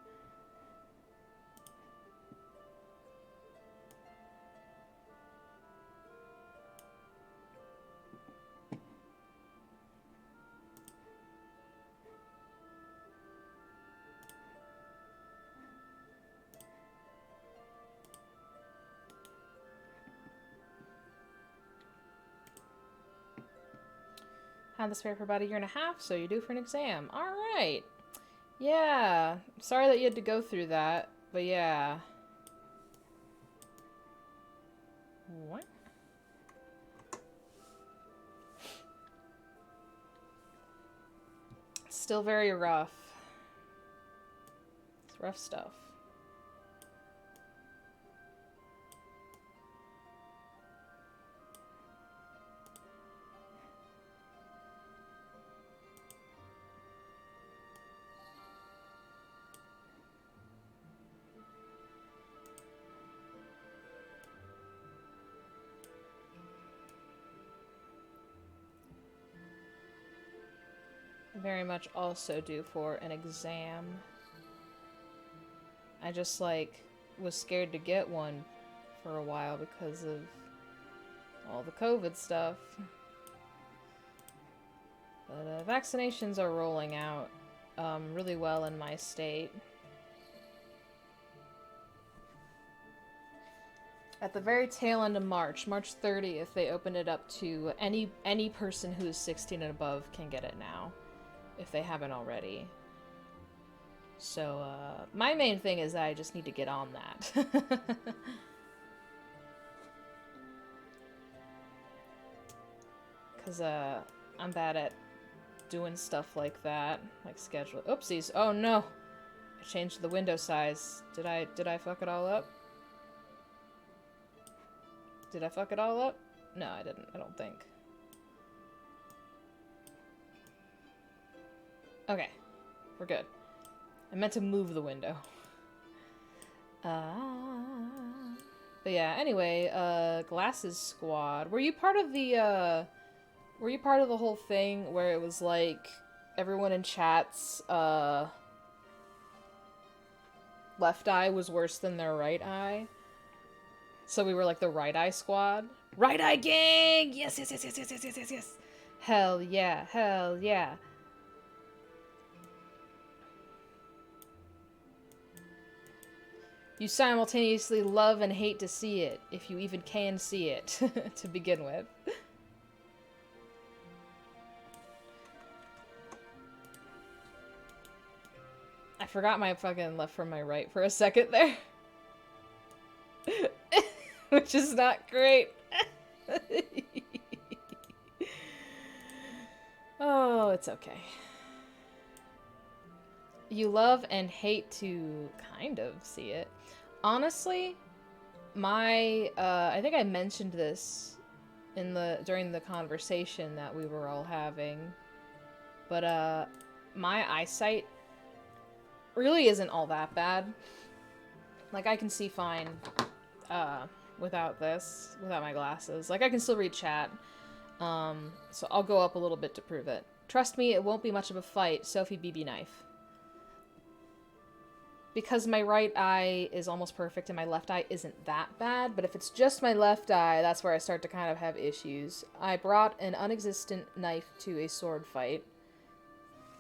Had this pair for about 1.5 years, so you're due for an exam. Alright. Yeah. Sorry that you had to go through that, but yeah. What? Still very rough. It's rough stuff. Very much also due for an exam. I just, like, was scared to get one for a while because of all the COVID stuff. But vaccinations are rolling out really well in my state. At the very tail end of March, March 30th, they opened it up to any person who is 16 and above can get it now, if they haven't already. So, my main thing is that I just need to get on that. Because, I'm bad at doing stuff like that. Like schedule. Oopsies. Oh no! I changed the window size. Did I fuck it all up? Did I fuck it all up? No, I didn't. I don't think. Okay. We're good. I meant to move the window. But yeah, anyway, Glasses Squad. Were you part of the whole thing where it was like everyone in chat's left eye was worse than their right eye? So we were like the right eye squad? Right eye gang! Yes, yes, yes, yes, yes, yes, yes, yes, yes. Hell yeah, hell yeah. You simultaneously love and hate to see it, if you even can see it, to begin with. I forgot my fucking left from my right for a second there. Which is not great. Oh, it's okay. You love and hate to kind of see it. Honestly, I think I mentioned this during the conversation that we were all having, but my eyesight really isn't all that bad. Like, I can see fine without this, without my glasses. Like, I can still read chat. So I'll go up a little bit to prove it. Trust me, it won't be much of a fight. Sophie BB knife. Because my right eye is almost perfect and my left eye isn't that bad, but if it's just my left eye, that's where I start to kind of have issues. I brought an unexistent knife to a sword fight.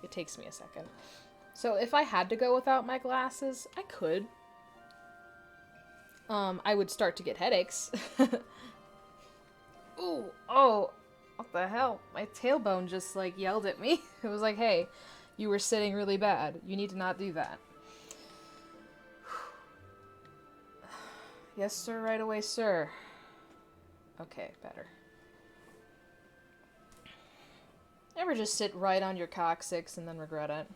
It takes me a second. So if I had to go without my glasses, I could. I would start to get headaches. Ooh, oh, what the hell? My tailbone just, like, yelled at me. It was like, hey, you were sitting really bad. You need to not do that. Yes, sir, right away, sir. Okay, better. Ever just sit right on your coccyx and then regret it?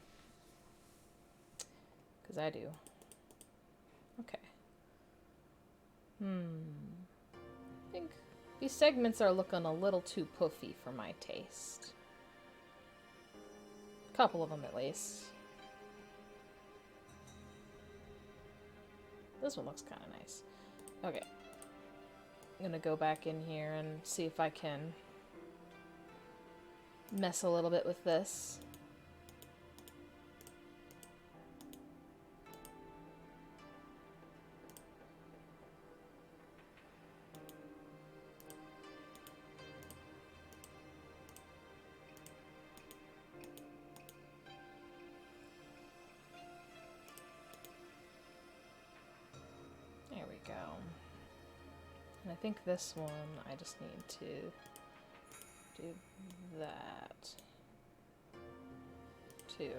Because I do. Okay. I think these segments are looking a little too puffy for my taste. A couple of them, at least. This one looks kind of nice. Okay. I'm gonna go back in here and see if I can mess a little bit with this. There we go. And I think this one, I just need to do that too.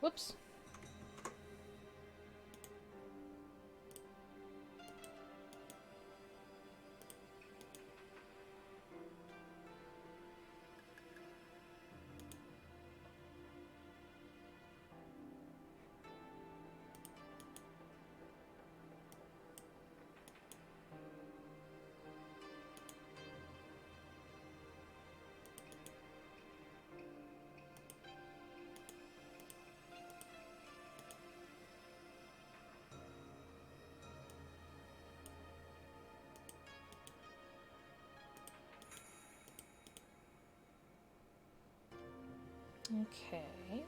Whoops. Okay.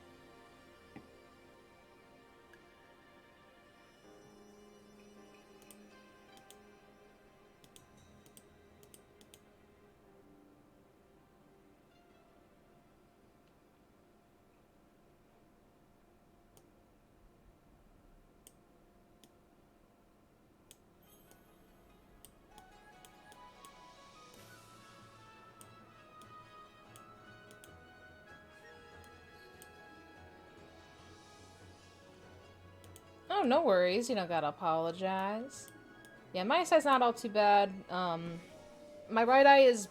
Oh, no worries. You don't gotta apologize. Yeah, my eyesight's not all too bad. My right eye is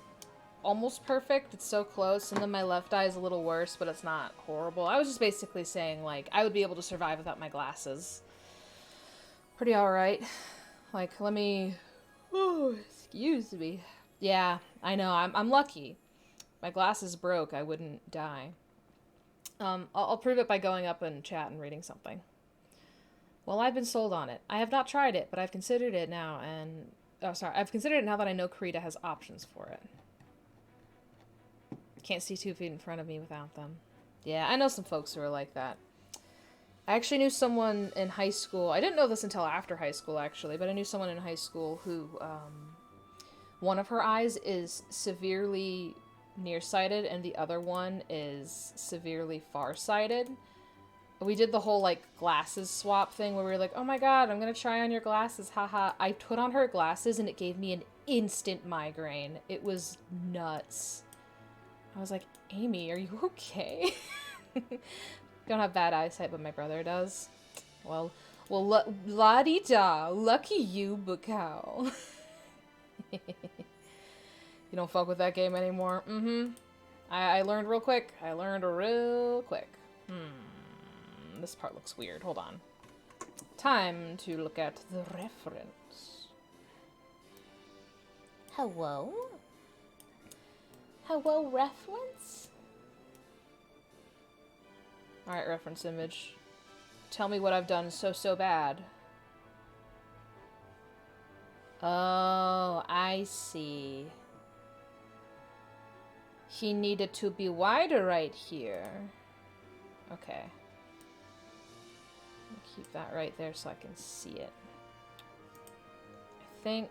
almost perfect. It's so close. And then my left eye is a little worse, but it's not horrible. I was just basically saying, like, I would be able to survive without my glasses. Pretty alright. Like, let me... Oh, excuse me. Yeah, I know. I'm lucky. My glasses broke. I wouldn't die. I'll prove it by going up and chat and reading something. Well, I've been sold on it. I have not tried it, but I've considered it now, and... Oh, sorry. I've considered it now that I know Karita has options for it. Can't see 2 feet in front of me without them. Yeah, I know some folks who are like that. I actually knew someone in high school... I didn't know this until after high school, actually, but I knew someone in high school who, one of her eyes is severely nearsighted, and the other one is severely farsighted. We did the whole, like, glasses swap thing where we were like, oh my god, I'm gonna try on your glasses, haha. I put on her glasses and it gave me an instant migraine. It was nuts. I was like, Amy, are you okay? Don't have bad eyesight, but my brother does. Well, la-di-da, lucky you, Bukao. You don't fuck with that game anymore? Mm-hmm. I learned real quick. This part looks weird. Hold on. Time to look at the reference. Hello? Hello, reference? Alright, reference image. Tell me what I've done so bad. Oh, I see. He needed to be wider right here. Okay. Keep that right there so I can see it. I think...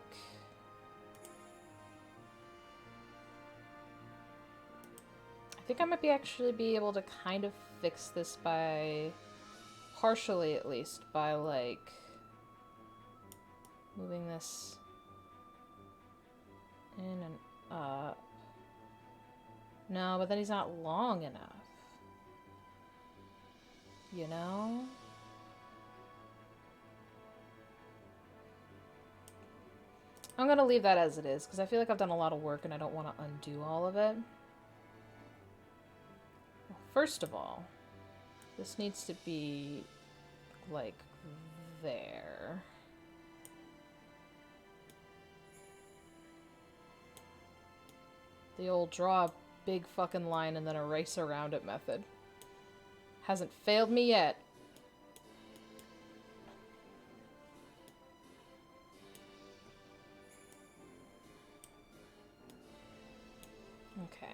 I might actually be able to kind of fix this by... partially at least, by like... moving this in and up. No, but then he's not long enough. You know? I'm gonna leave that as it is, because I feel like I've done a lot of work and I don't want to undo all of it. Well, first of all, this needs to be, like, there. The old draw a big fucking line and then erase around it method. Hasn't failed me yet. Okay.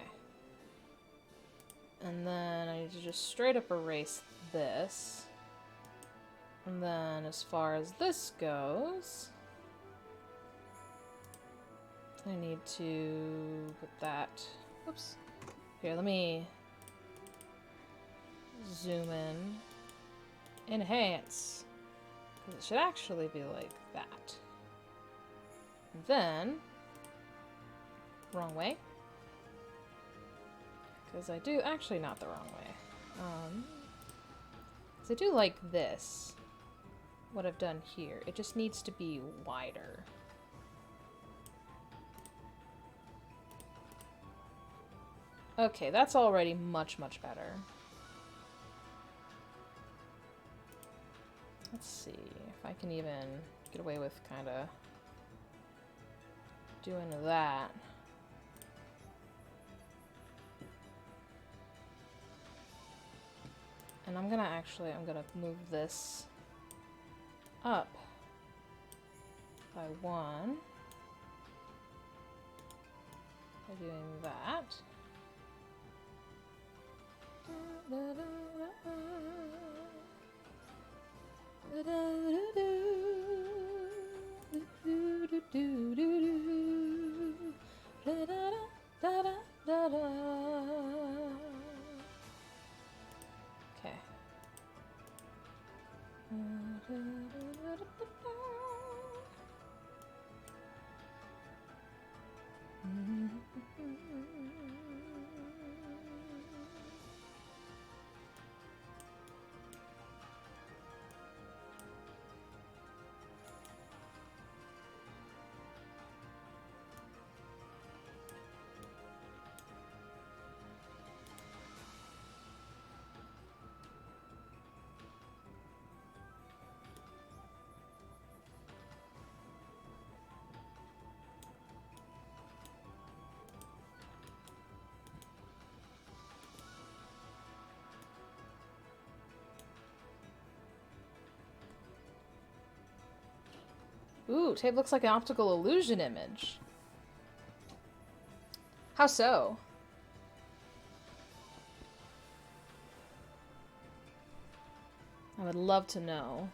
And then I need to just straight up erase this. And then as far as this goes, I need to put that... Oops. Here, let me zoom in. Enhance. Because it should actually be like that. And then... Wrong way. Because I do... Actually, not the wrong way. Because I do like this. What I've done here. It just needs to be wider. Okay, that's already much, much better. Let's see if I can even get away with kind of doing that. And I'm gonna move this up by 1 by doing that. Okay. Ooh, tape looks like an optical illusion image. How so? I would love to know.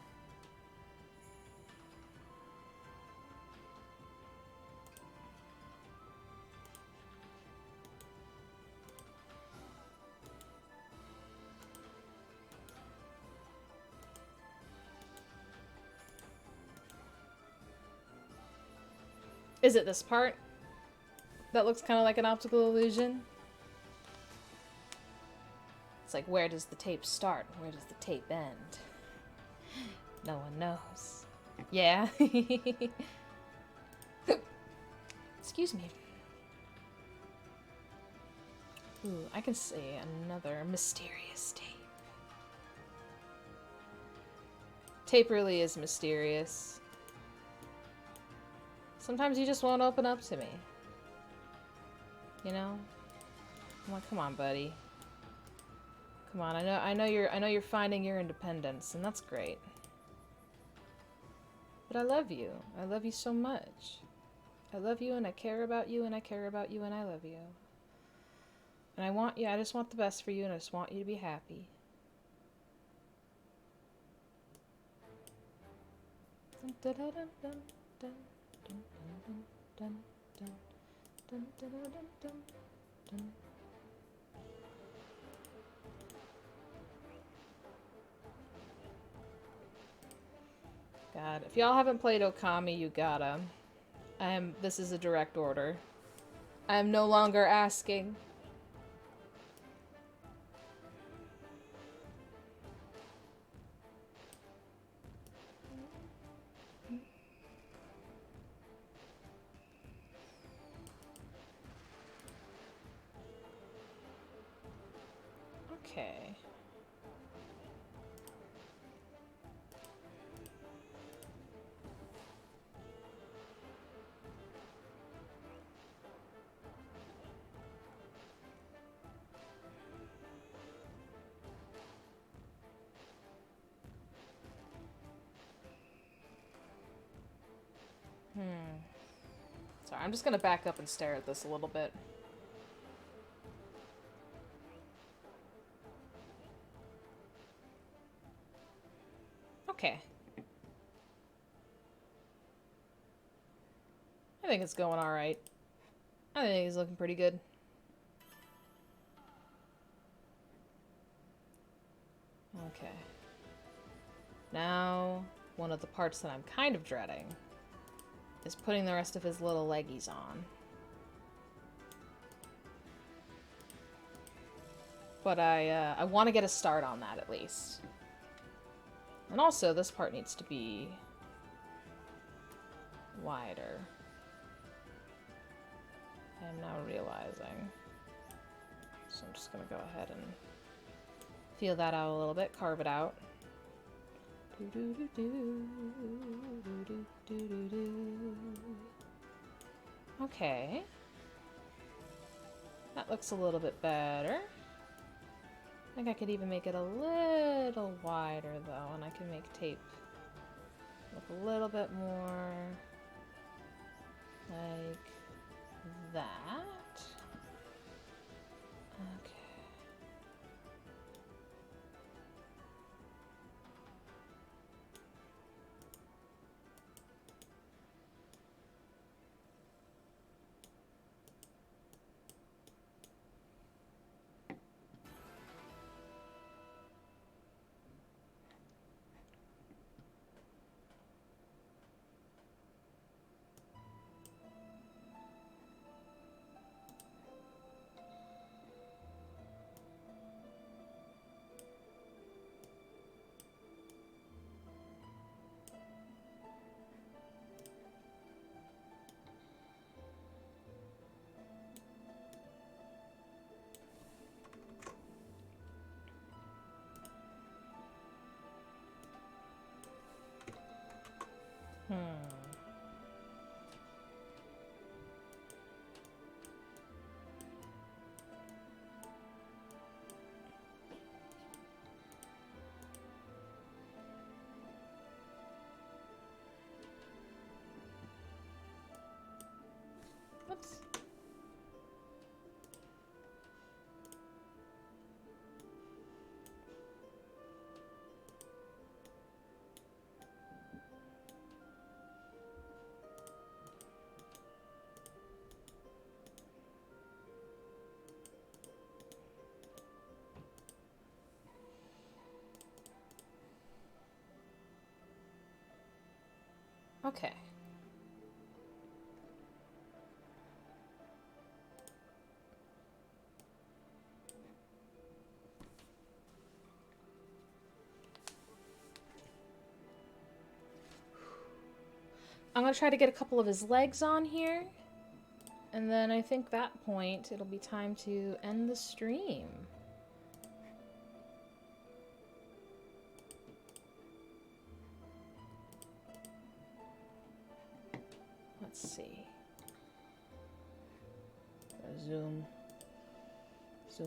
Is it this part that looks kind of like an optical illusion? It's like, where does the tape start? Where does the tape end? No one knows. Yeah. Excuse me. Ooh, I can see another mysterious tape. Tape really is mysterious. Sometimes you just won't open up to me. You know? I'm like, come on, buddy. Come on, I know you're finding your independence, and that's great. But I love you. I love you so much. I love you and I care about you and I care about you and I love you. And I want you, I just want the best for you and I just want you to be happy. God, if y'all haven't played Okami, you gotta. This is a direct order. I am no longer asking. Okay. Sorry, I'm just gonna back up and stare at this a little bit. Okay. I think it's going alright. I think he's looking pretty good. Okay. Now, one of the parts that I'm kind of dreading is putting the rest of his little leggies on. But I want to get a start on that at least. And also, this part needs to be wider. I'm now realizing. So I'm just going to go ahead and feel that out a little bit, carve it out. Okay. That looks a little bit better. I think I could even make it a little wider though, and I can make tape look a little bit more like that. Okay. Oops. Okay. I'm gonna try to get a couple of his legs on here. And then I think that point, it'll be time to end the stream. Let's see. Zoom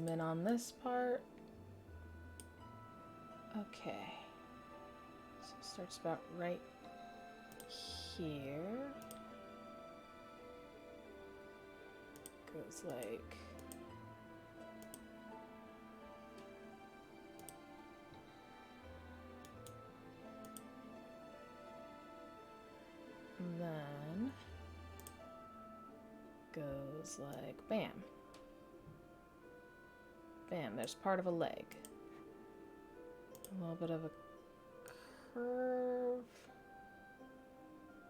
in on this part. Okay. So it starts about right here. Goes like... then goes like bam. Bam, there's part of a leg. A little bit of a curve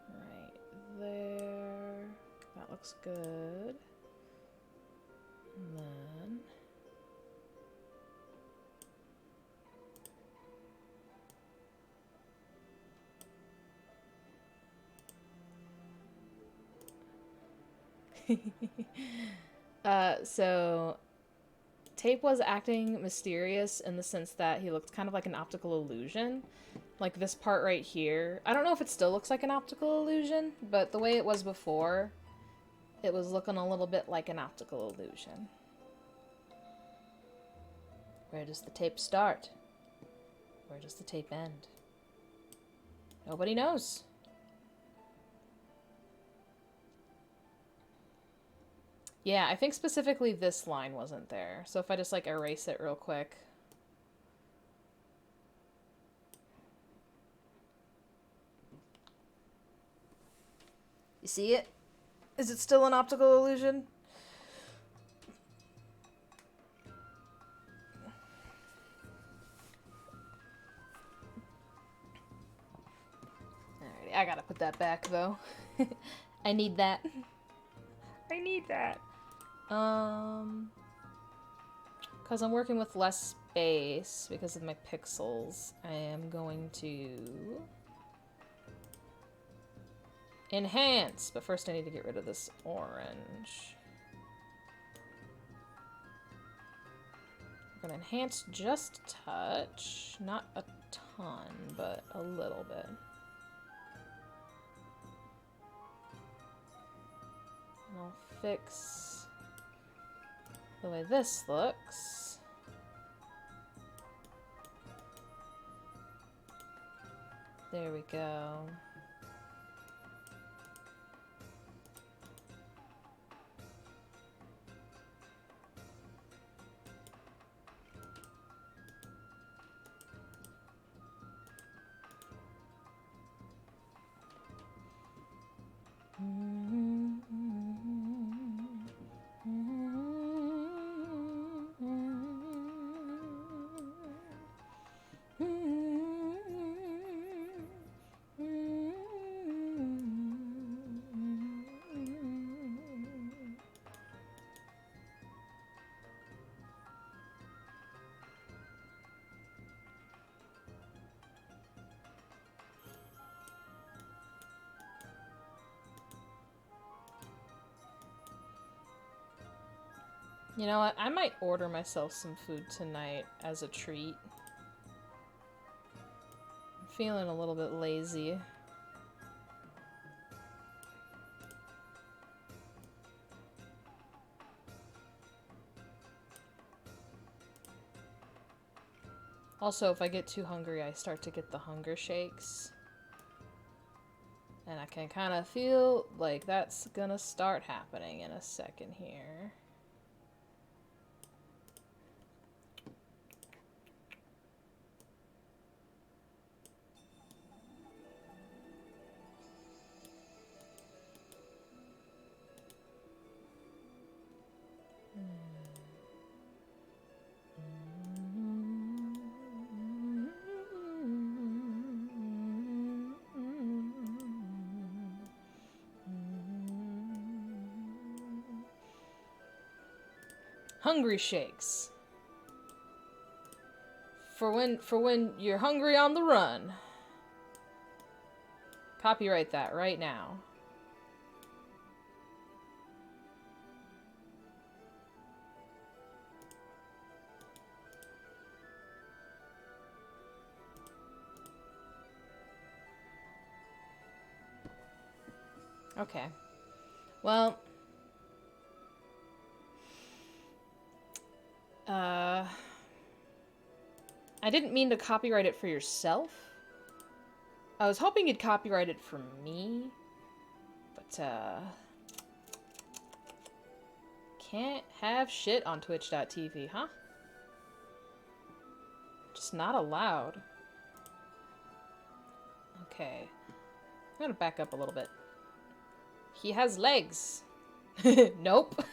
right there. That looks good. And then so Tape was acting mysterious in the sense that he looked kind of like an optical illusion. Like this part right here. I don't know if it still looks like an optical illusion, but the way it was before, it was looking a little bit like an optical illusion. Where does the tape start? Where does the tape end? Nobody knows. Yeah, I think specifically this line wasn't there. So if I just like erase it real quick. You see it? Is it still an optical illusion? Alrighty, I gotta put that back though. I need that. I need that. Because I'm working with less space because of my pixels, I am going to enhance. But first I need to get rid of this orange. I'm gonna enhance just a touch. Not a ton, but a little bit. And I'll fix the way this looks. There we go. You know what? I might order myself some food tonight as a treat. I'm feeling a little bit lazy. Also, if I get too hungry, I start to get the hunger shakes. And I can kind of feel like that's gonna start happening in a second here. Hungry shakes. For when you're hungry on the run. Copyright that right now. Okay. Well, I didn't mean to copyright it for yourself. I was hoping you'd copyright it for me. But, can't have shit on twitch.tv, huh? Just not allowed. Okay. I'm gonna back up a little bit. He has legs. Nope.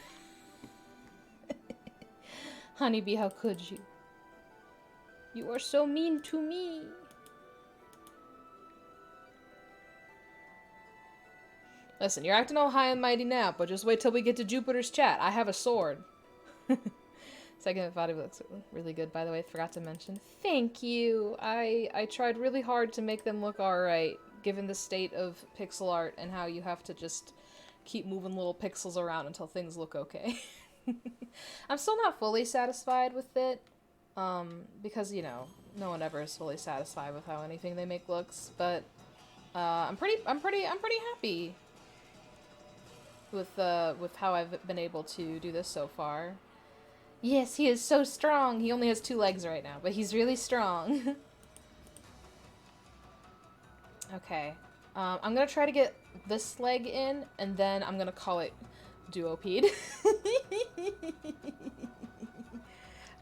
Honeybee, how could you? You are so mean to me. Listen, you're acting all high and mighty now, but just wait till we get to Jupiter's chat. I have a sword. Second body looks really good, by the way. Forgot to mention. Thank you. I tried really hard to make them look alright, given the state of pixel art and how you have to just keep moving little pixels around until things look okay. I'm still not fully satisfied with it, because, you know, no one ever is fully satisfied with how anything they make looks, but I'm pretty happy with how I've been able to do this so far. Yes, he is so strong. He only has 2 legs right now, but he's really strong. Okay. I'm gonna try to get this leg in, and then I'm gonna call it Duopede.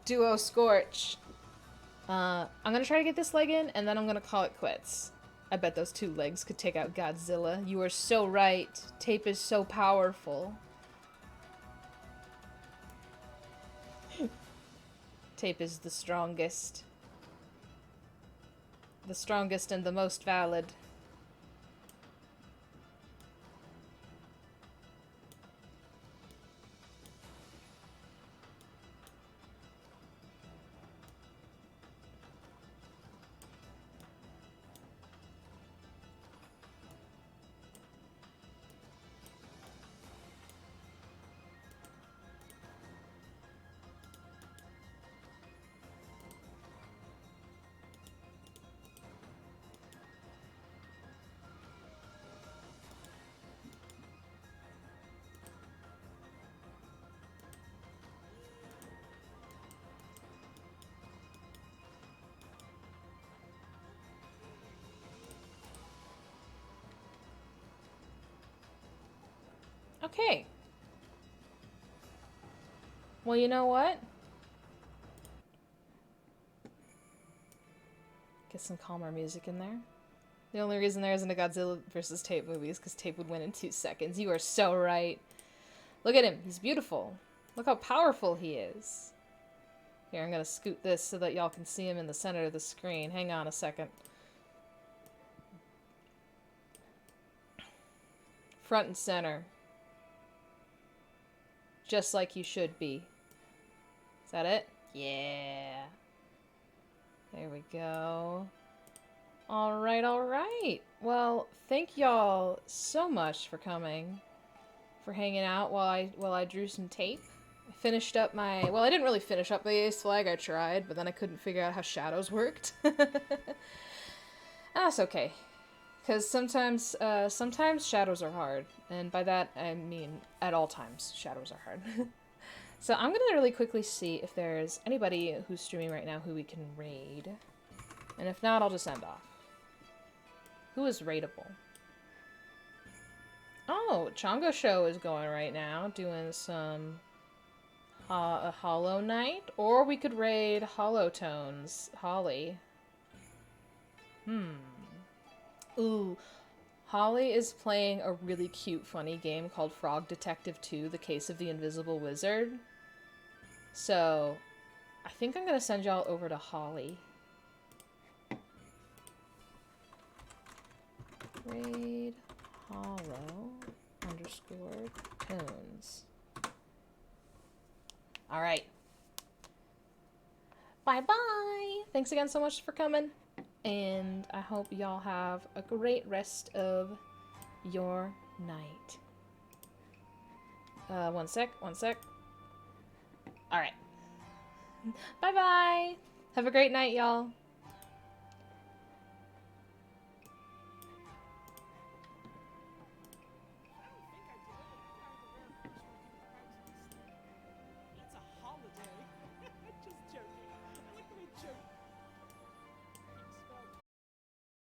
Duo Scorch. I'm gonna try to get this leg in, and then I'm gonna call it quits. I bet those 2 legs could take out Godzilla. You are so right. Tape is so powerful. Tape is the strongest. The strongest and the most valid. Okay. Well, you know what? Get some calmer music in there. The only reason there isn't a Godzilla vs. Tape movie is because Tape would win in 2 seconds. You are so right. Look at him. He's beautiful. Look how powerful he is. Here, I'm gonna scoot this so that y'all can see him in the center of the screen. Hang on a second. Front and center. Just like you should be. Is that it? Yeah. There we go. Alright, alright. Well, thank y'all so much for coming. For hanging out while I drew some tape. I finished up my... Well, I didn't really finish up the Ace Flag. I tried, but then I couldn't figure out how shadows worked. That's okay. Because sometimes shadows are hard. And by that, I mean at all times, shadows are hard. So I'm going to really quickly see if there's anybody who's streaming right now who we can raid. And if not, I'll just end off. Who is raidable? Oh, Chongo Show is going right now, doing some a Hollow Knight. Or we could raid Hollow Tones. Holly. Ooh. Holly is playing a really cute, funny game called Frog Detective 2, The Case of the Invisible Wizard. So, I think I'm gonna send y'all over to Holly. Raid Hollow _ Tones. Alright. Bye-bye! Thanks again so much for coming. And I hope y'all have a great rest of your night. One sec. Alright. Bye-bye! Have a great night, y'all.